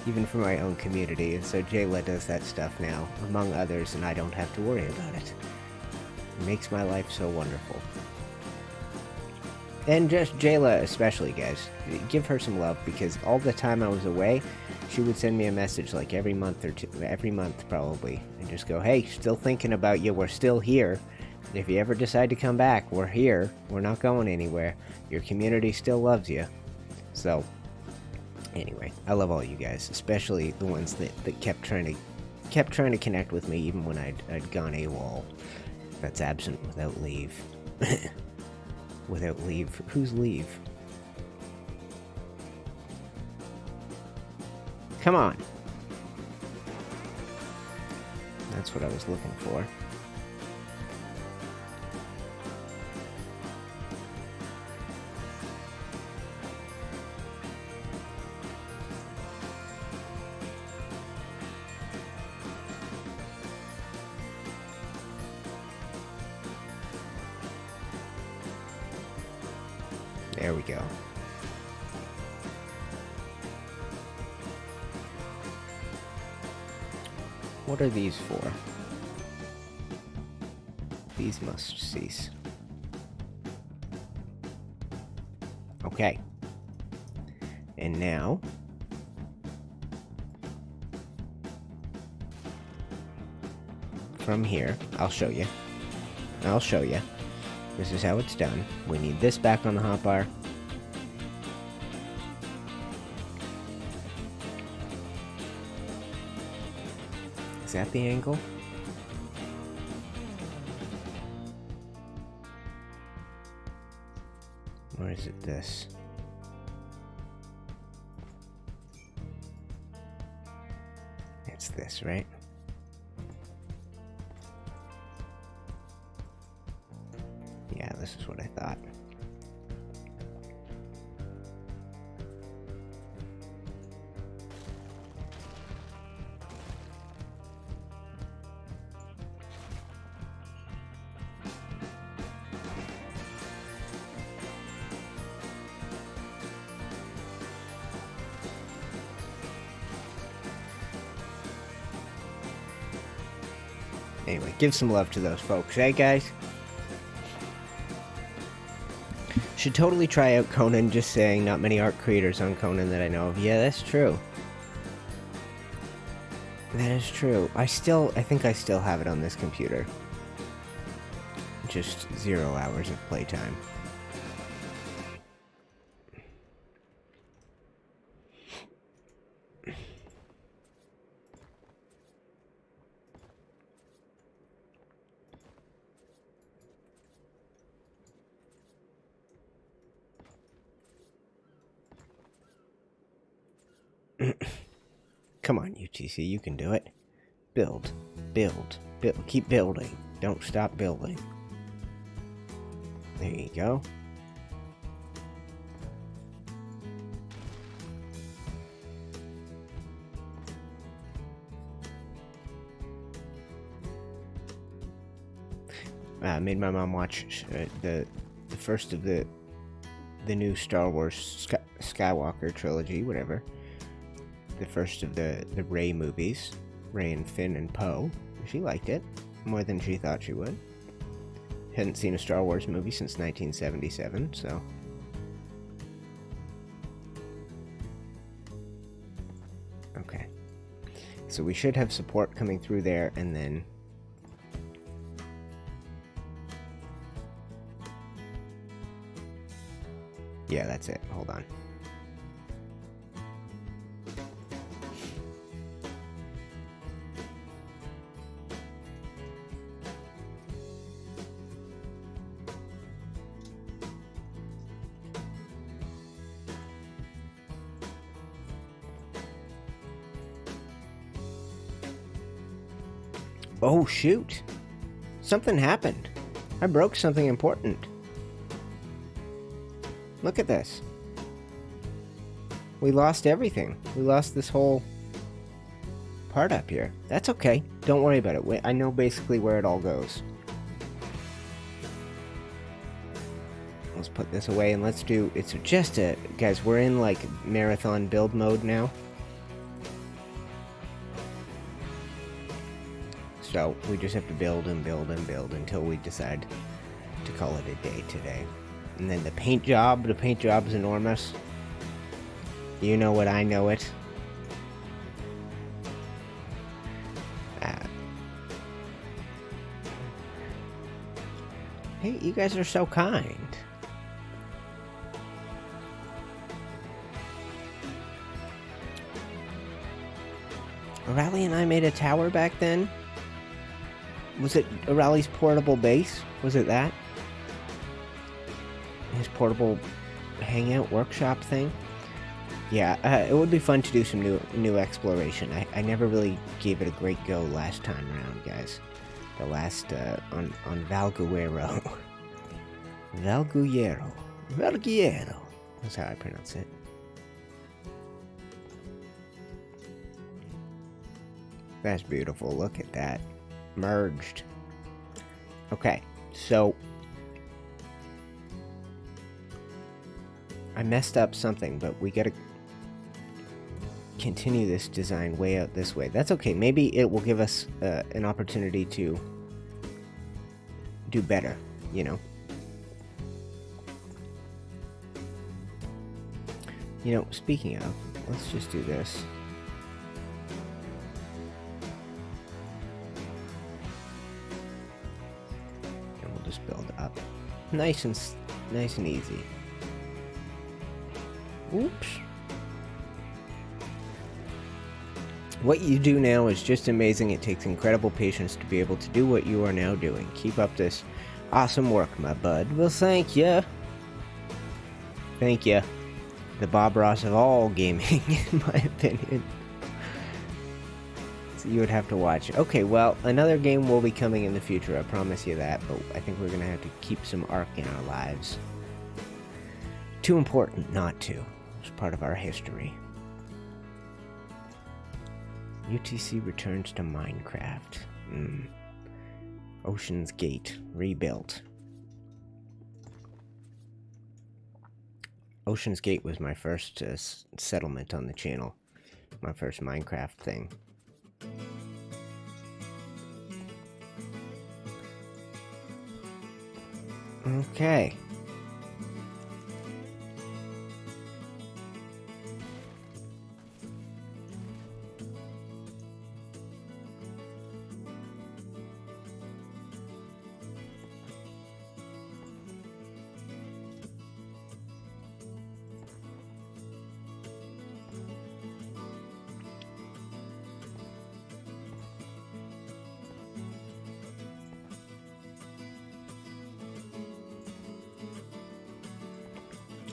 even for my own community, and so Jayla does that stuff now, among others, and I don't have to worry about it. It makes my life so wonderful. And just Jayla especially, guys. Give her some love, because all the time I was away, she would send me a message like every month or two, every month probably, and just go, hey, still thinking about you, we're still here. If you ever decide to come back, we're here, we're not going anywhere. Your community still loves you. So, anyway, I love all you guys, especially the ones that kept trying to connect with me even when I'd gone AWOL. That's absent without leave. Without leave. Who's leave? Come on. That's what I was looking for. There we go. What are these for? These must cease. Okay. And now... from here, I'll show you. This is how it's done. We need this back on the hotbar. Is that the angle? Or is it this? It's this, right? Yeah, this is what I thought. Anyway, give some love to those folks, eh, guys? Should totally try out Conan, just saying. Not many art creators on Conan that I know of. Yeah, that's true. That is true. I think I still have it on this computer. Just 0 hours of playtime. Come on, UTC, you can do it. Build. Build. keep building. Don't stop building. There you go. I made my mom watch the first of the new Star Wars Skywalker trilogy, whatever. The first of the Rey movies, Rey and Finn and Poe. She liked it more than she thought she would. Hadn't seen a Star Wars movie since 1977, so. Okay. So we should have support coming through there, and then yeah, that's it. Hold on. Oh, shoot. Something happened. I broke something important. Look at this. We lost everything. We lost this whole part up here. That's okay. Don't worry about it. I know basically where it all goes. Let's put this away and let's do... It's just a... Guys, we're in like marathon build mode now. So we just have to build and build and build until we decide to call it a day today. And then the paint job is enormous. You know what, I know it. Hey, you guys are so kind. O'Reilly and I made a tower back then? Was it O'Reilly's portable base? Was it that? His portable hangout workshop thing? Yeah, it would be fun to do some new exploration. I never really gave it a great go last time around, guys. The last, on Valguero. Valguero. That's how I pronounce it. That's beautiful. Look at that. Merged. Okay, so I messed up something, but we gotta continue this design way out this way. That's okay. Maybe it will give us an opportunity to do better, you know? You know, speaking of, let's just do this. Build up nice and easy. Oops. What you do now is just amazing. It takes incredible patience to be able to do what you are now doing. Keep up this awesome work, my bud. Well, thank ya. Thank ya. The Bob Ross of all gaming, in my opinion. You would have to watch. Okay, well, another game will be coming in the future, I promise you that, but I think we're going to have to keep some Ark in our lives. Too important not to. It's part of our history. UTC returns to Minecraft. Ocean's Gate rebuilt. Ocean's Gate was my first settlement on the channel. My first Minecraft thing. Okay.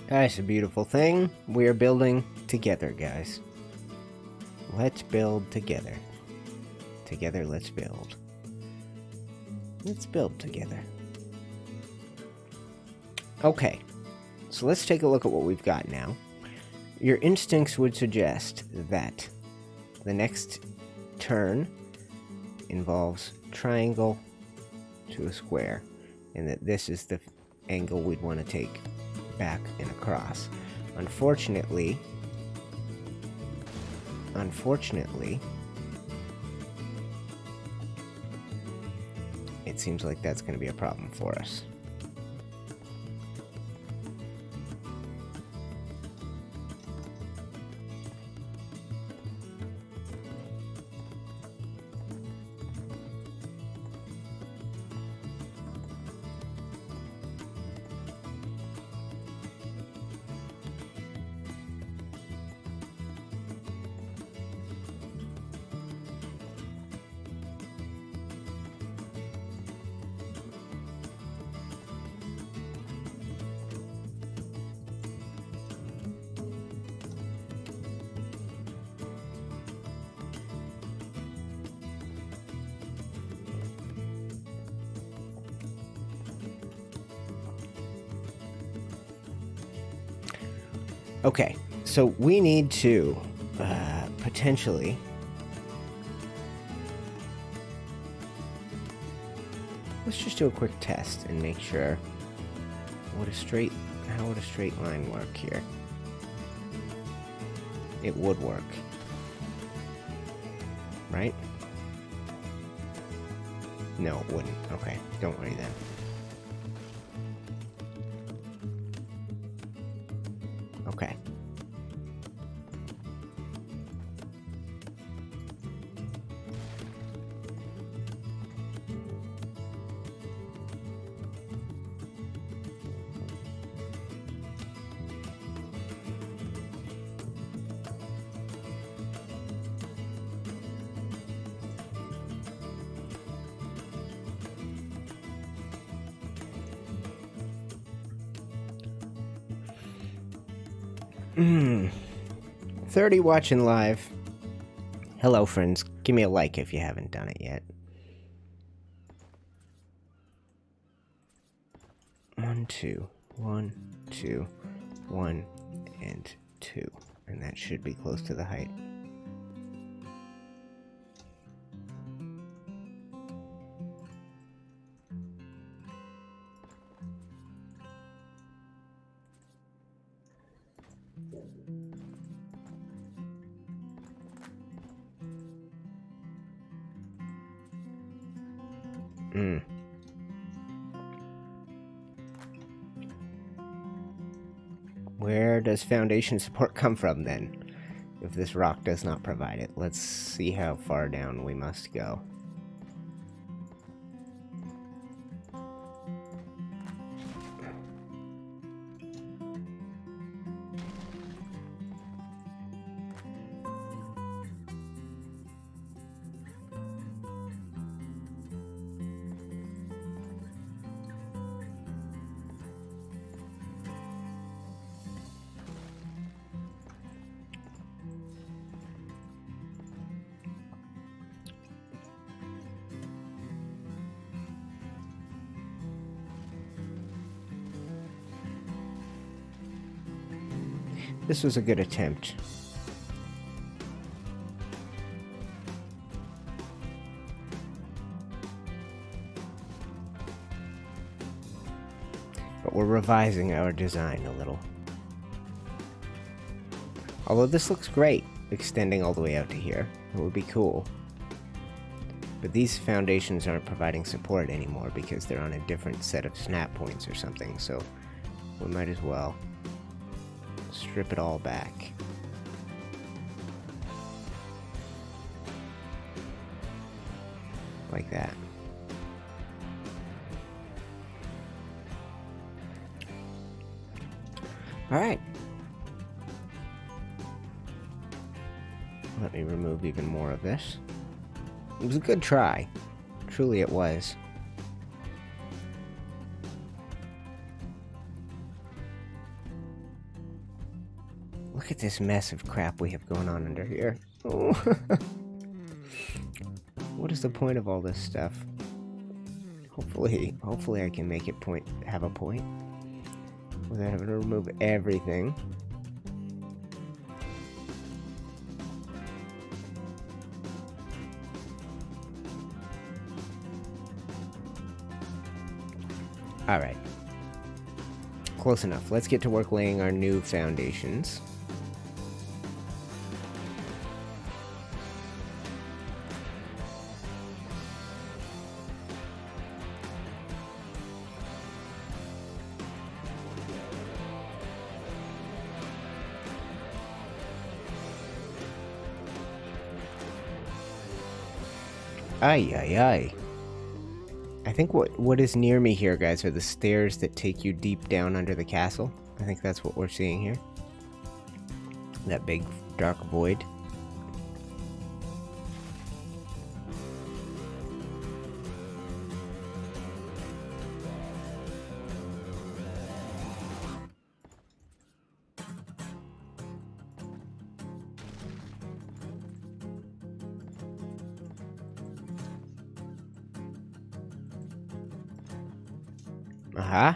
That's a beautiful thing. We are building together, guys. Let's build together. Together, let's build. Let's build together. Okay, so let's take a look at what we've got now. Your instincts would suggest that the next turn involves triangle to a square, and that this is the angle we'd want to take back and across. Unfortunately, it seems like that's going to be a problem for us. Okay, so we need to potentially let's just do a quick test and make sure how would a straight line work here. It would work, right? No, it wouldn't. Okay, don't worry then. Okay. Hmm. 30 watching live. Hello, friends. Give me a like if you haven't done it yet. 1, 2, 1, 2, 1, and 2. And that should be close to the height. Where does foundation support come from then? If this rock does not provide it, let's see how far down we must go. This was a good attempt. But we're revising our design a little. Although this looks great, extending all the way out to here. It would be cool. But these foundations aren't providing support anymore because they're on a different set of snap points or something, so we might as well strip it all back. Like that. Alright. Let me remove even more of this. It was a good try. Truly it was. Look at this mess of crap we have going on under here. Oh. What is the point of all this stuff? Hopefully I can make it have a point without having to remove everything. All right. Close enough. Let's get to work laying our new foundations. Ay, ay, ay. I think what is near me here, guys, are the stairs that take you deep down under the castle. I think that's what we're seeing here. That big dark void. Uh-huh.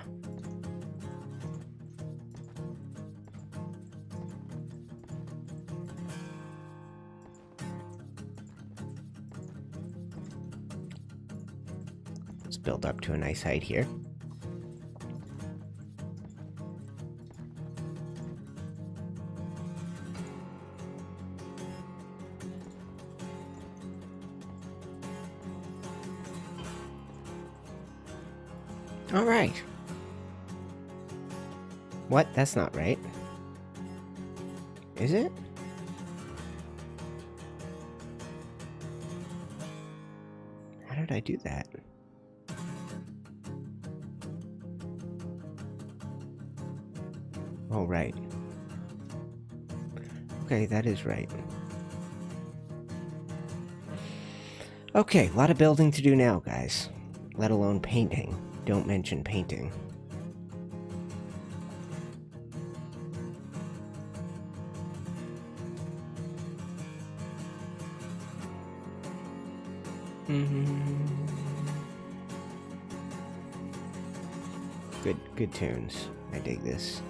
Let's build up to a nice height here. All right. What? That's not right. Is it? How did I do that? Oh, right. Okay, that is right. Okay, a lot of building to do now, guys. Let alone painting. Don't mention painting. Good tunes. I dig this.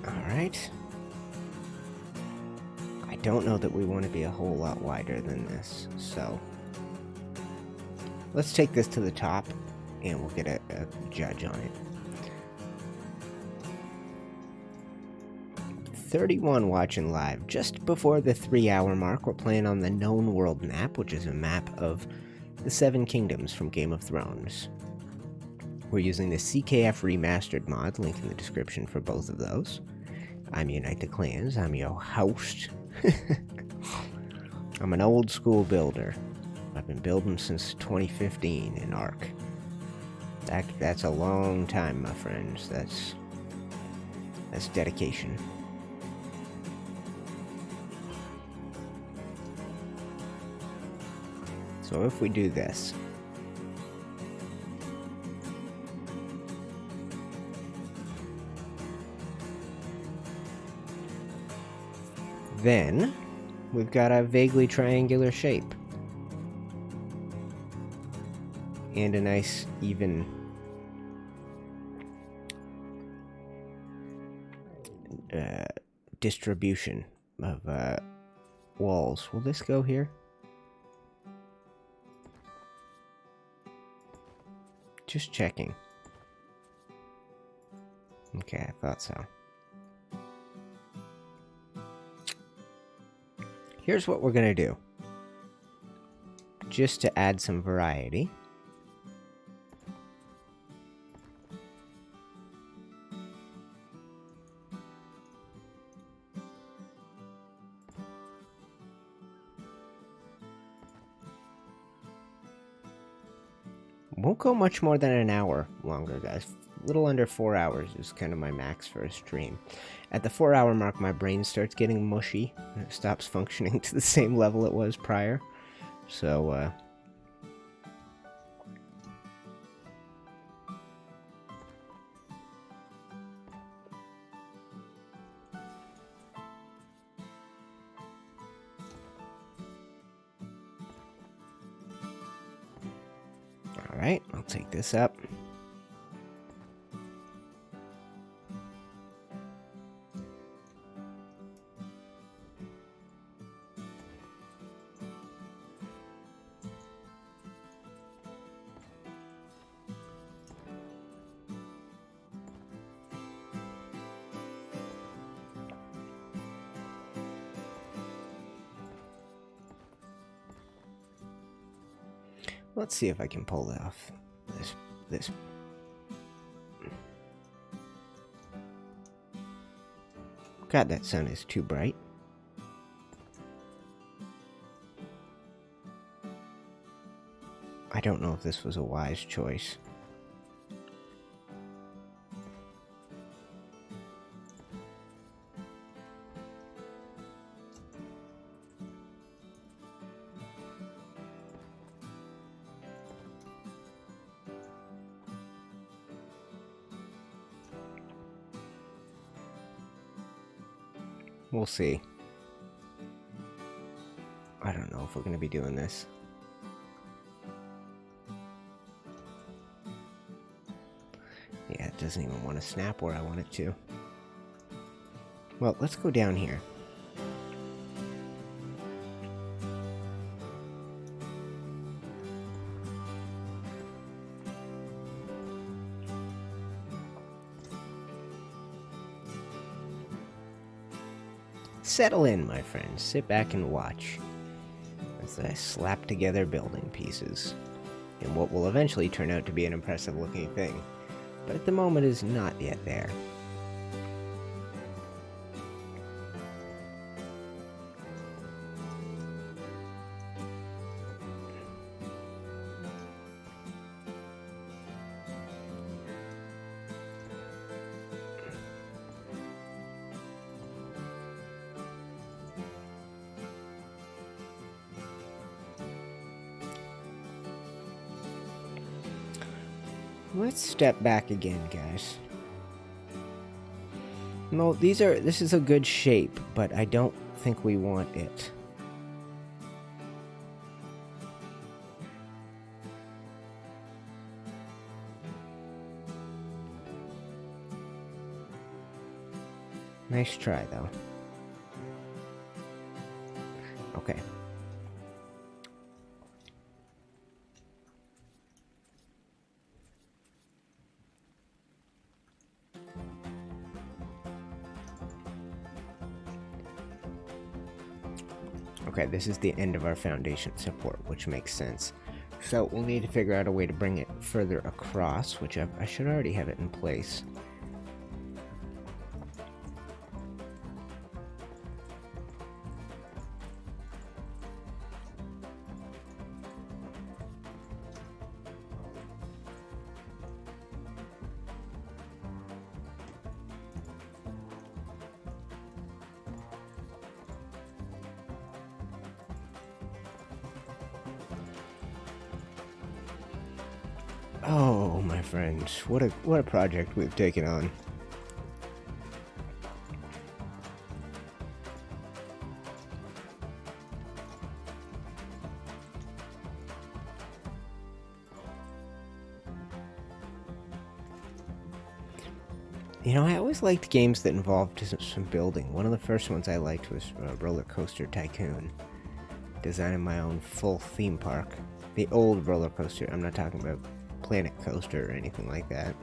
All right. I don't know that we want to be a whole lot wider than this, so let's take this to the top and we'll get a judge on it. 31 watching live. Just before the 3-hour mark, we're playing on the Known World map, which is a map of the 7 Kingdoms from Game of Thrones. We're using the CKF Remastered Mod, link in the description for both of those. I'm UniteTheClans, I'm your host. I'm an old school builder. I've been building since 2015 in Ark. That's a long time, my friends. That's dedication. So if we do this, then we've got a vaguely triangular shape. And a nice, even distribution of walls. Will this go here? Just checking. Okay, I thought so. Here's what we're gonna do. Just to add some variety. Won't go much more than an hour longer, guys. A little under 4 hours is kind of my max for a stream. At the 4-hour mark, my brain starts getting mushy, and it stops functioning to the same level it was prior. So, Alright, I'll take this up. Let's see if I can pull off this. God, that sun is too bright. I don't know if this was a wise choice. We'll see. I don't know if we're going to be doing this. Yeah, it doesn't even want to snap where I want it to. Well, let's go down here. Settle in, my friends. Sit back and watch as I slap together building pieces in what will eventually turn out to be an impressive looking thing, but at the moment is not yet there. Let's step back again, guys. No, this is a good shape, but I don't think we want it. Nice try, though. Okay. Okay, this is the end of our foundation support, which makes sense. So we'll need to figure out a way to bring it further across, which I should already have it in place. Oh, my friends, what a project we've taken on. You know, I always liked games that involved some building. One of the first ones I liked was Roller Coaster Tycoon. Designing my own full theme park. The old roller coaster, I'm not talking about Planet Coaster or anything like that.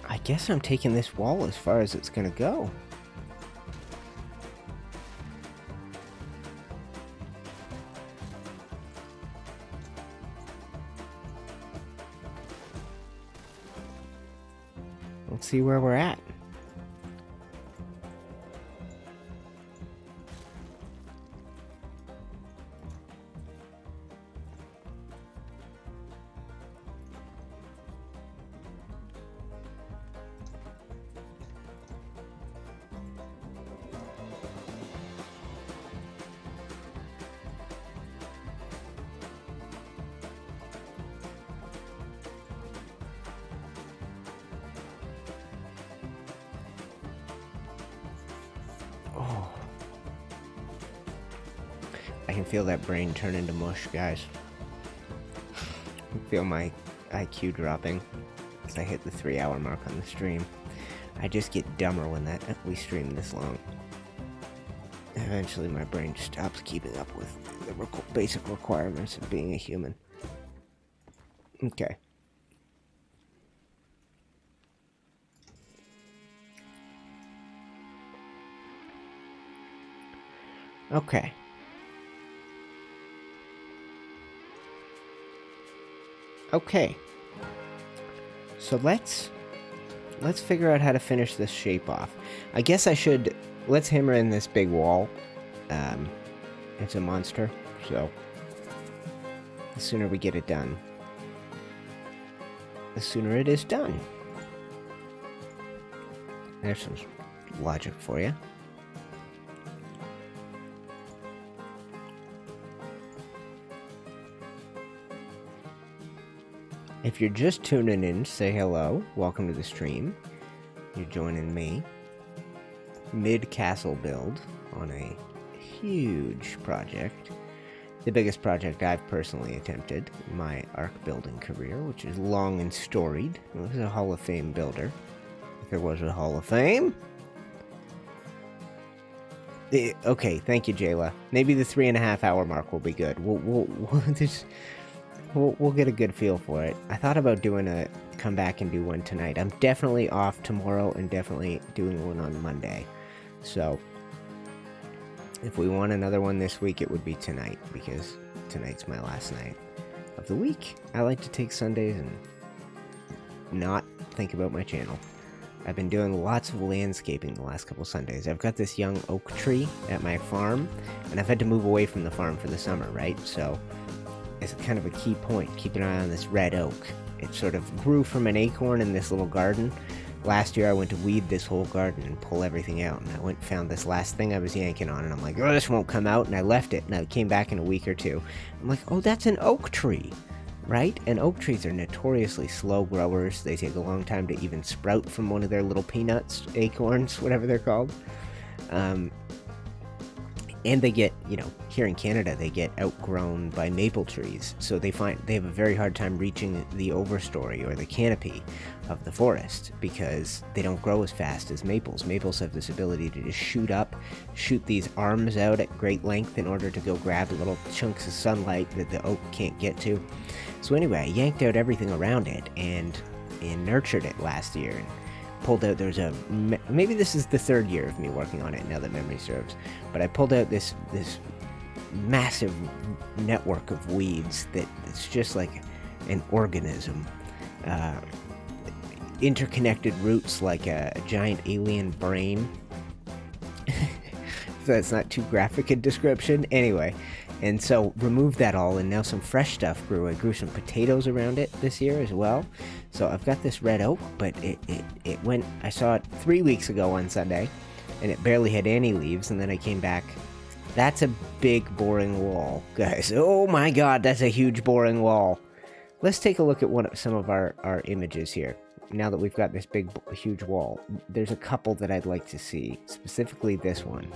I guess I'm taking this wall as far as it's gonna go. see where we're at. I can feel that brain turn into mush, guys. I feel my IQ dropping as I hit the 3-hour mark on the stream. I just get dumber when we stream this long. Eventually my brain stops keeping up with the basic requirements of being a human. Okay. Okay. Okay. So let's figure out how to finish this shape off. I guess I should... Let's hammer in this big wall. It's a monster, so... The sooner we get it done, the sooner it is done. There's some logic for you. If you're just tuning in, say hello. Welcome to the stream. You're joining me. Mid-castle build on a huge project. The biggest project I've personally attempted in my Ark building career, which is long and storied. I was a Hall of Fame builder. If there was a Hall of Fame. Okay, thank you, Jayla. Maybe the 3.5 hour mark will be good. We'll get a good feel for it. I thought about come back and do one tonight. I'm definitely off tomorrow and definitely doing one on Monday. So, if we want another one this week, it would be tonight, because tonight's my last night of the week. I like to take Sundays and not think about my channel. I've been doing lots of landscaping the last couple Sundays. I've got this young oak tree at my farm, and I've had to move away from the farm for the summer, right? So, it's kind of a key point. Keep an eye on this red oak. It sort of grew from an acorn in this little garden. Last year I went to weed this whole garden and pull everything out, and I went and found this last thing I was yanking on, and I'm like, oh, this won't come out, and I left it, and I came back in a week or two. I'm like, oh, that's an oak tree, right? And oak trees are notoriously slow growers. They take a long time to even sprout from one of their little peanuts, acorns, whatever they're called. And they get, here in Canada, they get outgrown by maple trees. So they have a very hard time reaching the overstory or the canopy of the forest because they don't grow as fast as maples. Maples have this ability to just shoot these arms out at great length in order to go grab little chunks of sunlight that the oak can't get to. So anyway, I yanked out everything around it and nurtured it last year. And pulled out, maybe this is the 3rd year of me working on it now that memory serves, but I pulled out this massive network of weeds that's just like an organism. Interconnected roots like a giant alien brain. That's not too graphic a description. Anyway, and so removed that all, and now some fresh stuff grew. I grew some potatoes around it this year as well. So I've got this red oak, but it went, I saw it 3 weeks ago on Sunday, and it barely had any leaves, and then I came back. That's a big, boring wall, guys. Oh my god, that's a huge, boring wall. Let's take a look at some of our images here. Now that we've got this big, huge wall, there's a couple that I'd like to see, specifically this one.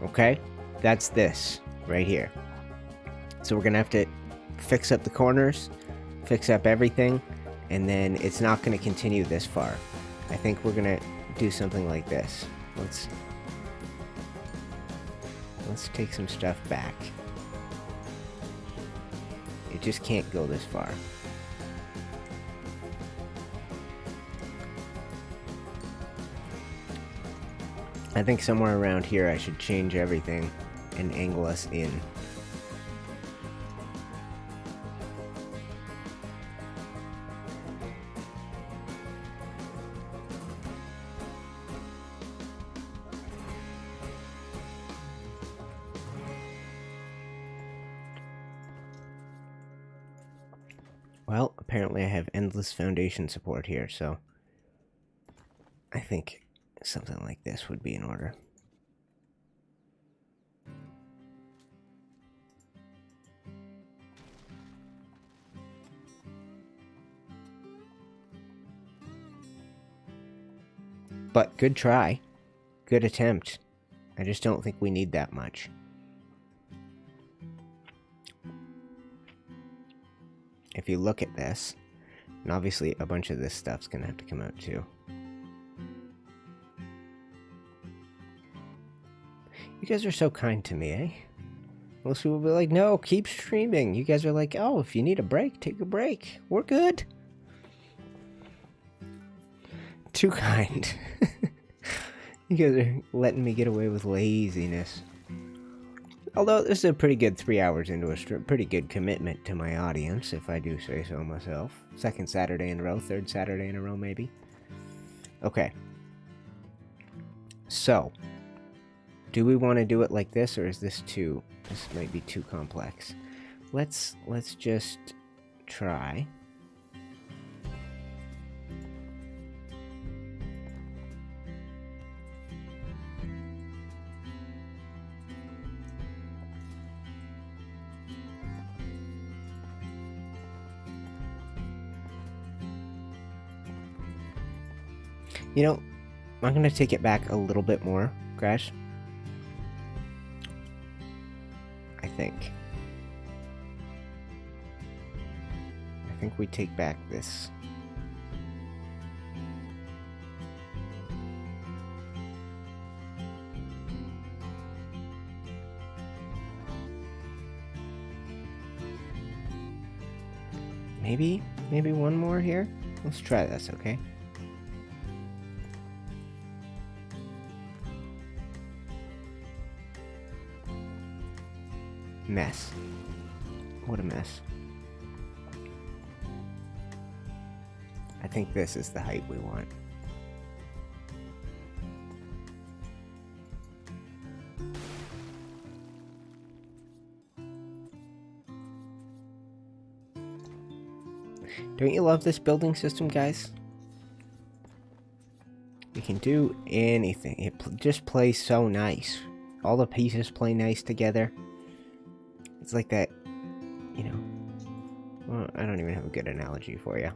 Okay? That's this, right here. So we're gonna have to fix up the corners, fix up everything, and then it's not going to continue this far. I think we're going to do something like this. Let's take some stuff back. It just can't go this far. I think somewhere around here I should change everything and angle us in. Well, apparently I have endless foundation support here, so I think something like this would be in order. But good try. Good attempt. I just don't think we need that much. If you look at this, and obviously a bunch of this stuff's gonna have to come out too. You guys are so kind to me, eh? Most people will be like, no, keep streaming. You guys are like, oh, if you need a break, take a break. We're good. Too kind. You guys are letting me get away with laziness. Although this is a pretty good 3 hours into a stream, pretty good commitment to my audience, if I do say so myself. Second Saturday in a row, third Saturday in a row, maybe. Okay. So, do we want to do it like this, or is this too... This might be too complex. Let's just try. You know, I'm going to take it back a little bit more, Crash. I think we take back this. Maybe one more here? Let's try this, okay? Mess. What a mess. I think this is the height we want. Don't you love this building system, guys? You can do anything. It just plays so nice. All the pieces play nice together. It's like that, you know... Well, I don't even have a good analogy for you.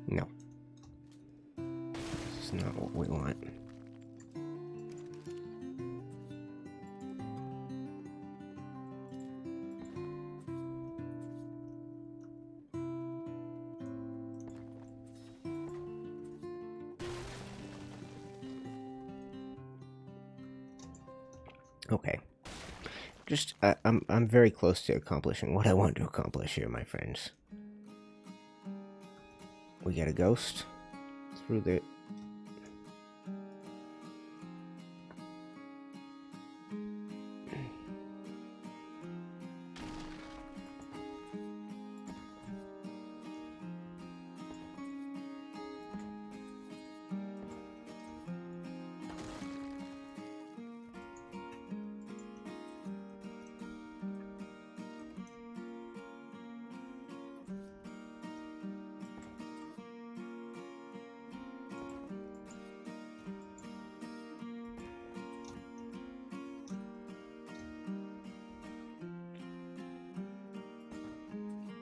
No. This is not what we want. Okay. Just, I'm very close to accomplishing what I want to accomplish here, my friends. We get a ghost through the...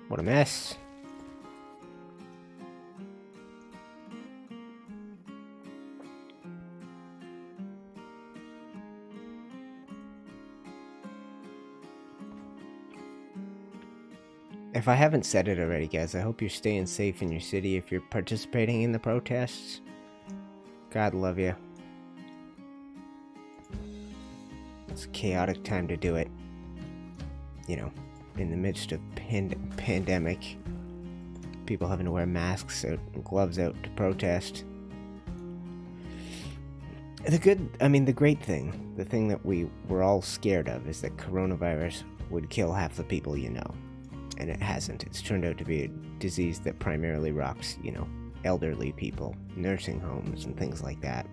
What a mess. If I haven't said it already, guys, I hope you're staying safe in your city if you're participating in the protests. God love you. It's a chaotic time to do it. you know, in the midst of pandemic, people having to wear masks out and gloves out to protest. The great thing, the thing that we were all scared of, is that coronavirus would kill half the people you know. And it hasn't. It's turned out to be a disease that primarily rocks, you know, elderly people, nursing homes, and things like that.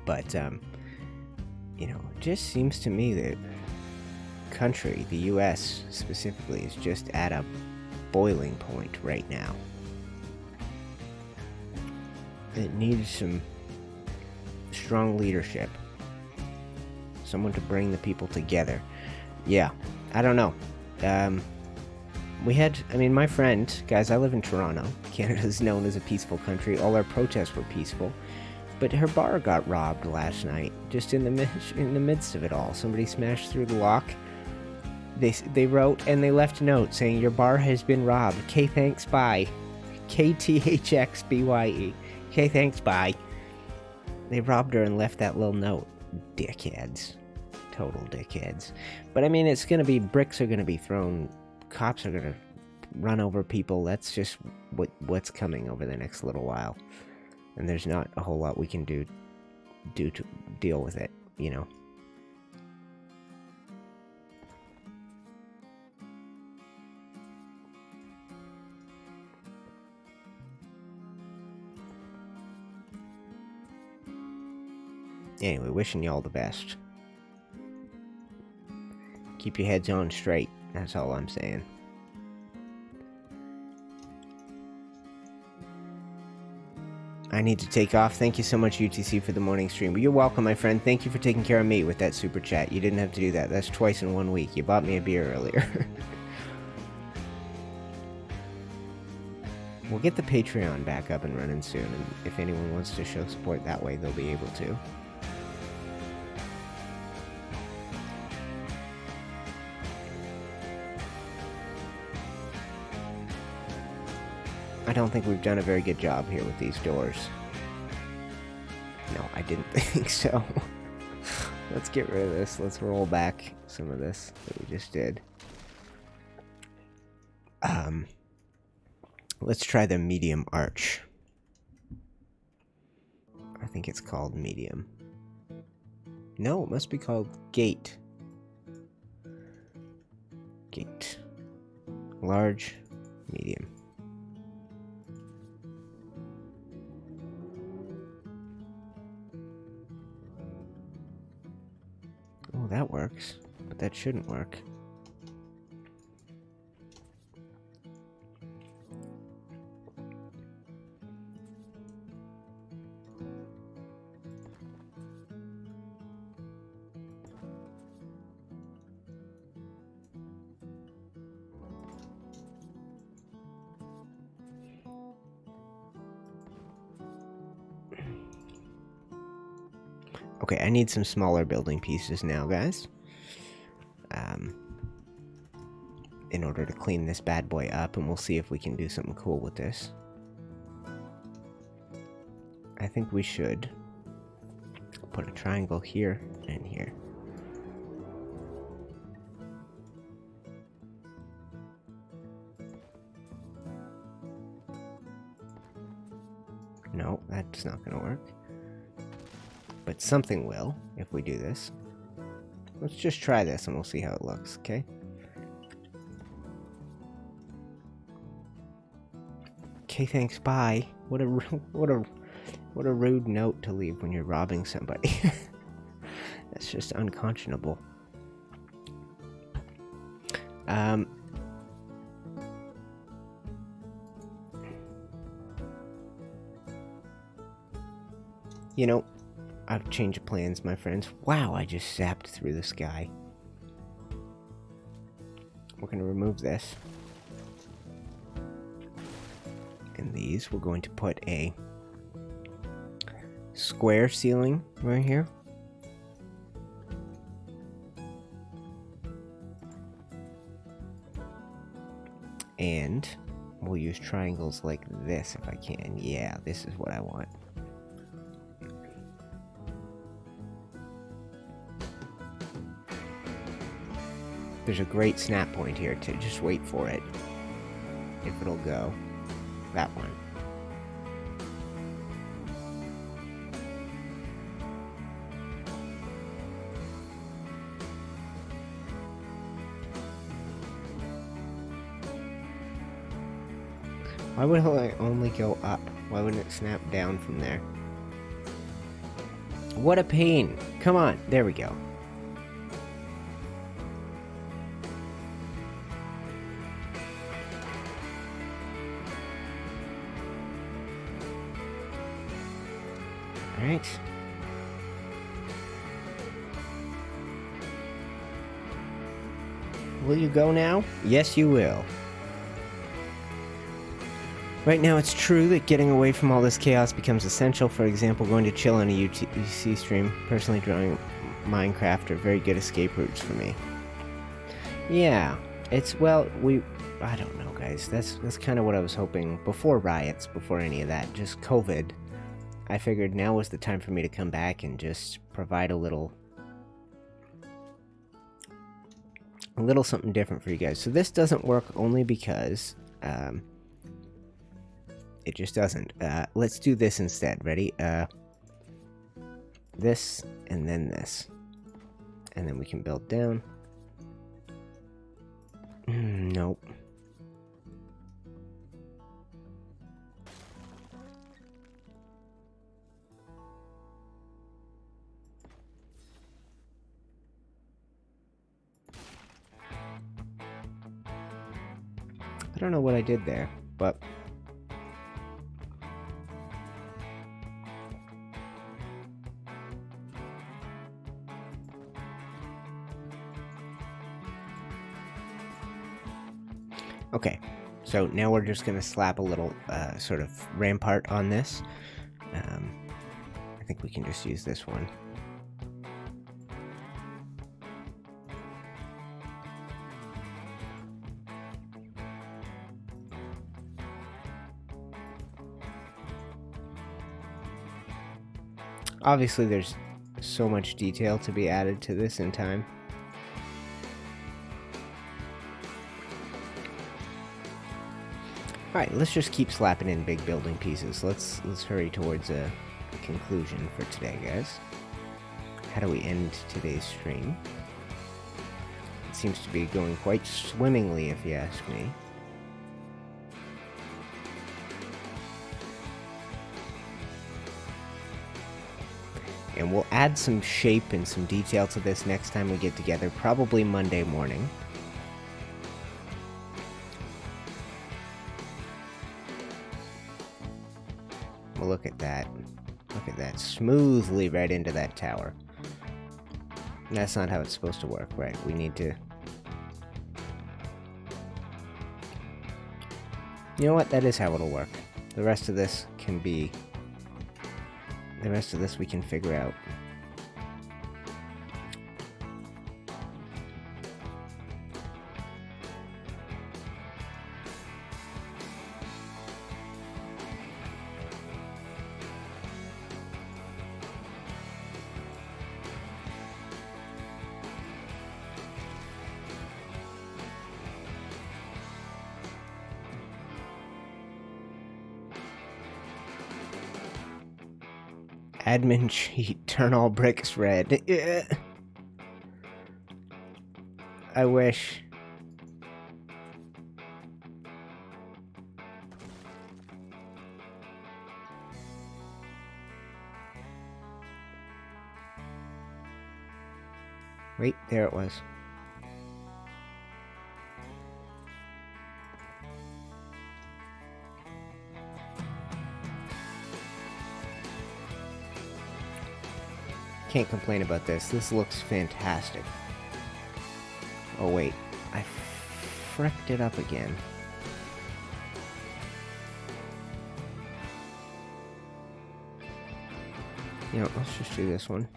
But, you know, it just seems to me that country, the U.S. specifically, is just at a boiling point right now. It needs some strong leadership. Someone to bring the people together. Yeah, I don't know. My friend, guys, I live in Toronto. Canada's known as a peaceful country. All our protests were peaceful. But her bar got robbed last night, just in the midst of it all. Somebody smashed through the lock. They wrote and they left a note saying, "Your bar has been robbed. K thanks, bye." KTHXBYE. K thanks, bye. They robbed her and left that little note. Dickheads. Total dickheads. But I mean, bricks are gonna be thrown. Cops are gonna run over people. That's just what's coming over the next little while. And there's not a whole lot we can do to deal with it, you know. Anyway, wishing you all the best. Keep your heads on straight. That's all I'm saying. I need to take off. Thank you so much, UTC, for the morning stream. But you're welcome, my friend. Thank you for taking care of me with that super chat. You didn't have to do that. That's twice in 1 week. You bought me a beer earlier. We'll get the Patreon back up and running soon, and if anyone wants to show support that way, they'll be able to. I don't think we've done a very good job here with these doors. No, I didn't think so. Let's get rid of this. Let's roll back some of this that we just did. Let's try the medium arch. I think it's called medium. No, it must be called gate. Gate. Large, medium. Oh, that works, but that shouldn't work. Okay, I need some smaller building pieces now, guys. In order to clean this bad boy up, and we'll see if we can do something cool with this. I think we should put a triangle here and here. No, that's not gonna work. But something will, if we do this. Let's just try this and we'll see how it looks, okay? Okay, thanks, bye. What a rude note to leave when you're robbing somebody. That's just unconscionable. You know, I've changed of plans, my friends. Wow, I just zapped through the sky. We're going to remove this. And these, we're going to put a square ceiling right here. And we'll use triangles like this if I can. Yeah, this is what I want. There's a great snap point here to just wait for it. If it'll go. That one. Why would it only go up? Why wouldn't it snap down from there? What a pain! Come on, there we go. Alright. Will you go now? Yes, you will. Right now, it's true that getting away from all this chaos becomes essential. For example, going to chill on a UTC stream. Personally, drawing Minecraft are very good escape routes for me. Yeah, it's, well, I don't know, guys. That's kind of what I was hoping. Before riots, before any of that, just COVID, I figured now was the time for me to come back and just provide a little something different for you guys. So this doesn't work only because, it just doesn't. Let's do this instead. Ready? This, and then this. And then we can build down. Nope. I don't know what I did there, but... Okay, so now we're just going to slap a little sort of rampart on this. I think we can just use this one. Obviously, there's so much detail to be added to this in time. Alright, let's just keep slapping in big building pieces. Let's hurry towards a conclusion for today, guys. How do we end today's stream? It seems to be going quite swimmingly, if you ask me. And we'll add some shape and some detail to this next time we get together, probably Monday morning. Well, look at that. Look at that. Smoothly right into that tower. That's not how it's supposed to work, right? We need to... You know what? That is how it'll work. The rest of this can be... The rest of this we can figure out. Admin cheat, turn all bricks red. I wish. Wait, there it was. Can't complain about this. This looks fantastic. Oh wait, I fricked it up again. You know, let's just do this one.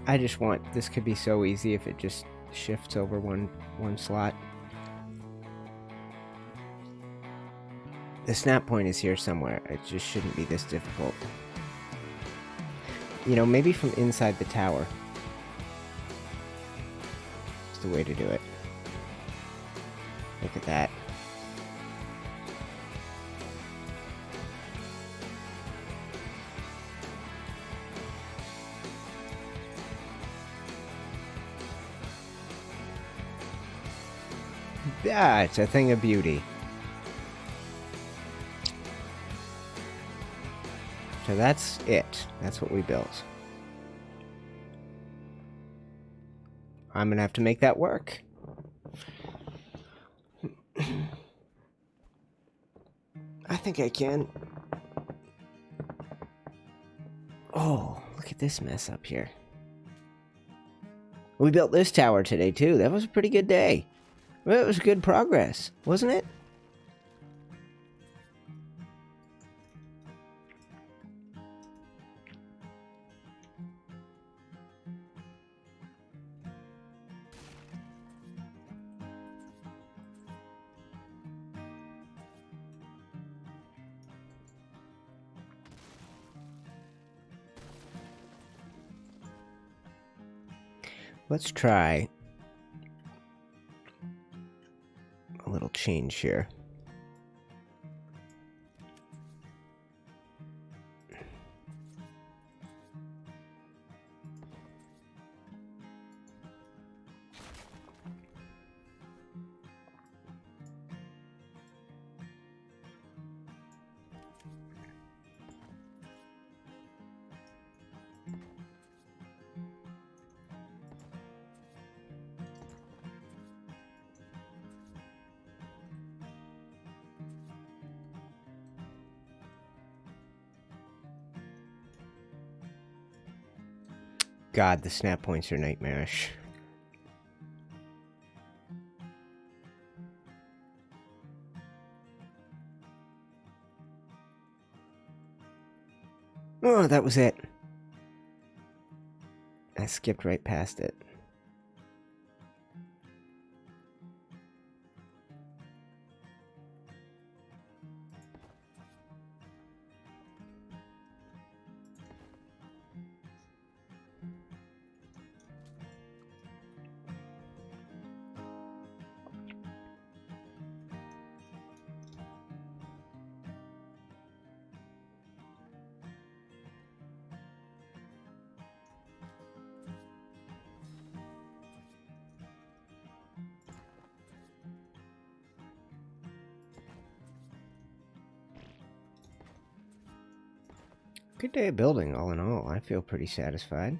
I just want, this could be so easy if it just shifts over one slot. The snap point is here somewhere. It just shouldn't be this difficult. You know, maybe from inside the tower. It's the way to do it. Look at that. That's a thing of beauty. So that's it. That's what we built. I'm gonna have to make that work. I think I can. Oh, look at this mess up here. We built this tower today too. That was a pretty good day. Well, it was good progress, wasn't it? Let's try a little change here. God, the snap points are nightmarish. Oh, that was it. I skipped right past it. Good day of building, all in all. I feel pretty satisfied.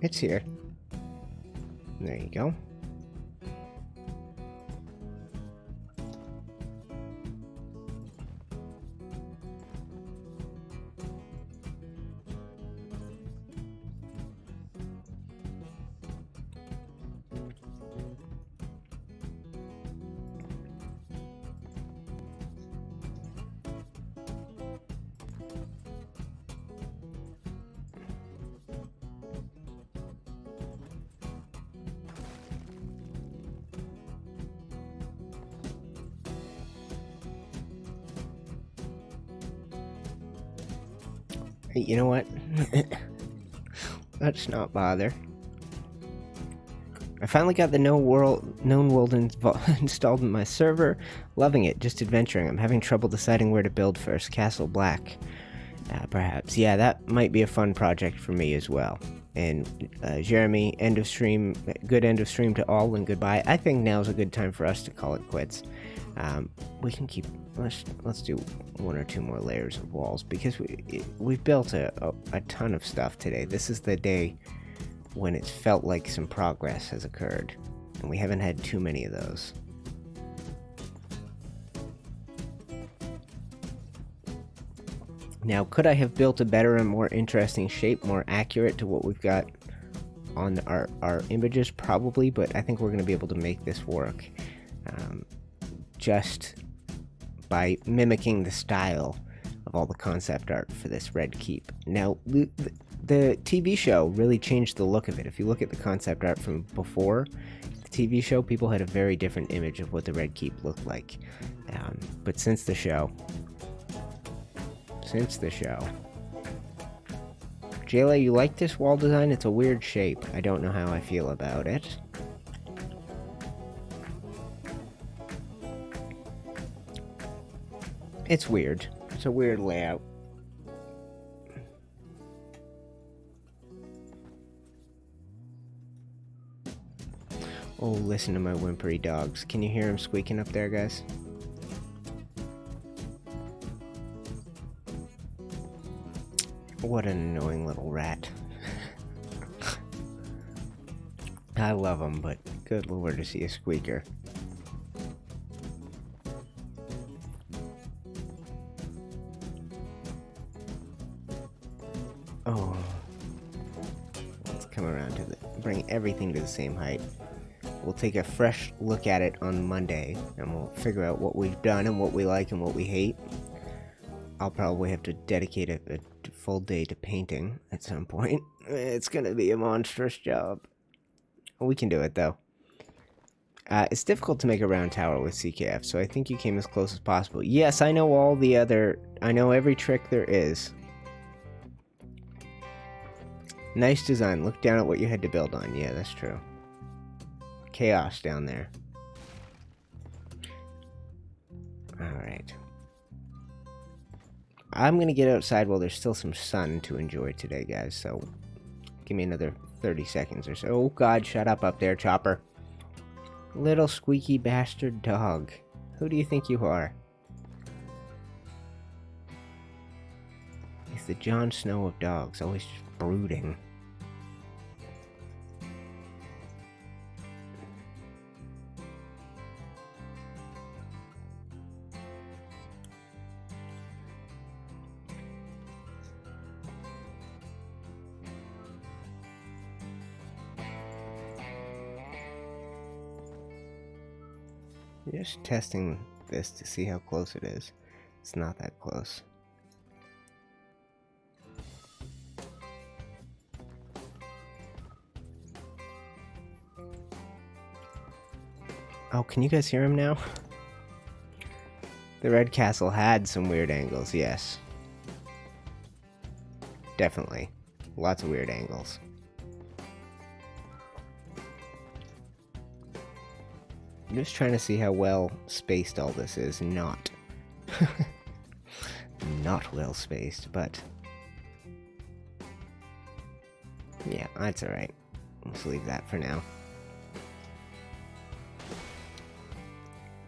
It's here. There you go. You know what? Let's not bother. I finally got the known world installed in my server. Loving it, just adventuring. I'm having trouble deciding where to build first. Castle Black, perhaps. Yeah, that might be a fun project for me as well. And Jeremy, end of stream. Good end of stream to all, and goodbye. I think now's a good time for us to call it quits. We can keep. Let's do one or two more layers of walls, because we've built a ton of stuff today. This is the day when it's felt like some progress has occurred, and we haven't had too many of those. Now, could I have built a better and more interesting shape, more accurate to what we've got on our images? Probably, but I think we're going to be able to make this work just by mimicking the style of all the concept art for this Red Keep. Now, the TV show really changed the look of it. If you look at the concept art from before the TV show, people had a very different image of what the Red Keep looked like. But since the show, Jayla, you like this wall design? It's a weird shape. I don't know how I feel about it. It's weird. It's a weird layout. Oh, listen to my whimpery dogs. Can you hear them squeaking up there, guys? What an annoying little rat. I love them, but good lord, to see a squeaker. Oh. Let's come around to bring everything to the same height. We'll take a fresh look at it on Monday, and we'll figure out what we've done and what we like and what we hate. I'll probably have to dedicate a full day to painting at some point. It's gonna be a monstrous job. We can do it, though. It's difficult to make a round tower with CKF, so I think you came as close as possible. Yes, I know I know every trick there is. Nice design. Look down at what you had to build on. Yeah, that's true. Chaos down there. Alright. I'm going to get outside while there's still some sun to enjoy today, guys, so give me another 30 seconds or so. Oh, God, shut up there, Chopper. Little squeaky bastard dog. Who do you think you are? He's the Jon Snow of dogs, always just brooding. Just testing this to see how close it is. It's not that close. Oh, can you guys hear him now? The Red Castle had some weird angles, yes. Definitely. Lots of weird angles. I'm just trying to see how well spaced all this is. Not. Not well spaced, but... yeah, that's alright. Let's leave that for now.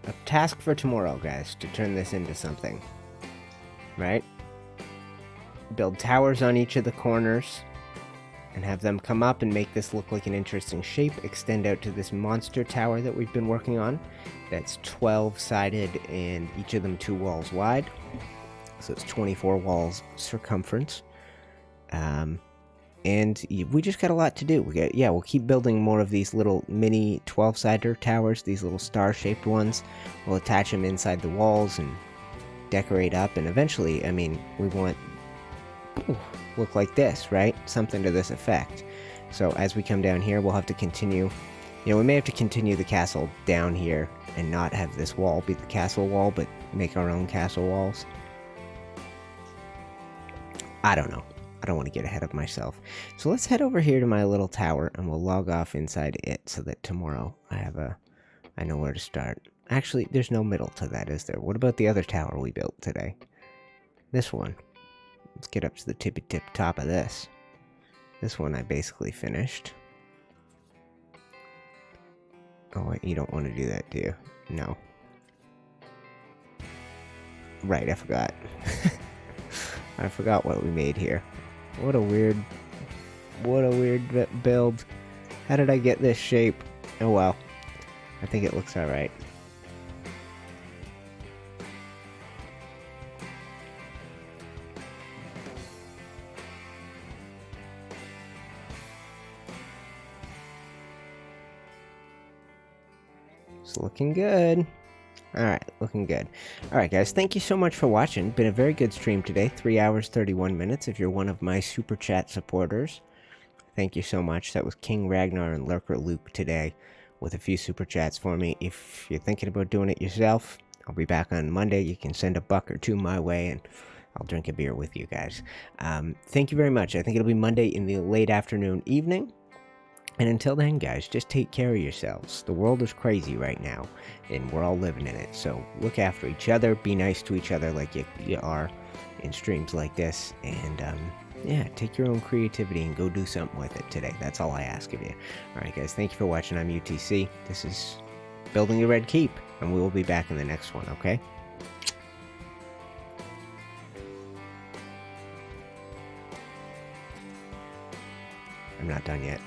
A task for tomorrow, guys, to turn this into something. Right? Build towers on each of the corners, and have them come up and make this look like an interesting shape, extend out to this monster tower that we've been working on. That's 12-sided and each of them 2 walls wide. So it's 24 walls circumference. And we just got a lot to do. We'll keep building more of these little mini 12-sider towers, these little star-shaped ones. We'll attach them inside the walls and decorate up, and eventually, I mean, we want... look like this, right? Something to this effect. So as we come down here, we'll have to continue, we may have to continue the castle down here and not have this wall be the castle wall, but make our own castle walls. I don't know. I don't want to get ahead of myself. So let's head over here to my little tower and we'll log off inside it so that tomorrow I know where to start. Actually, there's no middle to that, is there? What about the other tower we built today? This one. Let's get up to the tippy-tip top of this. This one I basically finished. Oh, wait, you don't want to do that, do you? No. Right, I forgot. I forgot what we made here. What a weird build. How did I get this shape? Oh well. I think it looks alright. It's looking good. Alright, looking good. Alright, guys, thank you so much for watching. Been a very good stream today. 3 hours, 31 minutes. If you're one of my Super Chat supporters, thank you so much. That was King Ragnar and Lurker Luke today with a few Super Chats for me. If you're thinking about doing it yourself, I'll be back on Monday. You can send a buck or two my way, and I'll drink a beer with you guys. Thank you very much. I think it'll be Monday in the late afternoon, evening. And until then, guys, just take care of yourselves. The world is crazy right now, and we're all living in it. So look after each other. Be nice to each other like you are in streams like this. And, yeah, take your own creativity and go do something with it today. That's all I ask of you. All right, guys, thank you for watching. I'm UTC. This is Building a Red Keep, and we will be back in the next one, okay? I'm not done yet.